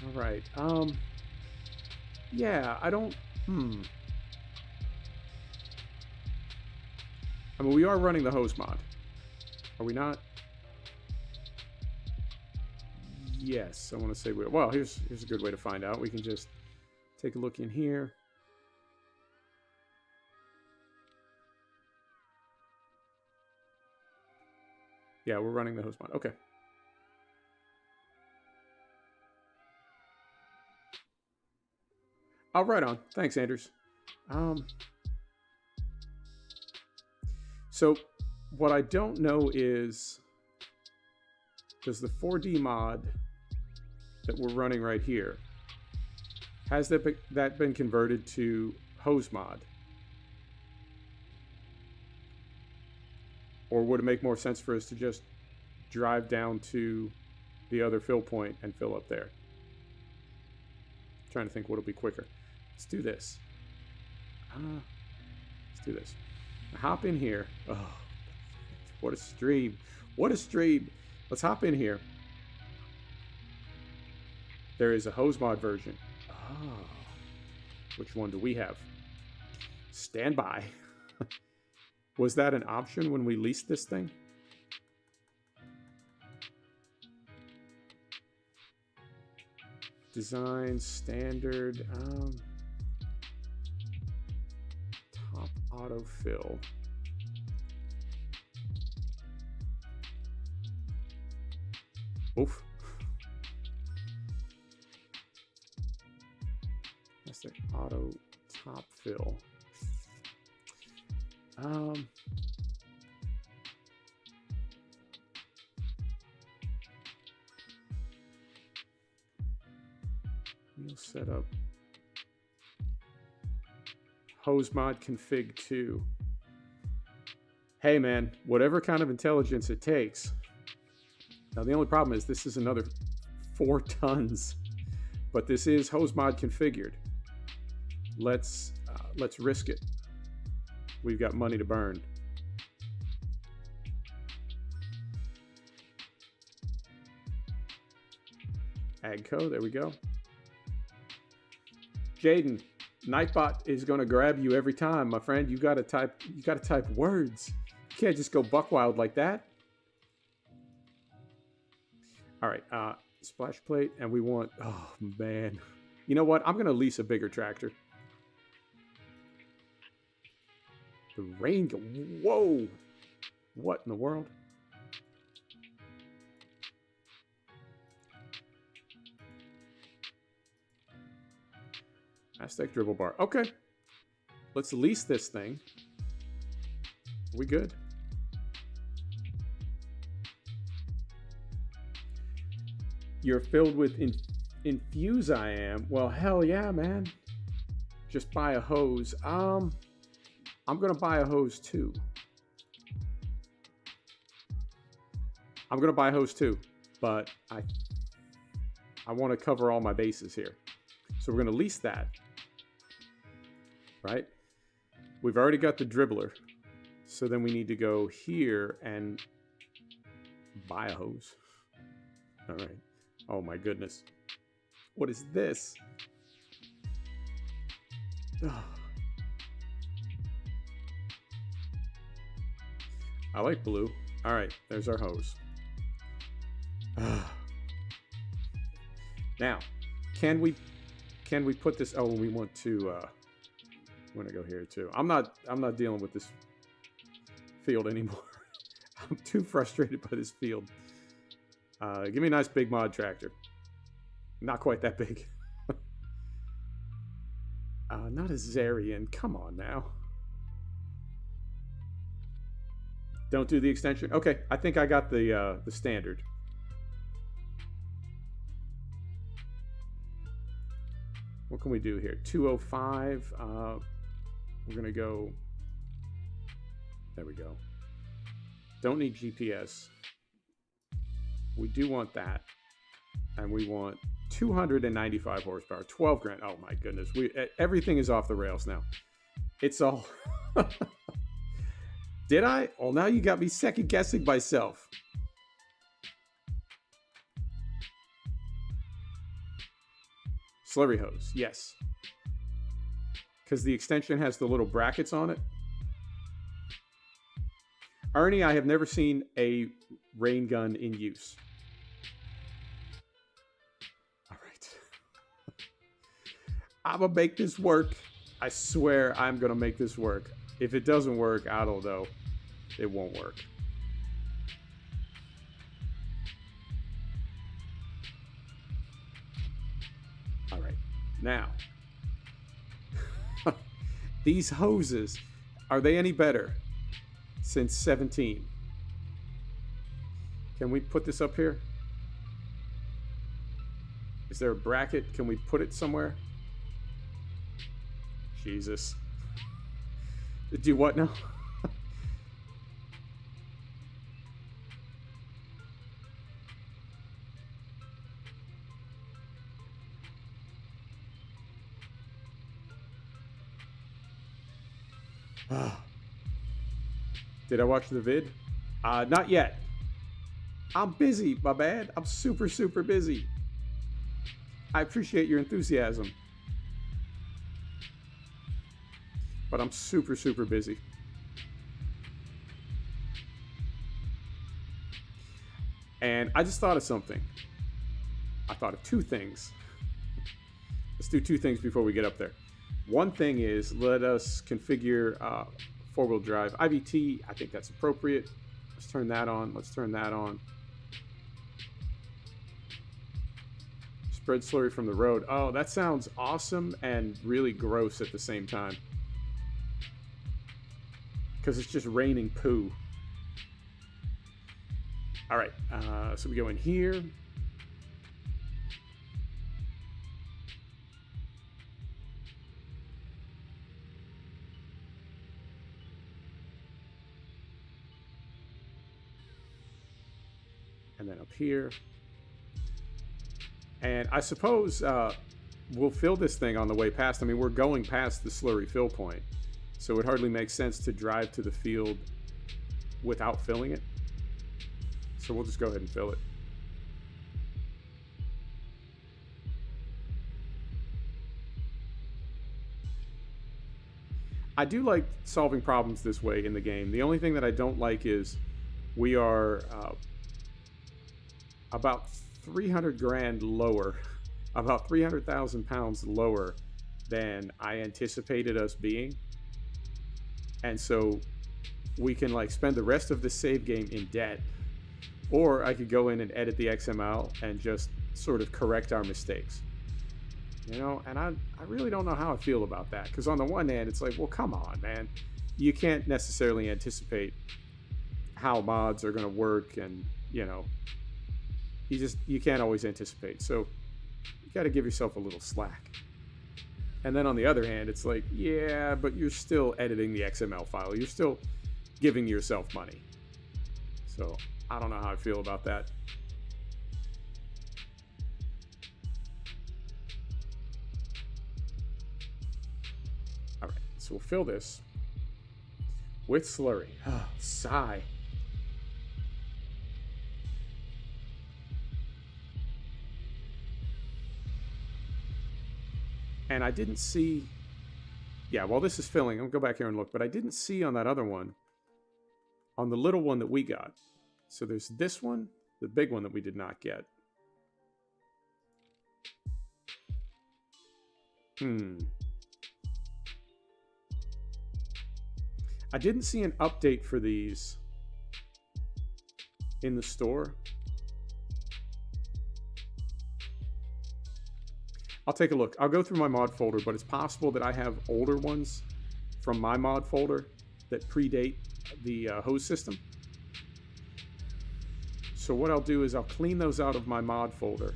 All right. Yeah, I don't... I mean, we are running the hose mod. Are we not? Yes, I want to say we... Well, here's a good way to find out. We can just take a look in here. Yeah, we're running the hose mod. Okay. Oh, right on. Thanks, Anders. So what I don't know is, does the 4D mod that we're running right here, has that been converted to hose mod? Or would it make more sense for us to just drive down to the other fill point and fill up there? I'm trying to think what'll be quicker. Let's do this. Let's do this. Hop in here. Oh, what a stream. What a stream. Let's hop in here. There is a hose mod version. Oh, which one do we have? Standby. Was that an option when we leased this thing? Design, standard, top autofill. Oof. That's the auto top fill. We'll set up hose mod config 2. Hey man, whatever kind of intelligence it takes. Now the only problem is this is another 4 tons, but this is hose mod configured. Let's risk it. We've got money to burn. Agco, there we go. Jaden, Nightbot is going to grab you every time, my friend. You got to type words. You can't just go buck wild like that. All right, splash plate, and we want, oh man. You know what? I'm going to lease a bigger tractor. The rain, whoa. What in the world? Aztec dribble bar. Okay. Let's lease this thing. Are we good? You're filled with infuse, I am. Well, hell yeah, man. Just buy a hose. I'm going to buy a hose too. I'm going to buy a hose too, but I want to cover all my bases here. So we're going to lease that. Right? We've already got the dribbler. So then we need to go here and buy a hose. All right. Oh my goodness. What is this? Oh. I like blue. All right, there's our hose. Now, can we put this? Oh, we want to go here too. I'm not dealing with this field anymore. I'm too frustrated by this field. Give me a nice big mod tractor. Not quite that big. Not a Zarian. Come on now. Don't do the extension. Okay, I think I got the standard. What can we do here? 205. We're gonna go. There we go. Don't need GPS. We do want that, and we want 295 horsepower, 12 grand. Oh my goodness, everything is off the rails now. It's all. Did I? Well, now you got me second guessing myself. Slurry hose, yes. Because the extension has the little brackets on it. Ernie, I have never seen a rain gun in use. All right. I'm going to make this work. I swear I'm going to make this work. If it doesn't work, I don't know. It won't work. All right. Now, these hoses, are they any better since 17? Can we put this up here? Is there a bracket? Can we put it somewhere? Jesus. Do what now? Did I watch the vid? Not yet. I'm busy, my bad. I'm super, super busy. I appreciate your enthusiasm. But I'm super, super busy. And I just thought of something. I thought of two things. Let's do two things before we get up there. One thing is, let us configure four-wheel drive. IVT, I think that's appropriate. Let's turn that on. Let's turn that on. Spread slurry from the road. Oh, that sounds awesome and really gross at the same time. Because it's just raining poo. All right, so we go in here. And then up here. And I suppose we'll fill this thing on the way past. I mean, we're going past the slurry fill point. So it hardly makes sense to drive to the field without filling it. So we'll just go ahead and fill it. I do like solving problems this way in the game. The only thing that I don't like is we are about 300 grand lower, about 300,000 pounds lower than I anticipated us being. And so we can like spend the rest of the save game in debt, or I could go in and edit the XML and just sort of correct our mistakes. You know, and I really don't know how I feel about that. Because on the one hand, it's like, well, come on, man. You can't necessarily anticipate how mods are going to work, and, you know, you can't always anticipate. So you got to give yourself a little slack. And then on the other hand, it's like, yeah, but you're still editing the XML file. You're still giving yourself money. So I don't know how I feel about that. All right, so we'll fill this with slurry. Oh, sigh. And I didn't see, yeah, while this is filling, I'll go back here and look, but I didn't see on that other one, on the little one that we got. So there's this one, the big one that we did not get. I didn't see an update for these in the store. I'll take a look. I'll go through my mod folder, but it's possible that I have older ones from my mod folder that predate the hose system. So what I'll do is I'll clean those out of my mod folder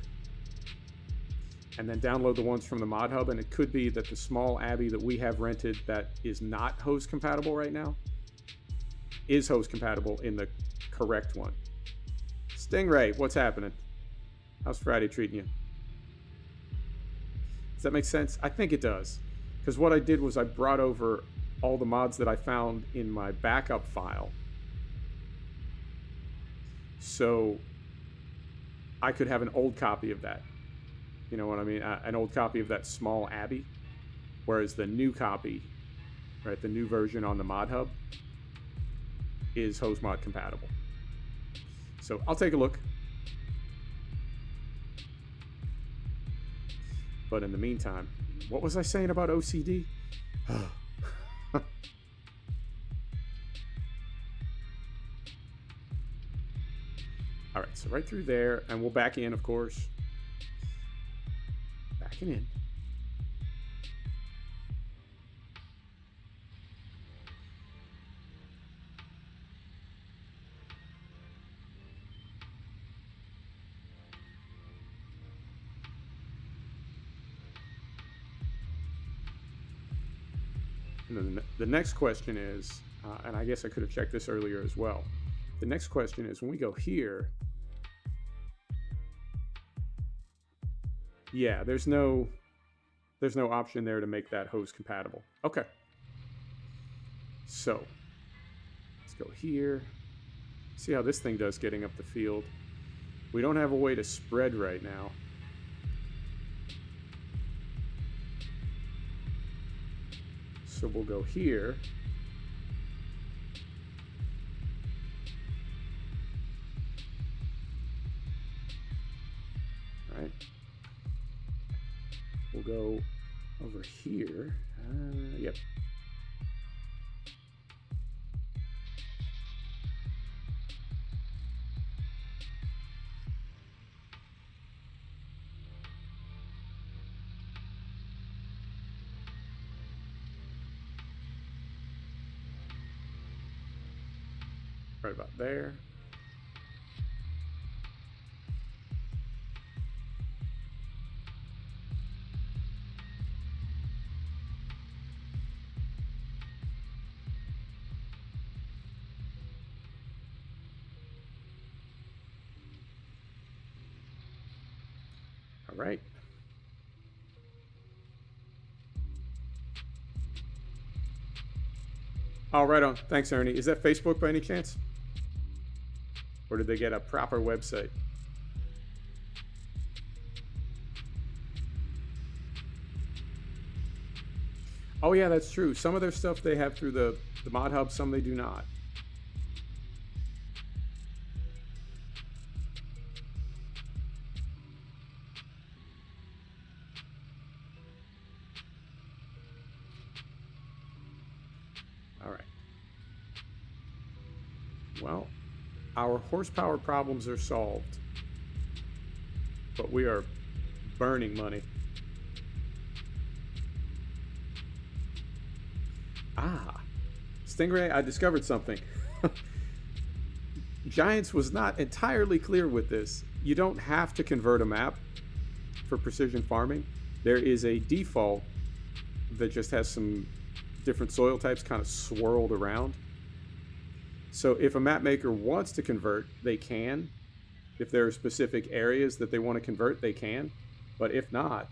and then download the ones from the mod hub. And it could be that the small Abbey that we have rented that is not hose compatible right now is hose compatible in the correct one. Stingray, what's happening? How's Friday treating you? Does that make sense? I think it does. Because what I did was I brought over all the mods that I found in my backup file. So I could have an old copy of that. You know what I mean? An old copy of that small Abbey. Whereas the new copy, right, the new version on the mod hub is hose mod compatible. So I'll take a look. But in the meantime, what was I saying about OCD? All right, so right through there, and we'll back in, of course. Backing in. And then the next question is, and I guess I could have checked this earlier as well. The next question is, when we go here, yeah, there's no option there to make that hose compatible. Okay. So let's go here. See how this thing does getting up the field. We don't have a way to spread right now. So we'll go here. All right. We'll go over here. Yep. right about there. All right. Oh, right on. Thanks, Ernie. Is that Facebook by any chance? Or did they get a proper website? Oh, yeah, that's true. Some of their stuff they have through the mod hub, some they do not. All right. Well, our horsepower problems are solved, but we are burning money. Ah, Stingray, I discovered something. Giants was not entirely clear with this. You don't have to convert a map for precision farming. There is a default that just has some different soil types kind of swirled around. So if a map maker wants to convert, they can. If there are specific areas that they want to convert, they can. But if not,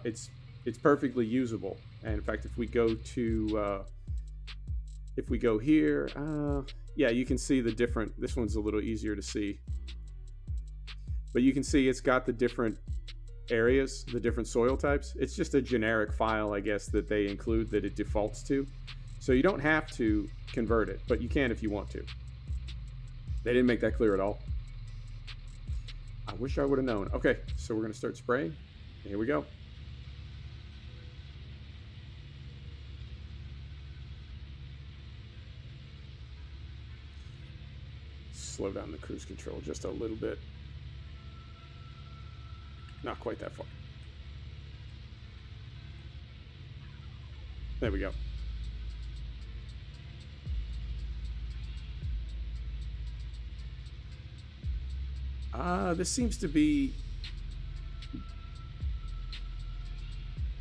it's perfectly usable. And in fact, if we go here, yeah, you can see the different. This one's a little easier to see, but you can see it's got the different areas, the different soil types. It's just a generic file, I guess, that they include that it defaults to. So you don't have to convert it, but you can if you want to. They didn't make that clear at all. I wish I would have known. Okay, so we're going to start spraying. Here we go. Slow down the cruise control just a little bit. Not quite that far. There we go. This seems to be...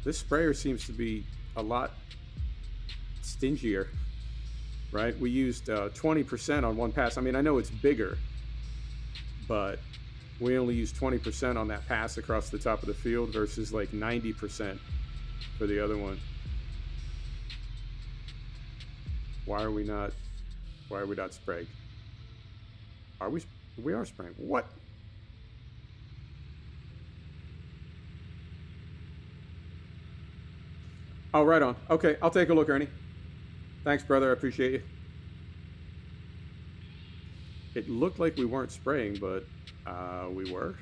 This sprayer seems to be a lot stingier, right? We used 20% on one pass. I mean, I know it's bigger, but we only used 20% on that pass across the top of the field versus like 90% for the other one. Why are we not spraying? Are we? We are spraying. What? Oh, right on. Okay, I'll take a look, Ernie. Thanks, brother. I appreciate you. It looked like we weren't spraying, but we were.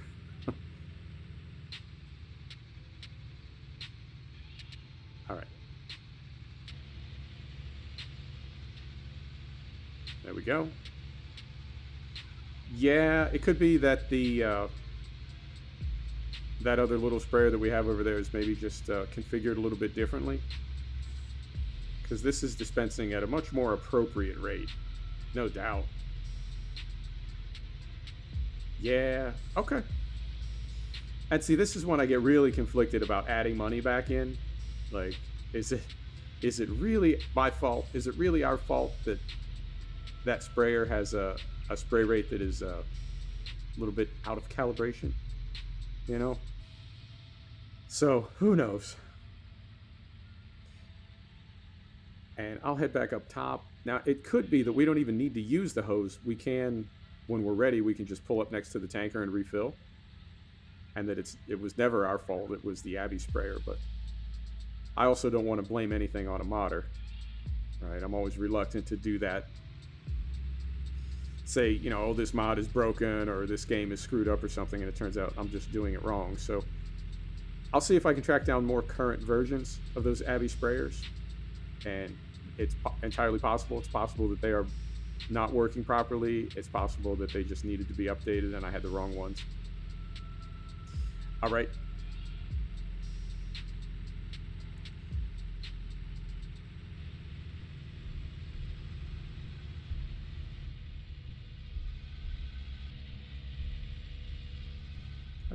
All right. There we go. Yeah, it could be that the that other little sprayer that we have over there is maybe just configured a little bit differently, because this is dispensing at a much more appropriate rate, no doubt. Yeah, okay. And see, this is when I get really conflicted about adding money back in. Like, is it really my fault? Is it really our fault that that sprayer has a spray rate that is a little bit out of calibration, you know? So who knows? And I'll head back up top. Now, it could be that we don't even need to use the hose. We can, when we're ready, we can just pull up next to the tanker and refill. And that it was never our fault. It was the Abbey sprayer. But I also don't want to blame anything on a modder. Right? I'm always reluctant to do that. Say, you know, oh, this mod is broken or this game is screwed up or something, and it turns out I'm just doing it wrong. So I'll see if I can track down more current versions of those Abbey sprayers. And it's entirely possible. It's possible that they are not working properly. It's possible that they just needed to be updated and I had the wrong ones. All right.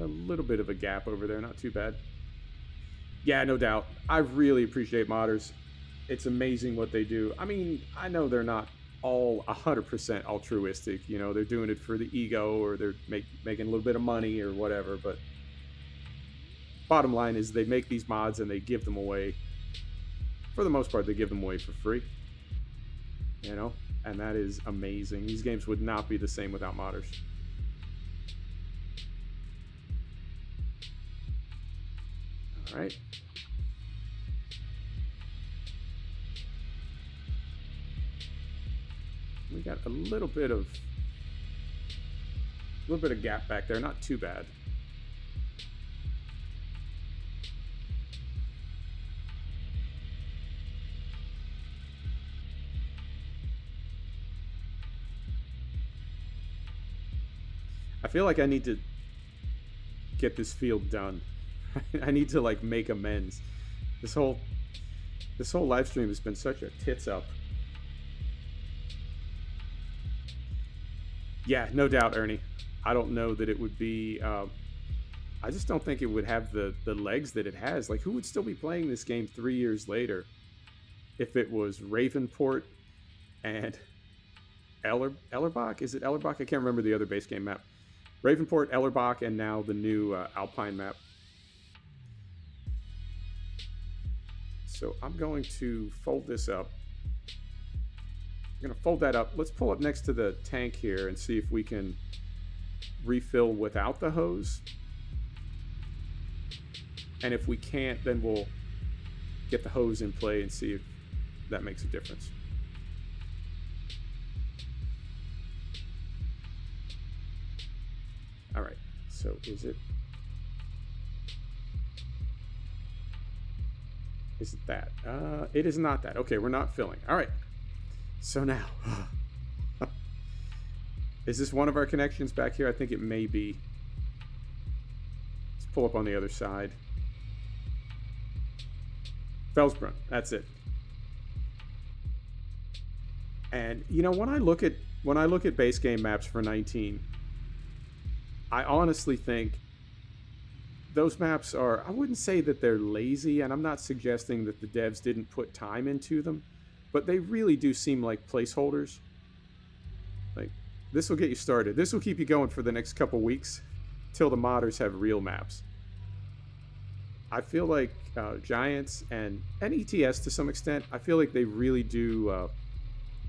a little bit of a gap over there, not too bad. Yeah, no doubt. I really appreciate modders. It's amazing what they do. I mean, I know they're not all 100% altruistic. You know, they're doing it for the ego, or they're making a little bit of money or whatever. But bottom line is they make these mods and they give them away. For the most part, they give them away for free. You know, and that is amazing. These games would not be the same without modders. All right. We got a little bit of gap back there, not too bad. I feel like I need to get this field done. I need to like make amends. This whole live stream has been such a tits up. Yeah, no doubt, Ernie. I don't know that it would be. I just don't think it would have the legs that it has. Like, who would still be playing this game 3 years later if it was Ravenport and Ellerbach? Is it Ellerbach? I can't remember the other base game map. Ravenport, Ellerbach, and now the new Alpine map. So I'm going to fold this up. I'm going to fold that up. Let's pull up next to the tank here and see if we can refill without the hose. And if we can't, then we'll get the hose in play and see if that makes a difference. All right, so is it that? It is not that. Okay, we're not filling. All right. So now, is this one of our connections back here? I think it may be. Let's pull up on the other side. Felsbrunn, that's it. And you know, when I look at base game maps for 19, I honestly think those maps are, I wouldn't say that they're lazy, and I'm not suggesting that the devs didn't put time into them, but they really do seem like placeholders. Like, this will get you started. This will keep you going for the next couple weeks till the modders have real maps. I feel like Giants and ETS to some extent, I feel like they really do,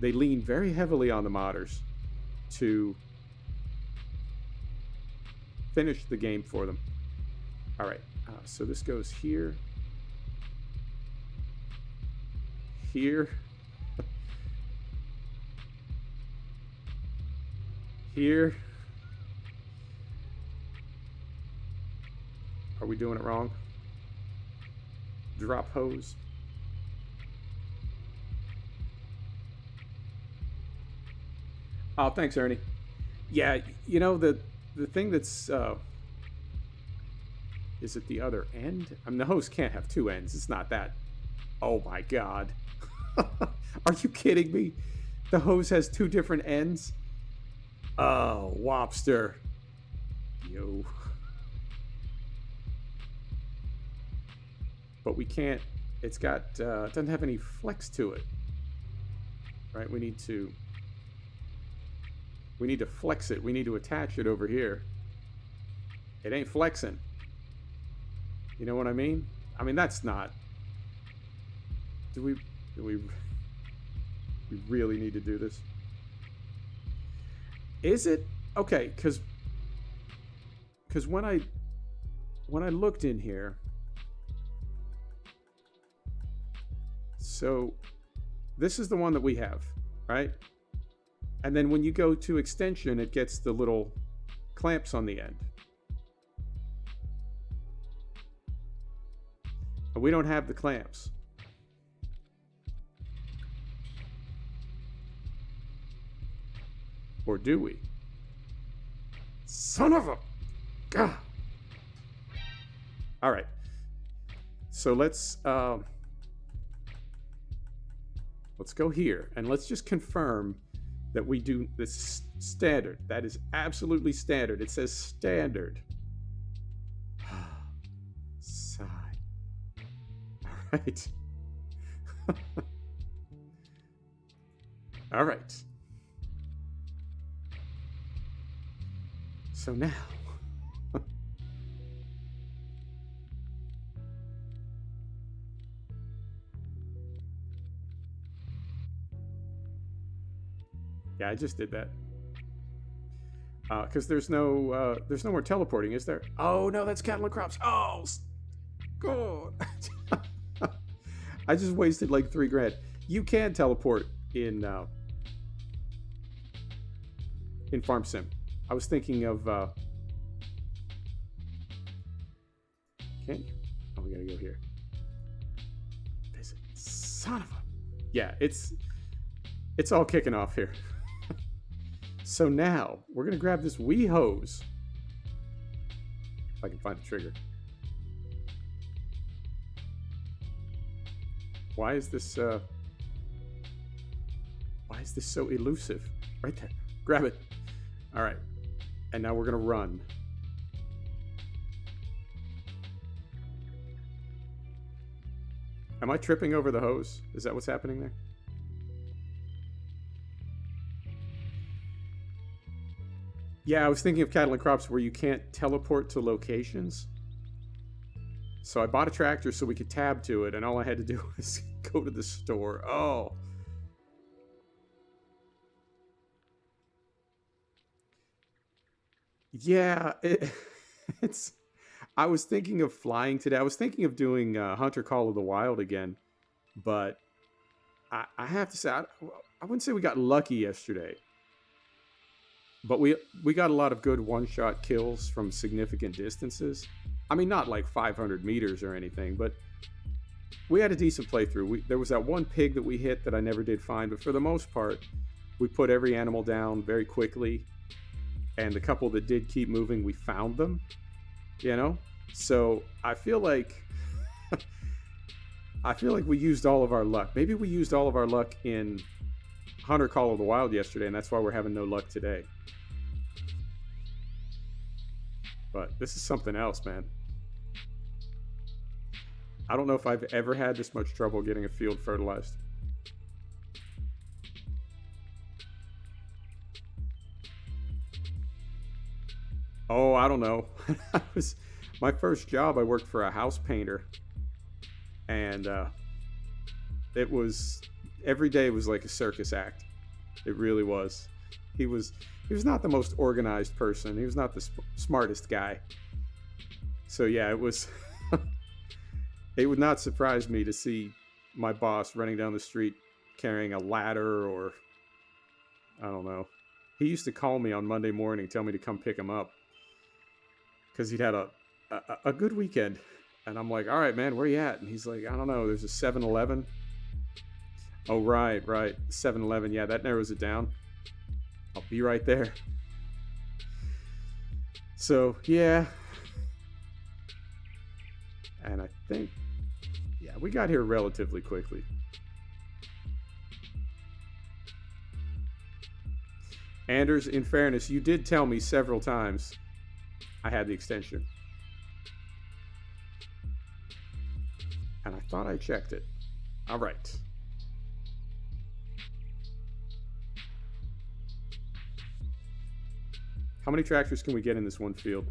they lean very heavily on the modders to finish the game for them. All right, so this goes here, here, here. Are we doing it wrong? Drop hose. Oh, thanks, Ernie. Yeah, you know, the thing that's is it the other end? I mean, the hose can't have two ends. It's not that. Oh my God. Are you kidding me? The hose has two different ends? Oh, Wobster. Yo. But we can't, it's got, it doesn't have any flex to it. Right, we need to flex it. We need to attach it over here. It ain't flexing. You know what I mean? I mean, that's not, do we really need to do this? Is it? Okay, because when I looked in here, so this is the one that we have, right? And then when you go to extension, it gets the little clamps on the end. And we don't have the clamps. Or do we? Son of a... God. All right. So let's go here and let's just confirm that we do this standard. That is absolutely standard. It says standard. right. All right. So now. Yeah, I just did that. Because there's no more teleporting, is there? Oh no, that's cattle and crops. Oh, God. I just wasted like $3,000. You can teleport in Farm Sim. I was thinking of. Can you? Oh, we gotta go here. Visit. Son of a. Yeah, it's all kicking off here. So now we're gonna grab this wee hose. If I can find the trigger. Why is this so elusive? Right there. Grab it. All right. And now we're gonna run. Am I tripping over the hose? Is that what's happening there? Yeah, I was thinking of cattle and crops where you can't teleport to locations. So I bought a tractor so we could tab to it, and all I had to do was go to the store. Oh. Yeah, it's... I was thinking of flying today. I was thinking of doing Hunter Call of the Wild again, but I have to say, I wouldn't say we got lucky yesterday. But we got a lot of good one-shot kills from significant distances. I mean, not like 500 meters or anything, but we had a decent playthrough. There was that one pig that we hit that I never did find, but for the most part, we put every animal down very quickly. And the couple that did keep moving, we found them, you know? So I feel like we used all of our luck. Maybe we used all of our luck in Hunter Call of the Wild yesterday, and that's why we're having no luck today. But this is something else, man. I don't know if I've ever had this much trouble getting a field fertilized. Oh, I don't know. My first job, I worked for a house painter. And it was... Every day was like a circus act. It really was. He was not the most organized person. He was not the smartest guy. So yeah, it was... It would not surprise me to see my boss running down the street carrying a ladder or... I don't know. He used to call me on Monday morning, tell me to come pick him up. Because he'd had a good weekend. And I'm like, all right, man, where you at? And he's like, I don't know, there's a 7-Eleven. Oh, right. 7-Eleven. Yeah, that narrows it down. I'll be right there. So, yeah. And I think, yeah, we got here relatively quickly. Anders, in fairness, you did tell me several times I had the extension. And I thought I checked it. All right. How many tractors can we get in this one field?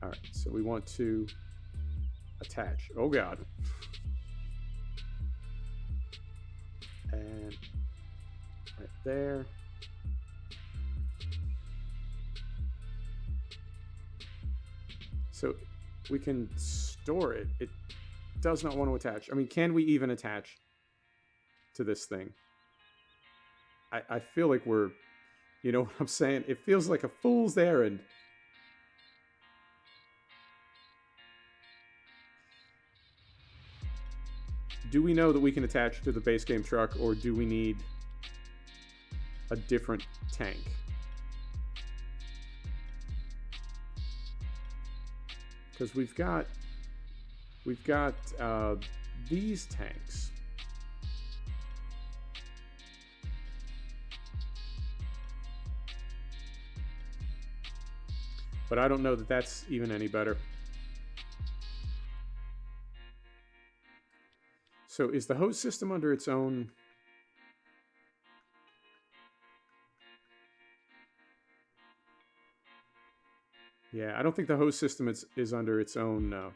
All right, so we want to attach. Oh, God. And right there. So we can store it. It does not want to attach. I mean, can we even attach to this thing? I feel like we're, you know what I'm saying? It feels like a fool's errand. Do we know that we can attach to the base game truck, or do we need a different tank? Because we've got these tanks. But I don't know that that's even any better. So is the hose system under its own? Yeah, I don't think the hose system is under its own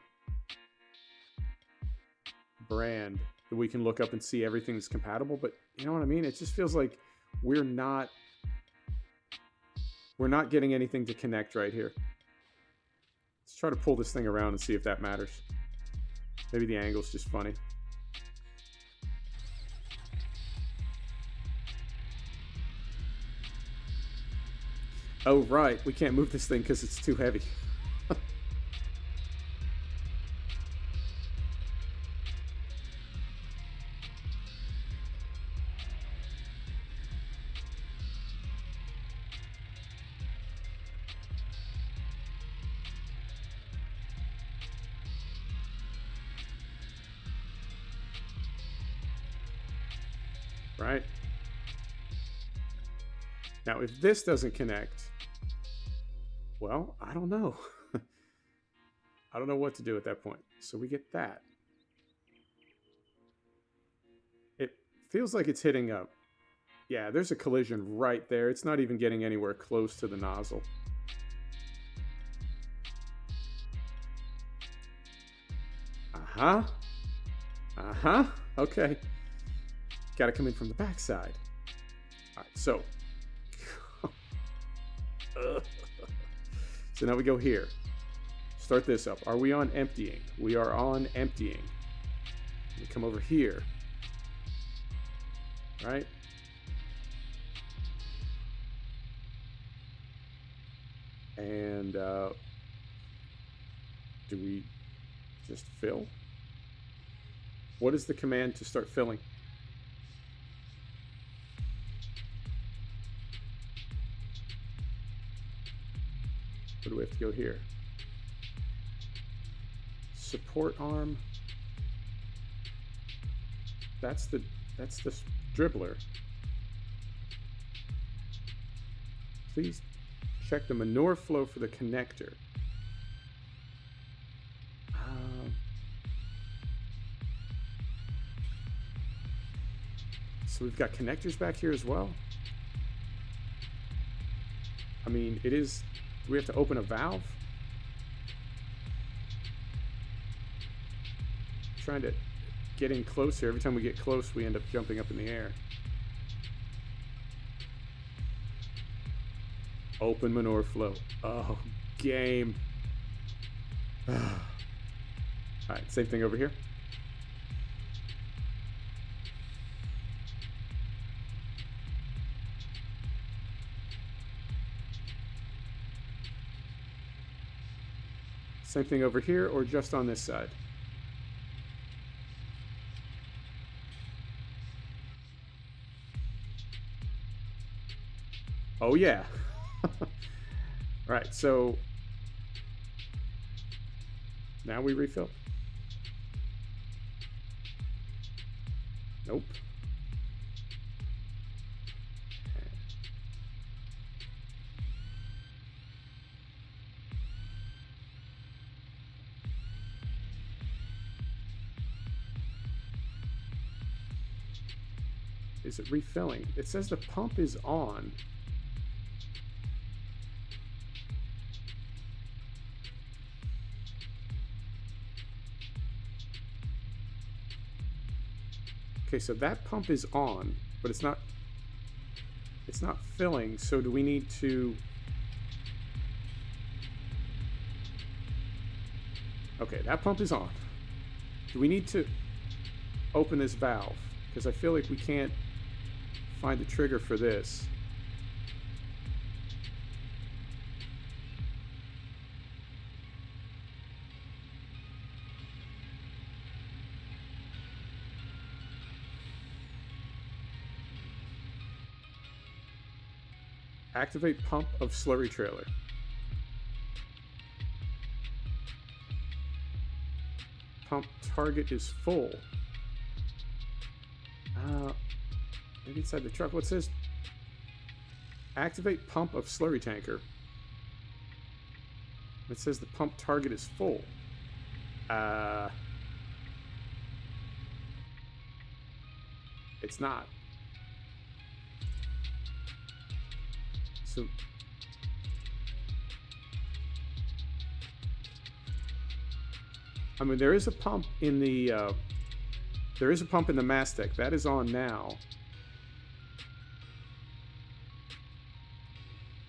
brand that we can look up and see everything that's compatible. But you know what I mean? It just feels like we're not getting anything to connect right here. Let's try to pull this thing around and see if that matters. Maybe the angle's just funny. Oh, right. We can't move this thing because it's too heavy. Right? Now, if this doesn't connect, well, I don't know. I don't know what to do at that point. So we get that. It feels like it's hitting up. Yeah, there's a collision right there. It's not even getting anywhere close to the nozzle. Uh-huh. Uh-huh. Okay. Got to come in from the backside. All right, so. So now we go here. Start this up. Are we on emptying? We are on emptying. We come over here. Right? And do we just fill? What is the command to start filling? Where do we have to go here? Support arm. That's the dribbler. Please check the manure flow for the connector. So we've got connectors back here as well. I mean, it is. Do we have to open a valve? Trying to get in closer. Every time we get close, we end up jumping up in the air. Open manure flow. Oh, game. All right, same thing over here. Same thing over here, or just on this side? Oh yeah. Right, so now we refill. Nope. Is it refilling? It says the pump is on. Okay, so that pump is on, but it's not filling. So do we need to? Okay, that pump is on. Do we need to open this valve? Because I feel like we can't find the trigger for this. Activate pump of slurry trailer. Pump target is full. Maybe inside the truck. What says? Activate pump of slurry tanker. It says the pump target is full. It's not. So I mean, there is a pump in the mast deck that is on now.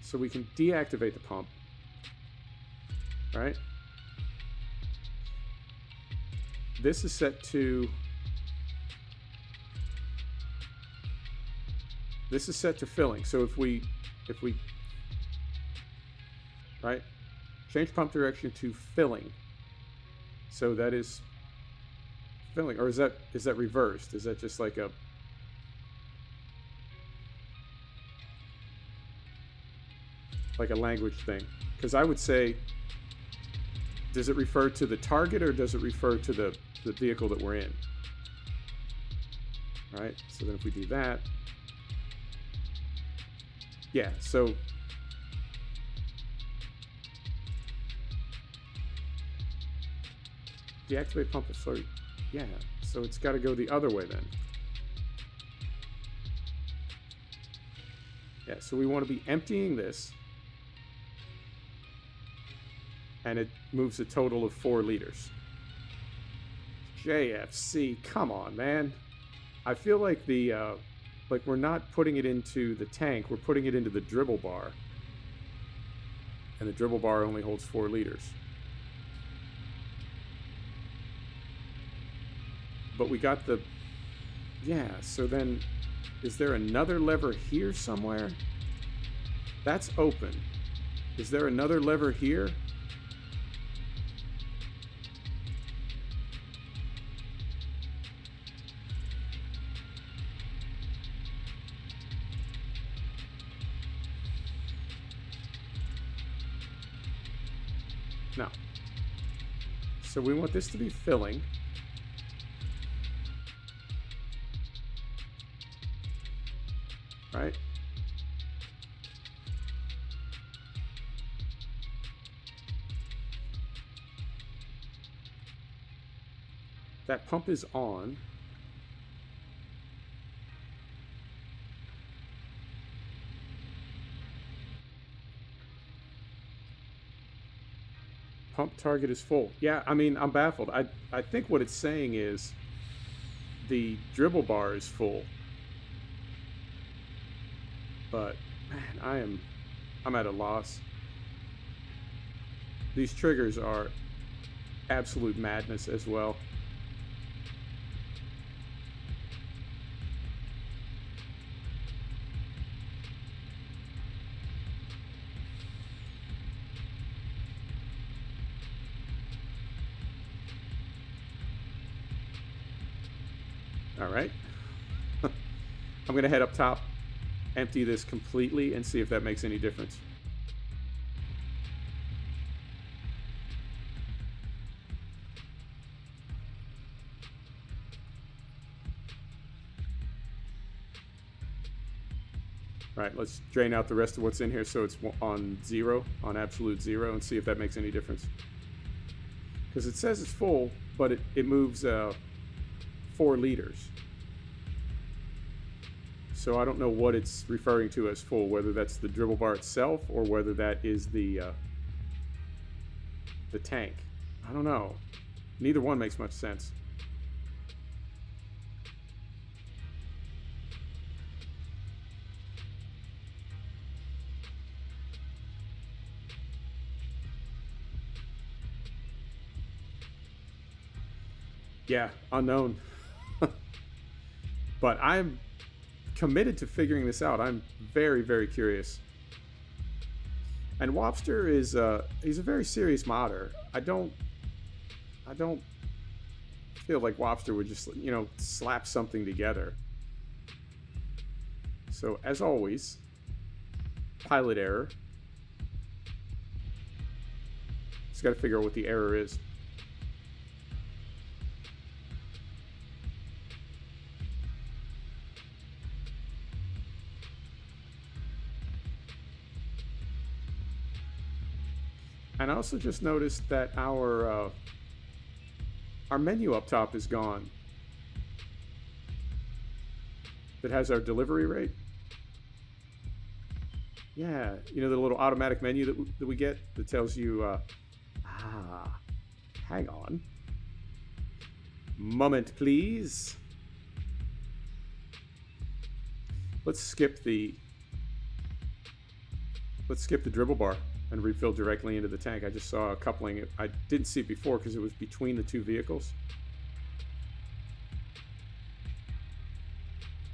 So we can deactivate the pump, right? This is set to filling. So if we right, change pump direction to filling. So that is filling, or is that reversed? Is that just like a language thing? Because I would say, does it refer to the target or does it refer to the vehicle that we're in? Right. So then if we do that, yeah. So deactivate pump is sorry. Yeah, so it's got to go the other way then. Yeah, so we want to be emptying this, and it moves a total of 4 liters. JFC, come on, man. I feel like like we're not putting it into the tank, we're putting it into the dribble bar. And the dribble bar only holds 4 liters. But we got the... Yeah, so then... Is there another lever here somewhere? That's open. Is there another lever here? No. So we want this to be filling. Right? That pump is on. Pump target is full. Yeah, I mean, I'm baffled. I think what it's saying is the dribble bar is full. But man, I'm at a loss. These triggers are absolute madness as well. All right. I'm going to head up top, empty this completely, and see if that makes any difference. All right, let's drain out the rest of what's in here so it's on 0, on absolute 0, and see if that makes any difference. Because it says it's full, but it moves 4 liters. So I don't know what it's referring to as full, whether that's the dribble bar itself or whether that is the tank. I don't know. Neither one makes much sense. Yeah, unknown. But I'm committed to figuring this out. I'm very, very curious. And Wobster is he's a very serious modder. I don't feel like Wobster would just, you know, slap something together. So as always, pilot error. Just got to figure out what the error is. And I also just noticed that our menu up top is gone. That has our delivery rate. Yeah, you know the little automatic menu that we get that tells you, hang on. Moment, please. Let's skip the dribble bar and refill directly into the tank. I just saw a coupling. I didn't see it before because it was between the two vehicles.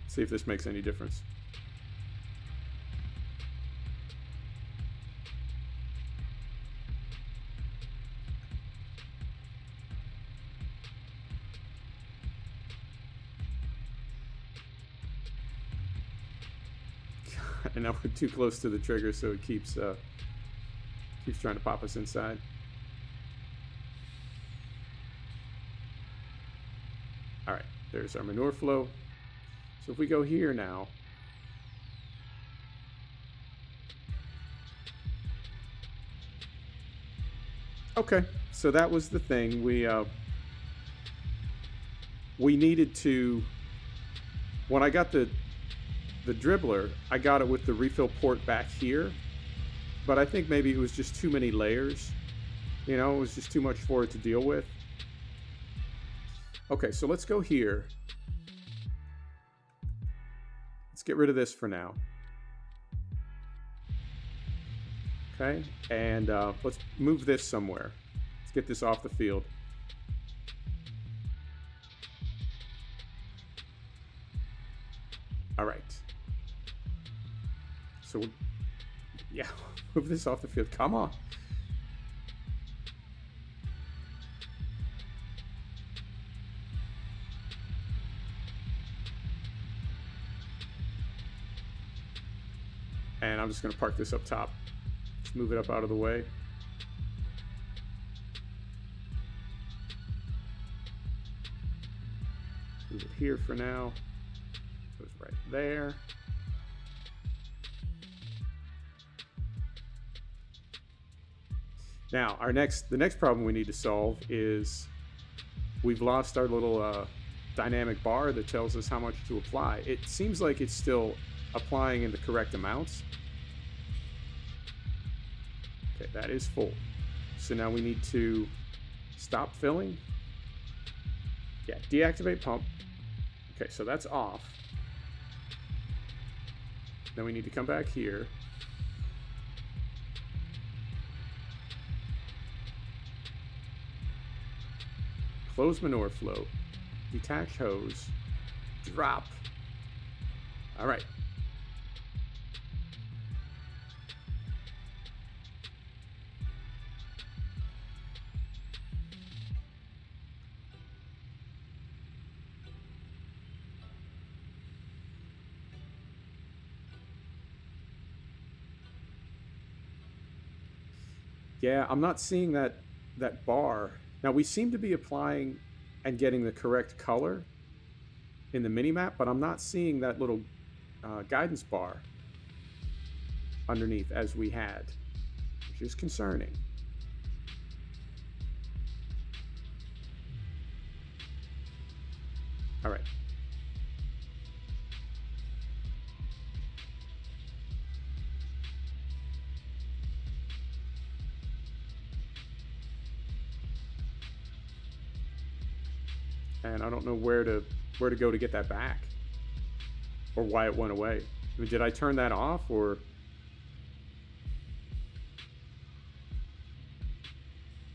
See if this makes any difference. And now we're too close to the trigger, so it keeps trying to pop us inside. All right, there's our manure flow. So if we go here now, okay, so that was the thing. We needed to, when I got the dribbler, I got it with the refill port back here, but I think maybe it was just too many layers. You know, it was just too much for it to deal with. Okay, so let's go here. Let's get rid of this for now. Okay, and let's move this somewhere. Let's get this off the field. All right. So, yeah, move this off the field. Come on. And I'm just going to park this up top. Just move it up out of the way. Move it here for now. Goes right there. Now, the next problem we need to solve is we've lost our little dynamic bar that tells us how much to apply. It seems like it's still applying in the correct amounts. Okay, that is full. So now we need to stop filling. Yeah, deactivate pump. Okay, so that's off. Then we need to come back here. Close manure flow, detach hose, drop. All right. Yeah, I'm not seeing that bar. Now, we seem to be applying and getting the correct color in the mini-map, but I'm not seeing that little guidance bar underneath as we had, which is concerning. All right. And I don't know where to go to get that back, or why it went away. I mean, did I turn that off, or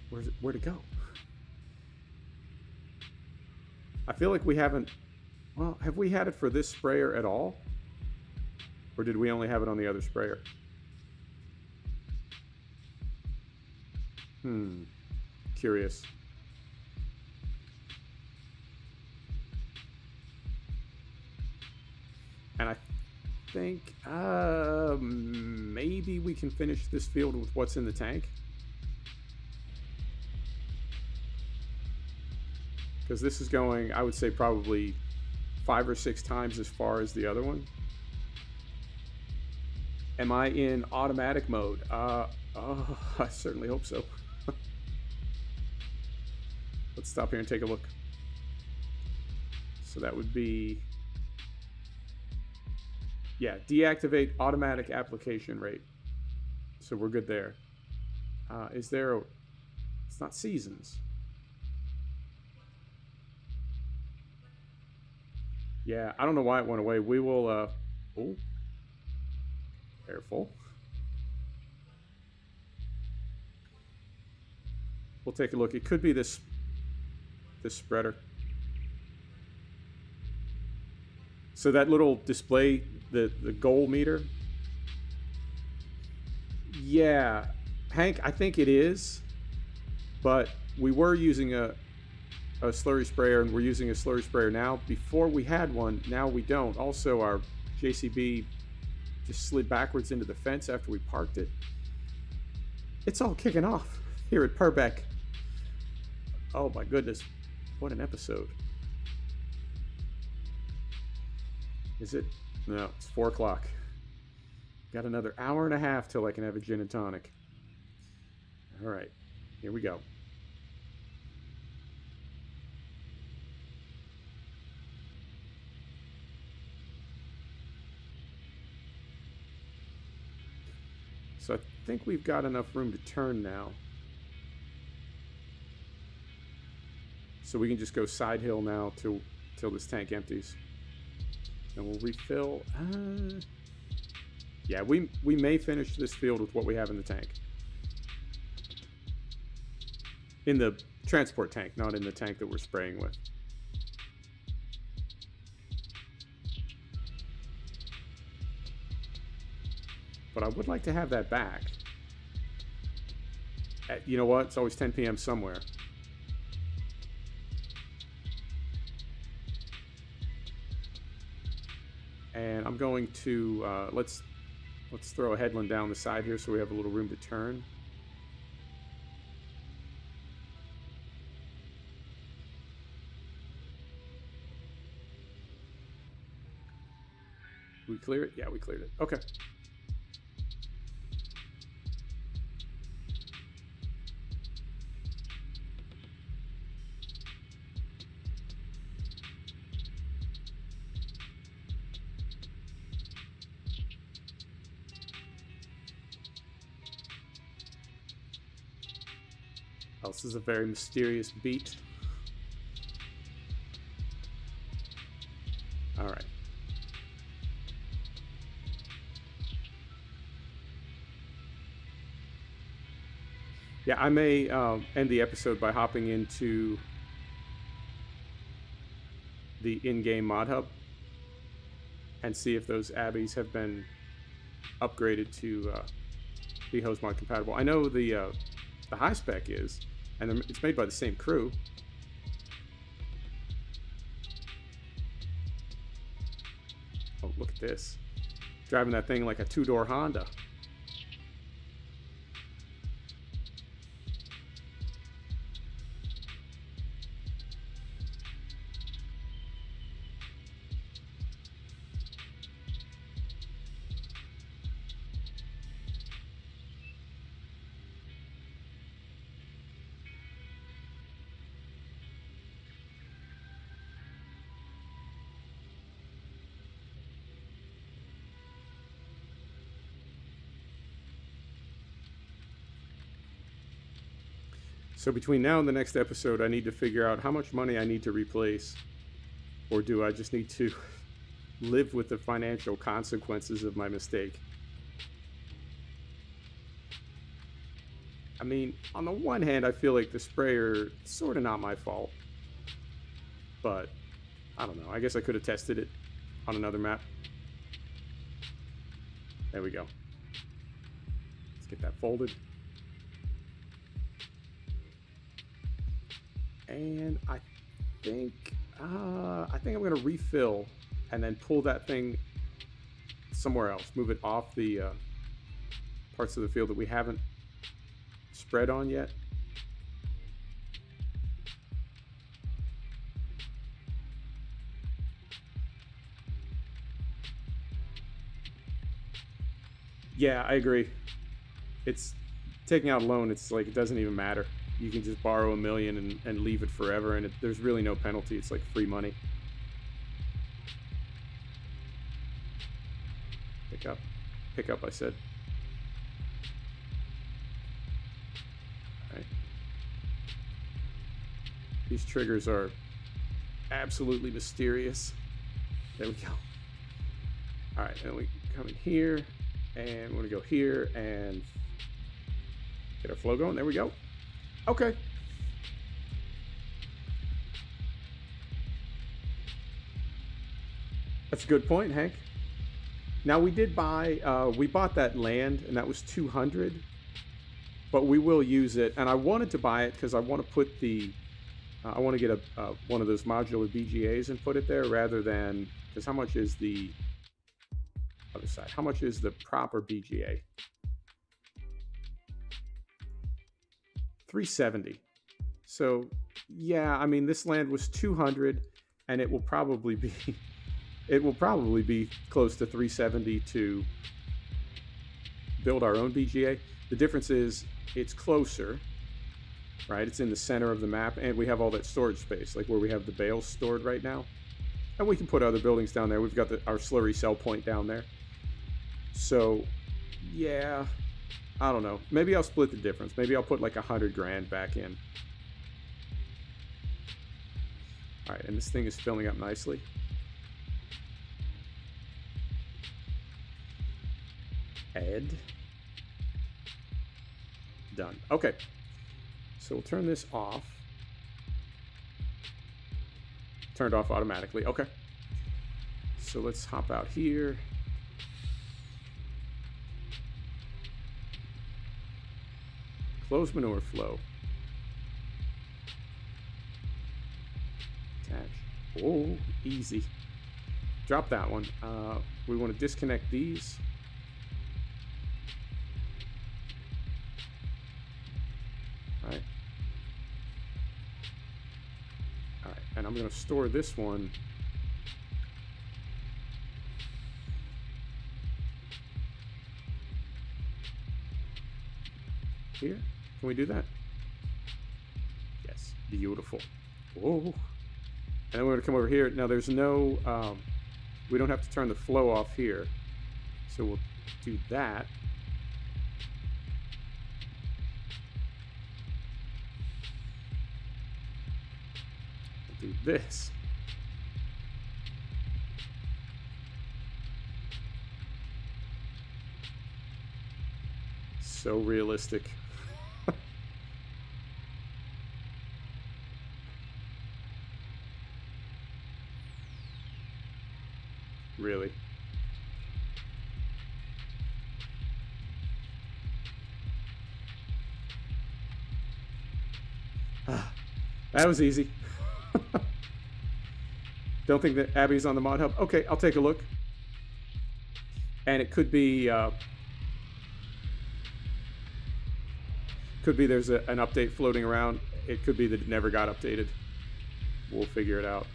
where'd it go? I feel like we haven't. Well, have we had it for this sprayer at all, or did we only have it on the other sprayer? Curious. And I think maybe we can finish this field with what's in the tank. Because this is going, I would say, probably 5 or 6 times as far as the other one. Am I in automatic mode? Oh, I certainly hope so. Let's stop here and take a look. So that would be, yeah, deactivate automatic application rate. So we're good there. Is there a, it's not seasons. Yeah, I don't know why it went away. We will, oh, careful. We'll take a look. It could be this spreader. So that little display, the goal meter. Yeah, Hank, I think it is, but we were using a slurry sprayer, and we're using a slurry sprayer now. Before we had one, now we don't. Also, our JCB just slid backwards into the fence after we parked it. It's all kicking off here at Purbeck. Oh my goodness, what an episode. Is it? No, it's 4 o'clock. Got another hour and a half till I can have a gin and tonic. All right, here we go. So I think we've got enough room to turn now. So we can just go side hill now till this tank empties. And we'll refill. Yeah, we may finish this field with what we have in the tank. In the transport tank, not in the tank that we're spraying with. But I would like to have that back. You know what? It's always 10 p.m. somewhere. And I'm going to, let's throw a headland down the side here so we have a little room to turn. We clear it? Yeah, we cleared it. Okay. Oh, this is a very mysterious beat. All right. Yeah, I may end the episode by hopping into the in-game mod hub and see if those abbeys have been upgraded to be host mod compatible. I know the high spec is, and it's made by the same crew. Oh, look at this. Driving that thing like a two-door Honda. So between now and the next episode, I need to figure out how much money I need to replace, or do I just need to live with the financial consequences of my mistake? I mean, on the one hand, I feel like the sprayer is sort of not my fault, but I don't know. I guess I could have tested it on another map. There we go. Let's get that folded. And I think I'm gonna refill and then pull that thing somewhere else. Move it off the parts of the field that we haven't spread on yet. Yeah, I agree. It's taking out a loan, it's like it doesn't even matter. You can just borrow $1 million and leave it forever, and there's really no penalty. It's like free money. Pick up, I said. All right. These triggers are absolutely mysterious. There we go. All right, and we come in here, and we're gonna go here and get our flow going. There we go. Okay. That's a good point, Hank. Now we did buy, we bought that land, and that was 200, but we will use it. And I wanted to buy it because I want to put the, I want to get one of those modular BGAs and put it there rather than, because how much is the other side? How much is the proper BGA? 370. So yeah, I mean, this land was 200, and it will probably be. It will probably be close to 370 to build our own BGA. The difference is it's closer, right? It's in the center of the map, and we have all that storage space, like where we have the bales stored right now. And we can put other buildings down there. We've got our slurry cell point down there. So, yeah, I don't know. Maybe I'll split the difference. Maybe I'll put like 100 grand back in. All right, and this thing is filling up nicely. Add. Done. Okay. So we'll turn this off. Turned off automatically. Okay. So let's hop out here. Close manure flow. Attach. Oh, easy. Drop that one. We want to disconnect these. Alright, and I'm going to store this one here. Can we do that? Yes, beautiful. Whoa. And then we're going to come over here. Now there's no, we don't have to turn the flow off here. So we'll do that. Do this. So realistic. Really. That was easy. Don't think that Abby's on the mod hub. Okay, I'll take a look. And it could be there's an update floating around. It could be that it never got updated. We'll figure it out.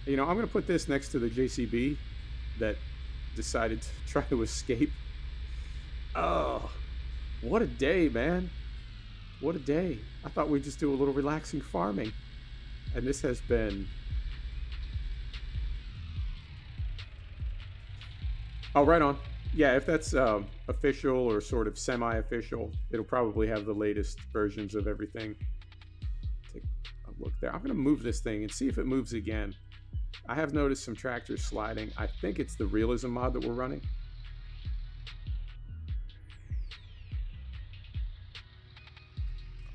You know, I'm going to put this next to the JCB that decided to try to escape. Oh, what a day, man. What a day. I thought we'd just do a little relaxing farming. And this has been... Oh, right on. Yeah, if that's official or sort of semi-official, it'll probably have the latest versions of everything. Take a look there. I'm going to move this thing and see if it moves again. I have noticed some tractors sliding. I think it's the realism mod that we're running.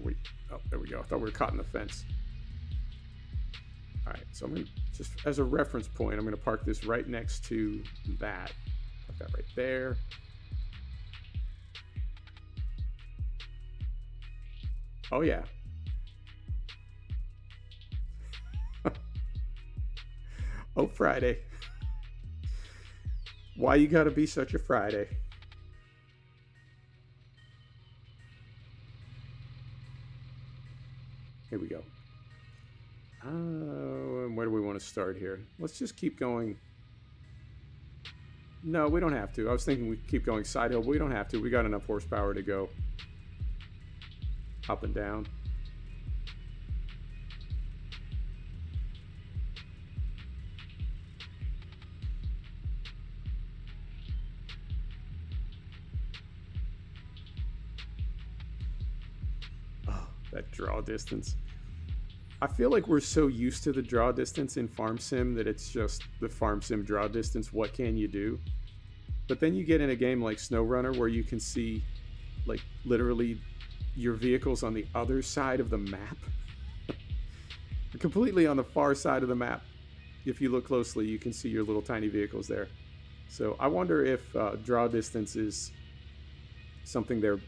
Wait. Oh, there we go. I thought we were caught in the fence. All right, so I'm going to, just as a reference point, I'm going to park this right next to that. Put that right there. Oh, yeah. Oh, Friday. Why you gotta be such a Friday? Here we go. And where do we want to start here? Let's just keep going. No, we don't have to. I was thinking we'd keep going side hill, but we don't have to. We got enough horsepower to go. up and down. Oh, that draw distance. I feel like we're so used to the draw distance in Farm Sim that it's just the Farm Sim draw distance. What can you do? But then you get in a game like SnowRunner where you can see, like, literally your vehicles on the other side of the map. Completely on the far side of the map. If you look closely, you can see your little tiny vehicles there. So I wonder if draw distance is something they're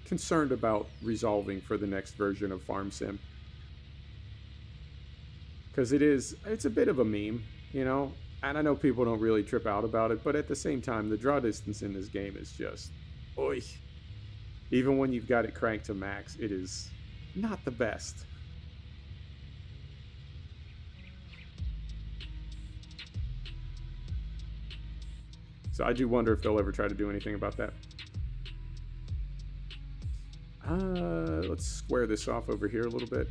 concerned about resolving for the next version of Farm Sim. Because it's a bit of a meme, you know? And I know people don't really trip out about it, but at the same time, the draw distance in this game is just, oy. Even when you've got it cranked to max, it is not the best. So I do wonder if they'll ever try to do anything about that. Let's square this off over here a little bit.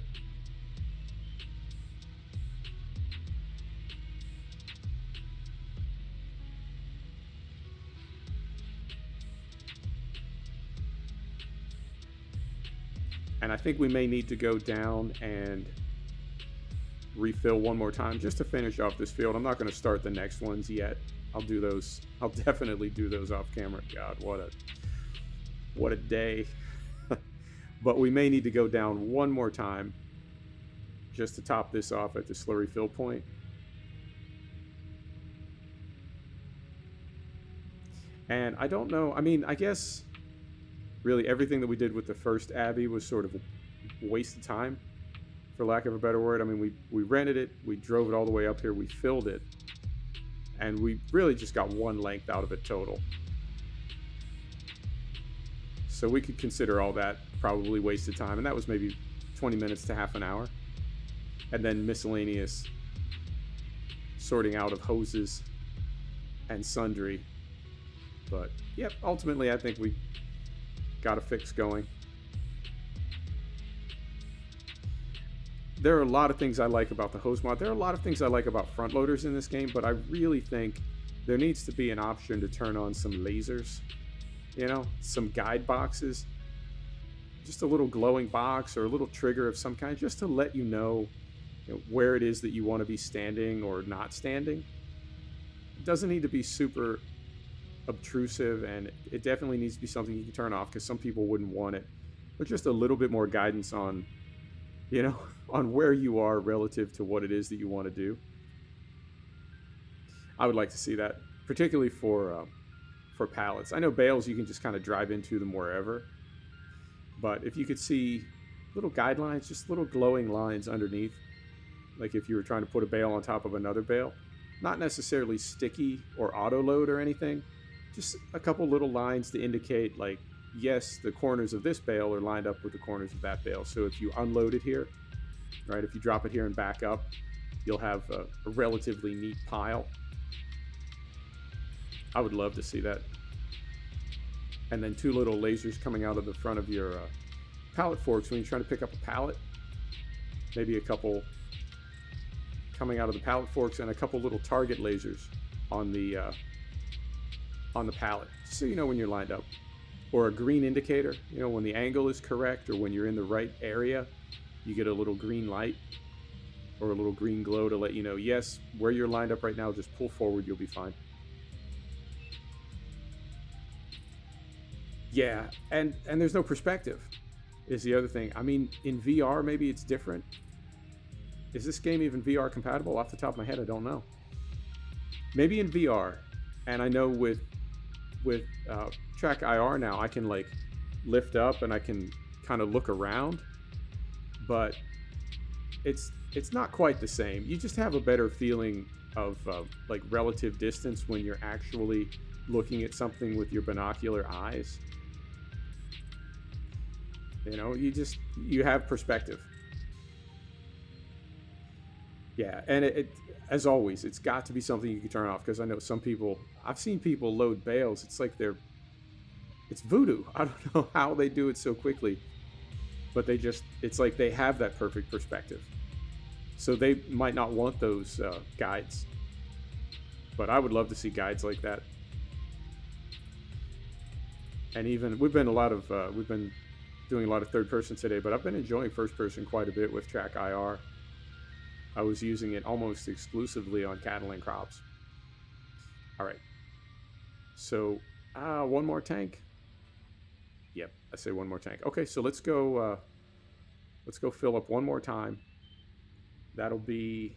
And I think we may need to go down and refill one more time just to finish off this field. I'm not going to start the next ones yet. I'll do those. I'll definitely do those off camera. God, what a day. But we may need to go down one more time just to top this off at the slurry fill point. And I don't know. I mean, I guess really everything that we did with the first Abbey was sort of a waste of time, for lack of a better word. I mean, we rented it, we drove it all the way up here, we filled it, and we really just got one length out of it total. So we could consider all that probably wasted time, and that was maybe 20 minutes to half an hour. And then miscellaneous sorting out of hoses and sundry. But yep, ultimately I think we got a fix going. There are a lot of things I like about the hose mod. There are a lot of things I like about front loaders in this game, but I really think there needs to be an option to turn on some lasers, you know, some guide boxes, just a little glowing box or a little trigger of some kind, just to let you know, where it is that you want to be standing or not standing. It doesn't need to be super obtrusive, and it definitely needs to be something you can turn off because some people wouldn't want it, but just a little bit more guidance on, you know, on where you are relative to what it is that you want to do. I would like to see that, particularly for pallets. I know bales you can just kind of drive into them wherever, but if you could see little guidelines, just little glowing lines underneath, like if you were trying to put a bale on top of another bale, not necessarily sticky or auto load or anything, just a couple little lines to indicate, like, yes, the corners of this bale are lined up with the corners of that bale. So if you unload it here, right, if you drop it here and back up, you'll have a relatively neat pile. I would love to see that. And then two little lasers coming out of the front of your pallet forks when you're trying to pick up a pallet. Maybe a couple coming out of the pallet forks and a couple little target lasers on the pallet, so you know when you're lined up. Or a green indicator, you know, when the angle is correct or when you're in the right area, you get a little green light or a little green glow to let you know, yes, where you're lined up right now, just pull forward, you'll be fine. Yeah, and there's no perspective is the other thing. I mean, in VR, maybe it's different. Is this game even VR compatible? Off the top of my head, I don't know. Maybe in VR, and I know with Track IR now, I can like lift up and I can kind of look around, but it's not quite the same. You just have a better feeling of like relative distance when you're actually looking at something with your binocular eyes. You know, you have perspective. Yeah, and it as always, it's got to be something you can turn off, because I know some people, I've seen people load bales, it's like it's voodoo. I don't know how they do it so quickly. but they just, it's like they have that perfect perspective. So they might not want those guides, but I would love to see guides like that. And even we've been doing a lot of third person today, but I've been enjoying first person quite a bit with Track IR. I was using it almost exclusively on cattle and crops. All right. So one more tank. Yep, I say one more tank. Okay, so let's go fill up one more time. That'll be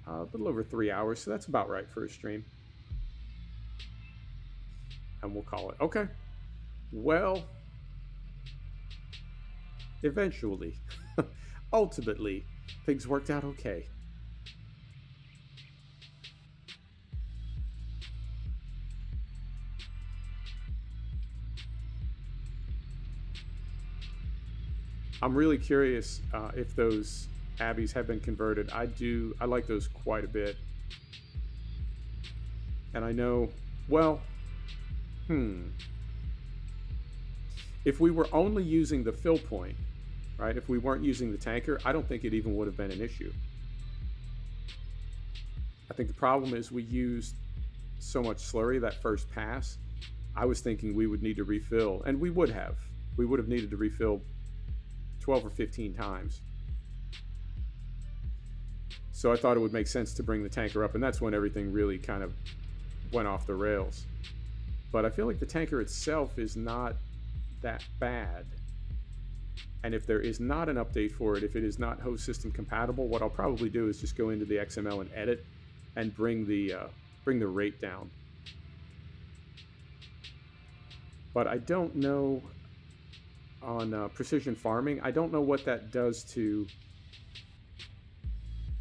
a little over 3 hours, so that's about right for a stream. And we'll call it. Okay. Well, eventually, ultimately, things worked out okay. I'm really curious if those abbeys have been converted. I like those quite a bit. And I know, well, if we were only using the fill point, right? If we weren't using the tanker, I don't think it even would have been an issue. I think the problem is we used so much slurry that first pass. I was thinking we would need to refill, and we would have. We would have needed to refill 12 or 15 times. So I thought it would make sense to bring the tanker up, and that's when everything really kind of went off the rails. But I feel like the tanker itself is not that bad. And if there is not an update for it, if it is not host system compatible, what I'll probably do is just go into the XML and edit and bring the rate down. But I don't know on precision farming. I don't know what that does to.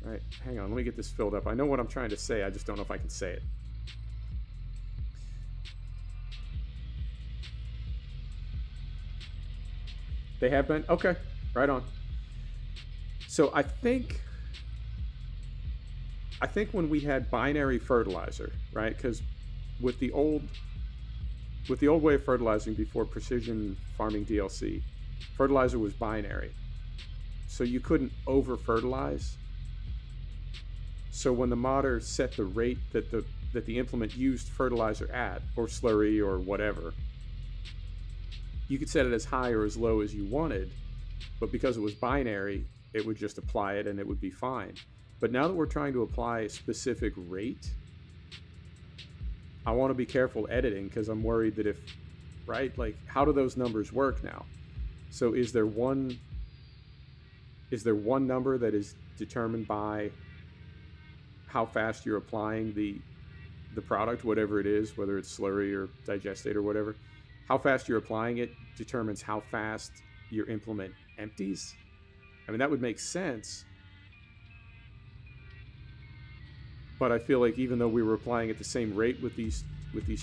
All right, hang on. Let me get this filled up. I know what I'm trying to say. I just don't know if I can say it. They have been? Okay, right on. So I think when we had binary fertilizer, right? Because with the old way of fertilizing before precision farming DLC, fertilizer was binary. So you couldn't over fertilize. So when the modder set the rate that the implement used fertilizer at, or slurry or whatever, you could set it as high or as low as you wanted, but because it was binary, it would just apply it and it would be fine. But now that we're trying to apply a specific rate, I want to be careful editing because I'm worried that if, right, like how do those numbers work now? So is there one number that is determined by how fast you're applying the product, whatever it is, whether it's slurry or digestate or whatever? How fast you're applying it determines how fast your implement empties. I mean, that would make sense. But I feel like even though we were applying at the same rate with these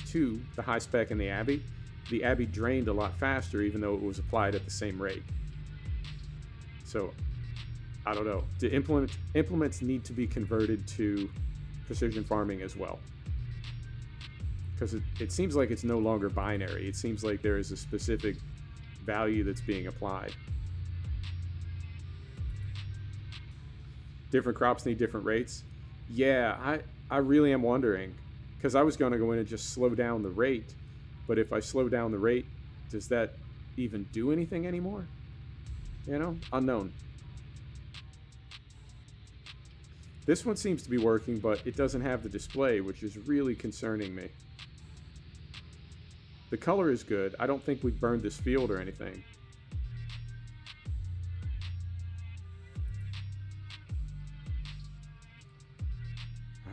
two, the high spec and the Abbey drained a lot faster even though it was applied at the same rate. So I don't know. Do implements need to be converted to precision farming as well? Because it seems like it's no longer binary. It seems like there is a specific value that's being applied. Different crops need different rates. Yeah, I really am wondering, because I was going to go in and just slow down the rate, but if I slow down the rate, does that even do anything anymore? You know, unknown. This one seems to be working, but it doesn't have the display, which is really concerning me. The color is good. I don't think we've burned this field or anything.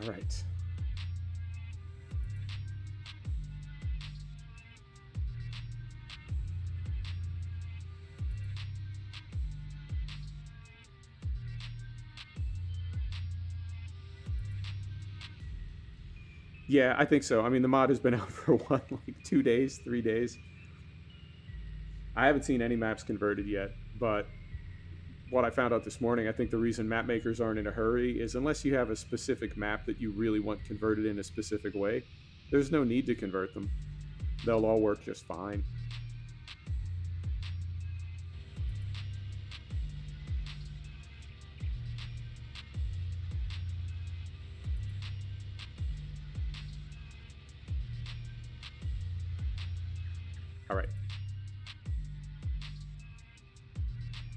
All right. Yeah, I think so. I mean, the mod has been out for what, like 2 days, 3 days? I haven't seen any maps converted yet, but what I found out this morning, I think the reason map makers aren't in a hurry is unless you have a specific map that you really want converted in a specific way, there's no need to convert them. They'll all work just fine. All right.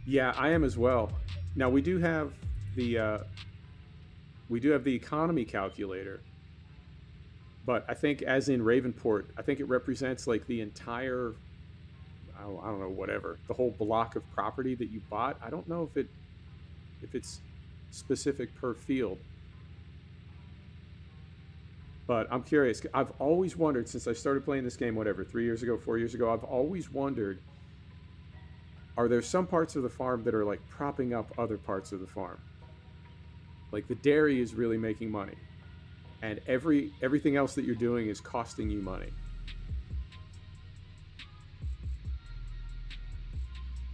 Yeah, I am as well. Now we do have the economy calculator, but I think as in Ravenport, I think it represents like the entire, I don't know, whatever, the whole block of property that you bought. I don't know if it's specific per field, but I'm curious. I've always wondered since I started playing this game, whatever, 3 years ago, 4 years ago, I've always wondered, are there some parts of the farm that are like propping up other parts of the farm? Like the dairy is really making money, and everything else that you're doing is costing you money.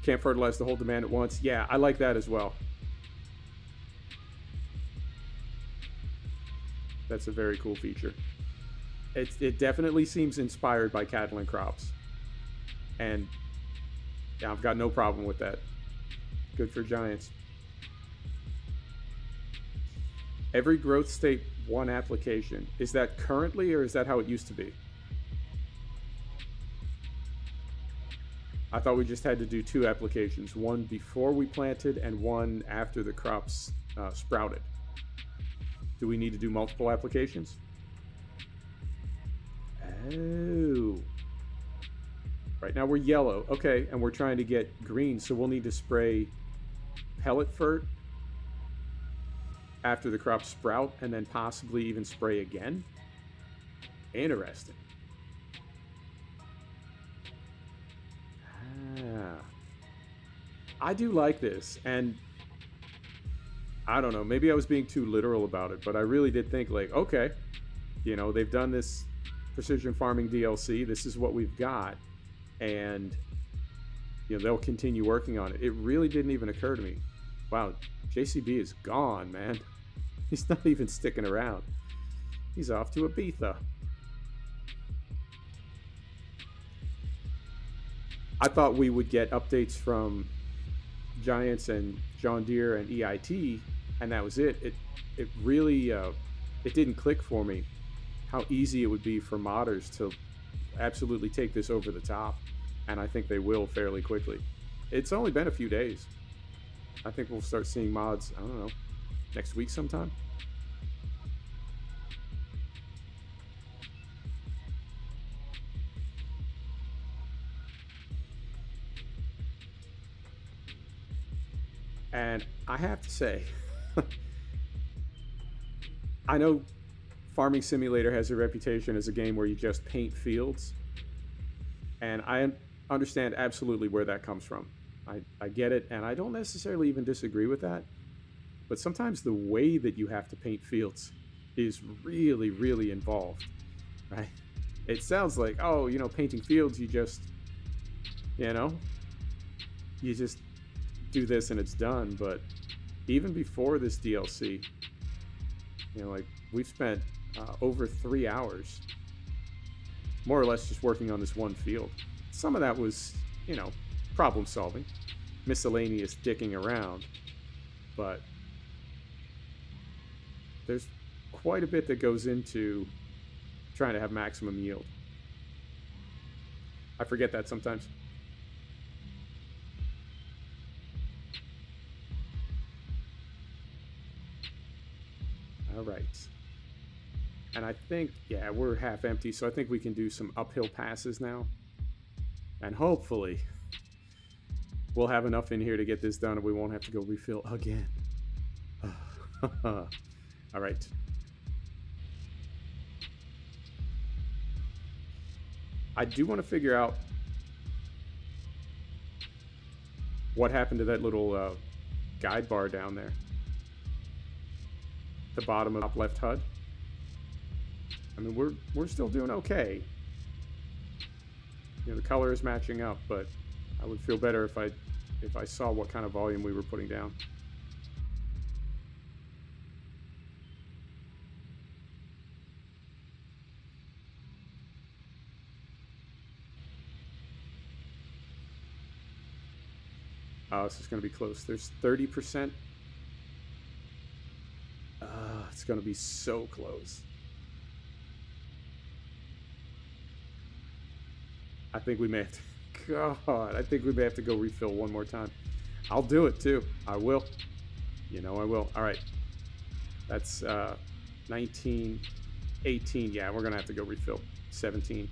Can't fertilize the whole demand at once. Yeah, I like that as well. That's a very cool feature. It definitely seems inspired by cattle and crops, and yeah, I've got no problem with that. Good for Giants. Every growth state, one application. Is that currently, or is that how it used to be? I thought we just had to do 2 applications, one before we planted and one after the crops sprouted. Do we need to do multiple applications? Oh. Right now we're yellow. Okay, and we're trying to get green, so we'll need to spray pellet fert after the crops sprout, and then possibly even spray again. Interesting. I do like this, and I don't know, maybe I was being too literal about it, but I really did think like, okay, you know, they've done this precision farming DLC, this is what we've got, and you know, they'll continue working on it. It really didn't even occur to me. Wow, JCB is gone, man. He's not even sticking around. He's off to Ibiza. I thought we would get updates from Giants and John Deere and EIT, and that was it. It really it didn't click for me how easy it would be for modders to absolutely take this over the top, and I think they will fairly quickly. It's only been a few days. I think we'll start seeing mods, I don't know, next week sometime. And I have to say, I know Farming Simulator has a reputation as a game where you just paint fields, and I understand absolutely where that comes from. I get it, and I don't necessarily even disagree with that, but sometimes the way that you have to paint fields is really, really involved, right? It sounds like, oh, you know, painting fields, you just do this and it's done, but even before this DLC, you know, like we've spent over 3 hours more or less just working on this one field. Some of that was, you know, problem solving, miscellaneous dicking around, but there's quite a bit that goes into trying to have maximum yield. I forget that sometimes. All right. And I think, yeah, we're half empty, so I think we can do some uphill passes now. And hopefully we'll have enough in here to get this done and we won't have to go refill again. All right. I do want to figure out what happened to that little guide bar down there. The bottom of the top left HUD. I mean, we're still doing okay. You know, the color is matching up, but I would feel better if I saw what kind of volume we were putting down. Oh, this is going to be close. There's 30%. It's going to be so close. I think we may have to, God, I think we may have to go refill one more time. I'll do it too. I will. You know I will. All right. That's 19, 18. Yeah, we're going to have to go refill. 17.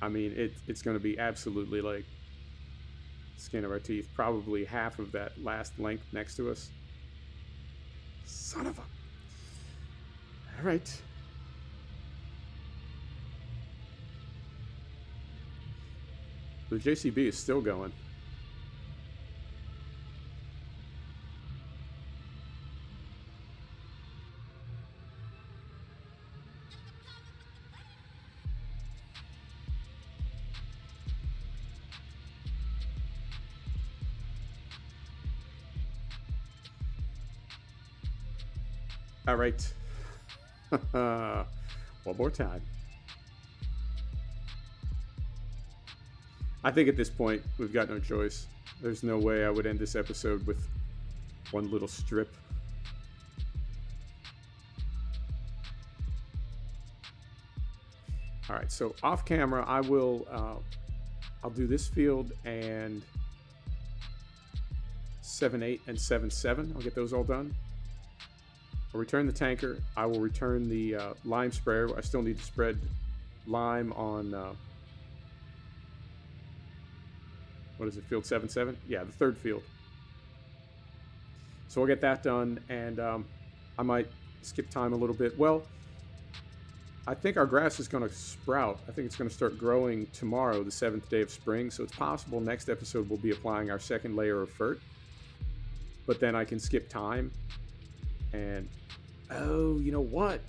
I mean, it's going to be absolutely like skin of our teeth. Probably half of that last length next to us. Son of a... All right. The JCB is still going. All right. One more time. I think at this point, we've got no choice. There's no way I would end this episode with one little strip. All right, so off camera, I'll do this field and 7-8 and 7-7. I'll get those all done. I'll return the tanker. I will return the lime sprayer. I still need to spread lime on, what is it, field 7-7? Yeah, the third field. So I'll get that done, and I might skip time a little bit. Well, I think our grass is going to sprout. I think it's going to start growing tomorrow, the 7th day of spring. So it's possible next episode we'll be applying our second layer of fert. But then I can skip time. And, oh, you know what?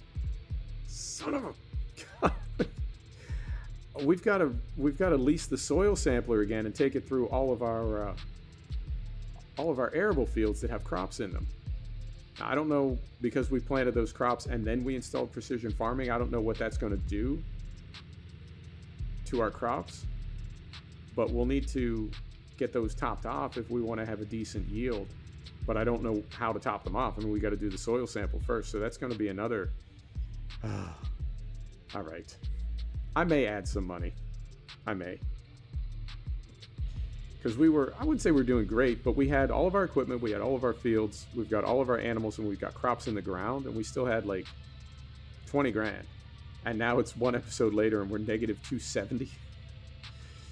Son of a... we've got to lease the soil sampler again and take it through all of our arable fields that have crops in them. Now, I don't know, because we planted those crops and then we installed precision farming, I don't know what that's going to do to our crops, but we'll need to get those topped off if we want to have a decent yield. But I don't know how to top them off. I mean, we got to do the soil sample first, so that's going to be another... all right. I may add some money. I may. Because I wouldn't say we're doing great, but we had all of our equipment, we had all of our fields, we've got all of our animals, and we've got crops in the ground, and we still had like 20 grand. And now it's one episode later and we're negative 270.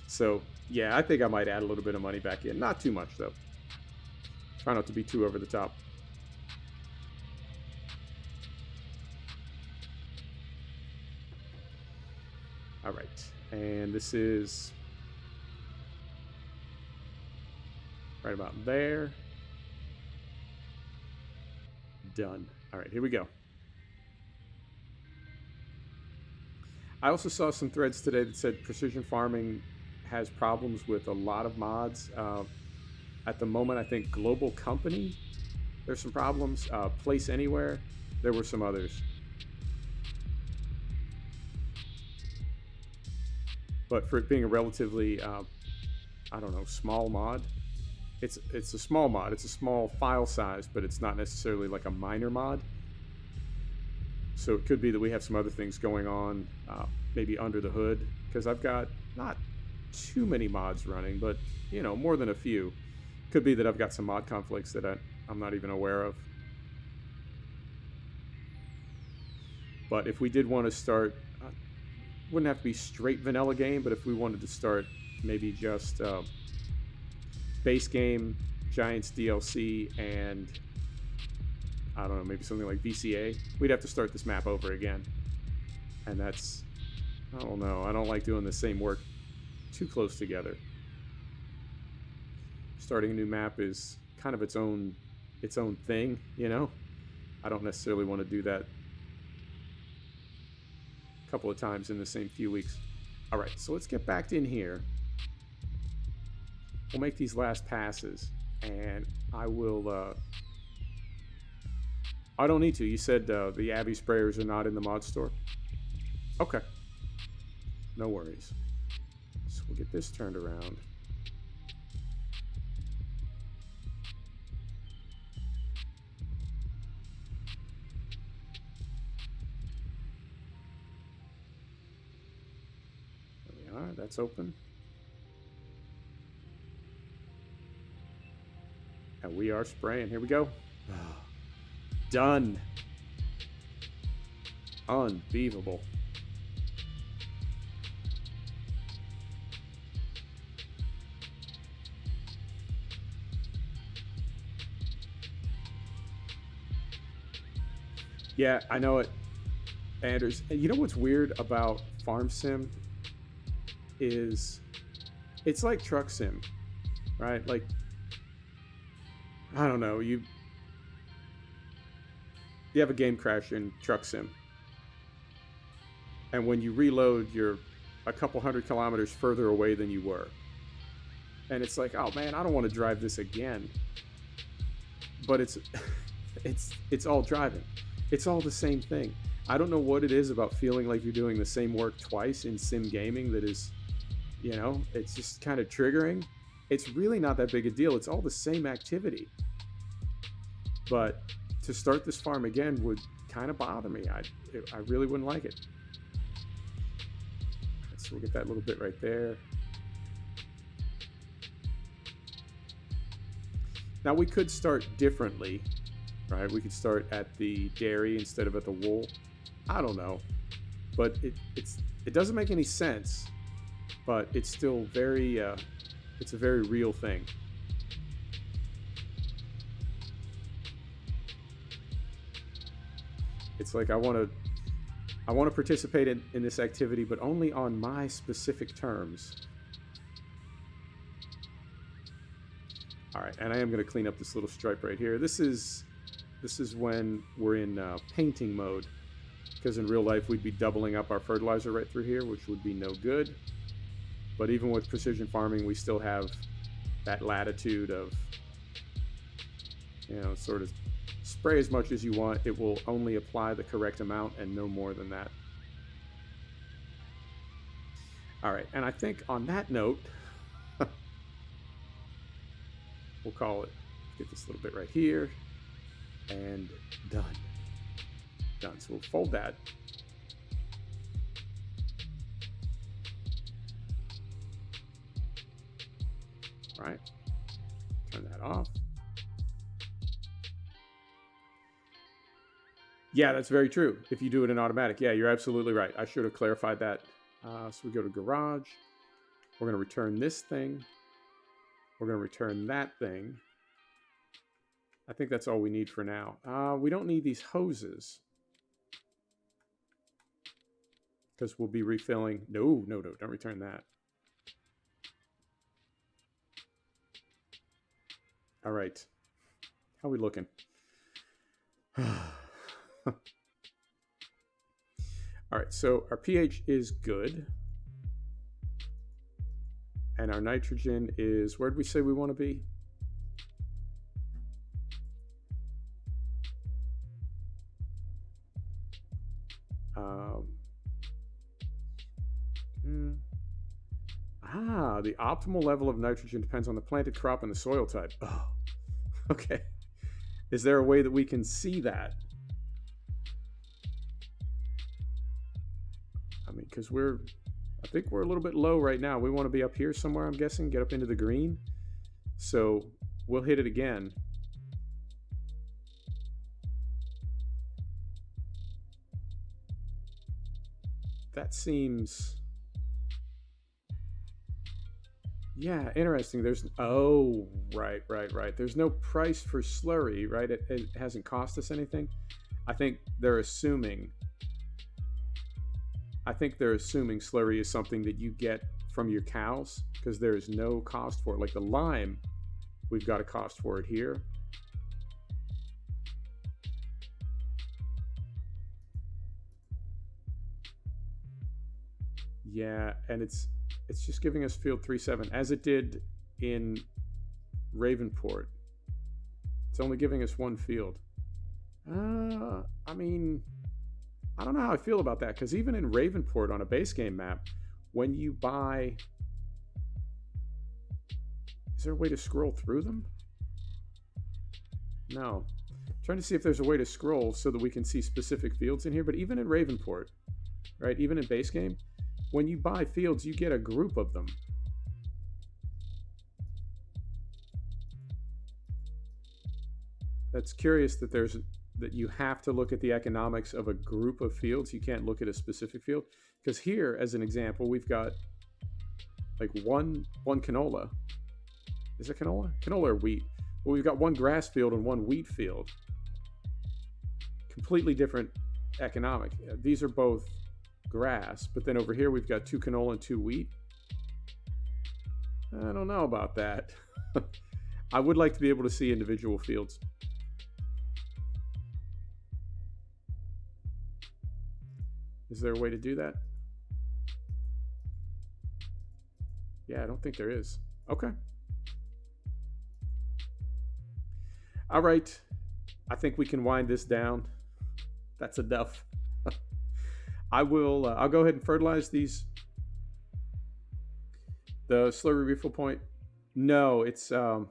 So yeah, I think I might add a little bit of money back in. Not too much though. Try not to be too over the top. All right, and this is right about there. Done. All right, here we go. I also saw some threads today that said precision farming has problems with a lot of mods. At the moment, I think Global Company, there's some problems. Place Anywhere, there were some others. But for it being a relatively, I don't know, small mod, it's a small mod. It's a small file size, but it's not necessarily like a minor mod. So it could be that we have some other things going on, maybe under the hood, because I've got not too many mods running, but, you know, more than a few. Could be that I've got some mod conflicts that I'm not even aware of. But if we did want to start, wouldn't have to be straight vanilla game, but if we wanted to start maybe just base game, Giants DLC, and I don't know, maybe something like VCA, we'd have to start this map over again. And that's, I don't know, I don't like doing the same work too close together. Starting a new map is kind of its own thing, you know? I don't necessarily want to do that a couple of times in the same few weeks. All right, so let's get back in here. We'll make these last passes, and I will, I don't need to. You said the Abbey sprayers are not in the mod store? Okay. No worries. So we'll get this turned around. There we are. That's open. And we are spraying. Here we go. Done. Unbelievable. Yeah, I know it, Anders. You know what's weird about Farm Sim is it's like Truck Sim, right? Like, I don't know, you have a game crash in Truck Sim, and when you reload, you're a couple hundred kilometers further away than you were, and it's like, oh man, I don't want to drive this again. But it's it's all driving. It's all the same thing. I don't know what it is about feeling like you're doing the same work twice in sim gaming that is, you know, it's just kind of triggering. It's really not that big a deal. It's all the same activity. But to start this farm again would kind of bother me. I really wouldn't like it. So we'll get that little bit right there. Now we could start differently, right? We could start at the dairy instead of at the wool. I don't know, but it doesn't make any sense. But it's still very it's a very real thing. It's like I want to participate in this activity, but only on my specific terms. All right, and I am going to clean up this little stripe right here. This is when we're in painting mode, because in real life we'd be doubling up our fertilizer right through here, which would be no good. But even with precision farming, we still have that latitude of, you know, sort of spray as much as you want. It will only apply the correct amount and no more than that. All right, and I think on that note, we'll call it, get this little bit right here, and done. Done. So we'll fold that. All right, turn that off. Yeah, that's very true. If you do it in automatic, yeah, you're absolutely right. I should have clarified that. So we go to garage. We're going to return this thing. We're going to return that thing. I think that's all we need for now. We don't need these hoses, because we'll be refilling. No, don't return that. All right. How are we looking? All right, so our pH is good. And our nitrogen is, where did we say we want to be? The optimal level of nitrogen depends on the planted crop and the soil type. Oh, okay. Is there a way that we can see that? I mean, because I think we're a little bit low right now. We want to be up here somewhere, I'm guessing, get up into the green. So we'll hit it again. That seems... Yeah, interesting. There's, oh, right. There's no price for slurry, right? It hasn't cost us anything. I think they're assuming slurry is something that you get from your cows, because there is no cost for it. Like the lime, we've got a cost for it here. Yeah, and it's just giving us field 3.7 as it did in Ravenport. It's only giving us one field. I mean, I don't know how I feel about that, because even in Ravenport on a base game map, when you buy Is there a way to scroll through them? No. I'm trying to see if there's a way to scroll so that we can see specific fields in here. But even in Ravenport, right, even in base game, when you buy fields, you get a group of them. That's curious that that you have to look at the economics of a group of fields. You can't look at a specific field, because here, as an example, we've got like one canola. Is it canola? Canola or wheat? Well, we've got one grass field and one wheat field. Completely different economic. These are both grass, but then over here we've got 2 canola and 2 wheat. I don't know about that. I would like to be able to see individual fields. Is there a way to do that? Yeah, I don't think there is. Okay. All right. I think we can wind this down. That's enough. I'll go ahead and fertilize these. The slurry refill point. No, it's, I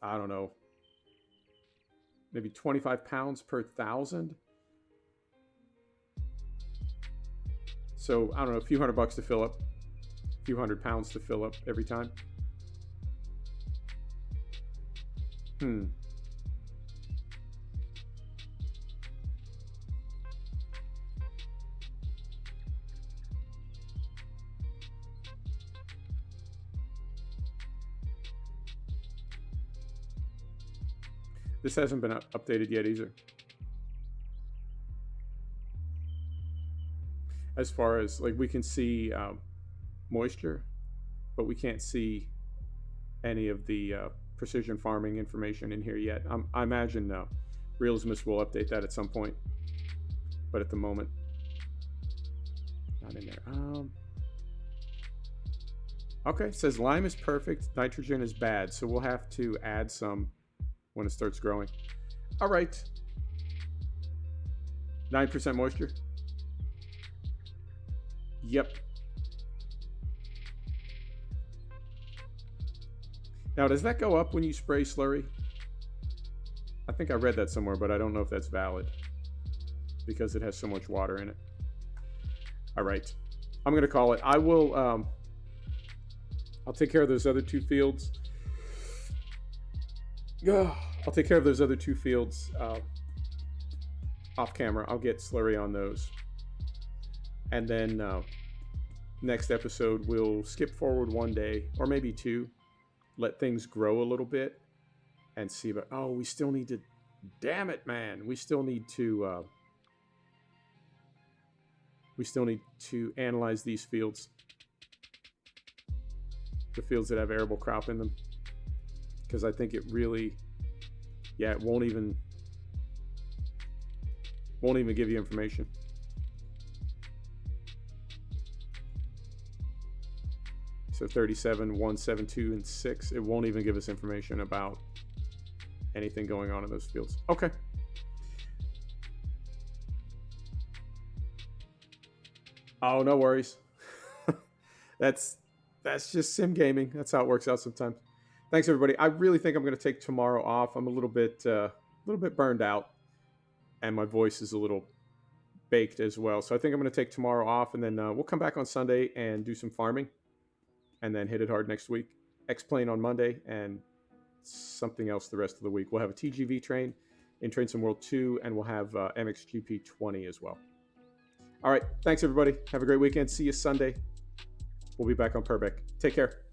don't know, maybe 25 pounds per 1,000. So I don't know, a few $100 to fill up, a few £100 to fill up every time. This hasn't been updated yet either. As far as, like, we can see moisture, but we can't see any of the precision farming information in here yet. I imagine no. Realismus will update that at some point, but at the moment, not in there. Okay, it says lime is perfect, nitrogen is bad, so we'll have to add some when it starts growing. All right. 9% moisture. Yep. Now, does that go up when you spray slurry? I think I read that somewhere, but I don't know if that's valid because it has so much water in it. All right. I'm going to call it. I'll take care of those other 2 fields. I'll take care of those other 2 fields off camera. I'll get slurry on those. And then next episode, we'll skip forward 1 day or maybe 2, let things grow a little bit and see. But, oh, we still need to, damn it, man. We still need to analyze these fields. The fields that have arable crop in them. Because I think it really, yeah, it won't even give you information. So 37, 1, 7, 2, and 6, it won't even give us information about anything going on in those fields. Okay. Oh, no worries. That's just sim gaming. That's how it works out sometimes. Thanks, everybody. I really think I'm going to take tomorrow off. I'm a little bit burned out, and my voice is a little baked as well. So I think I'm going to take tomorrow off, and then we'll come back on Sunday and do some farming, and then hit it hard next week. X-Plane on Monday, and something else the rest of the week. We'll have a TGV train in Train Sim World 2, and we'll have MXGP 20 as well. All right. Thanks, everybody. Have a great weekend. See you Sunday. We'll be back on Purbeck. Take care.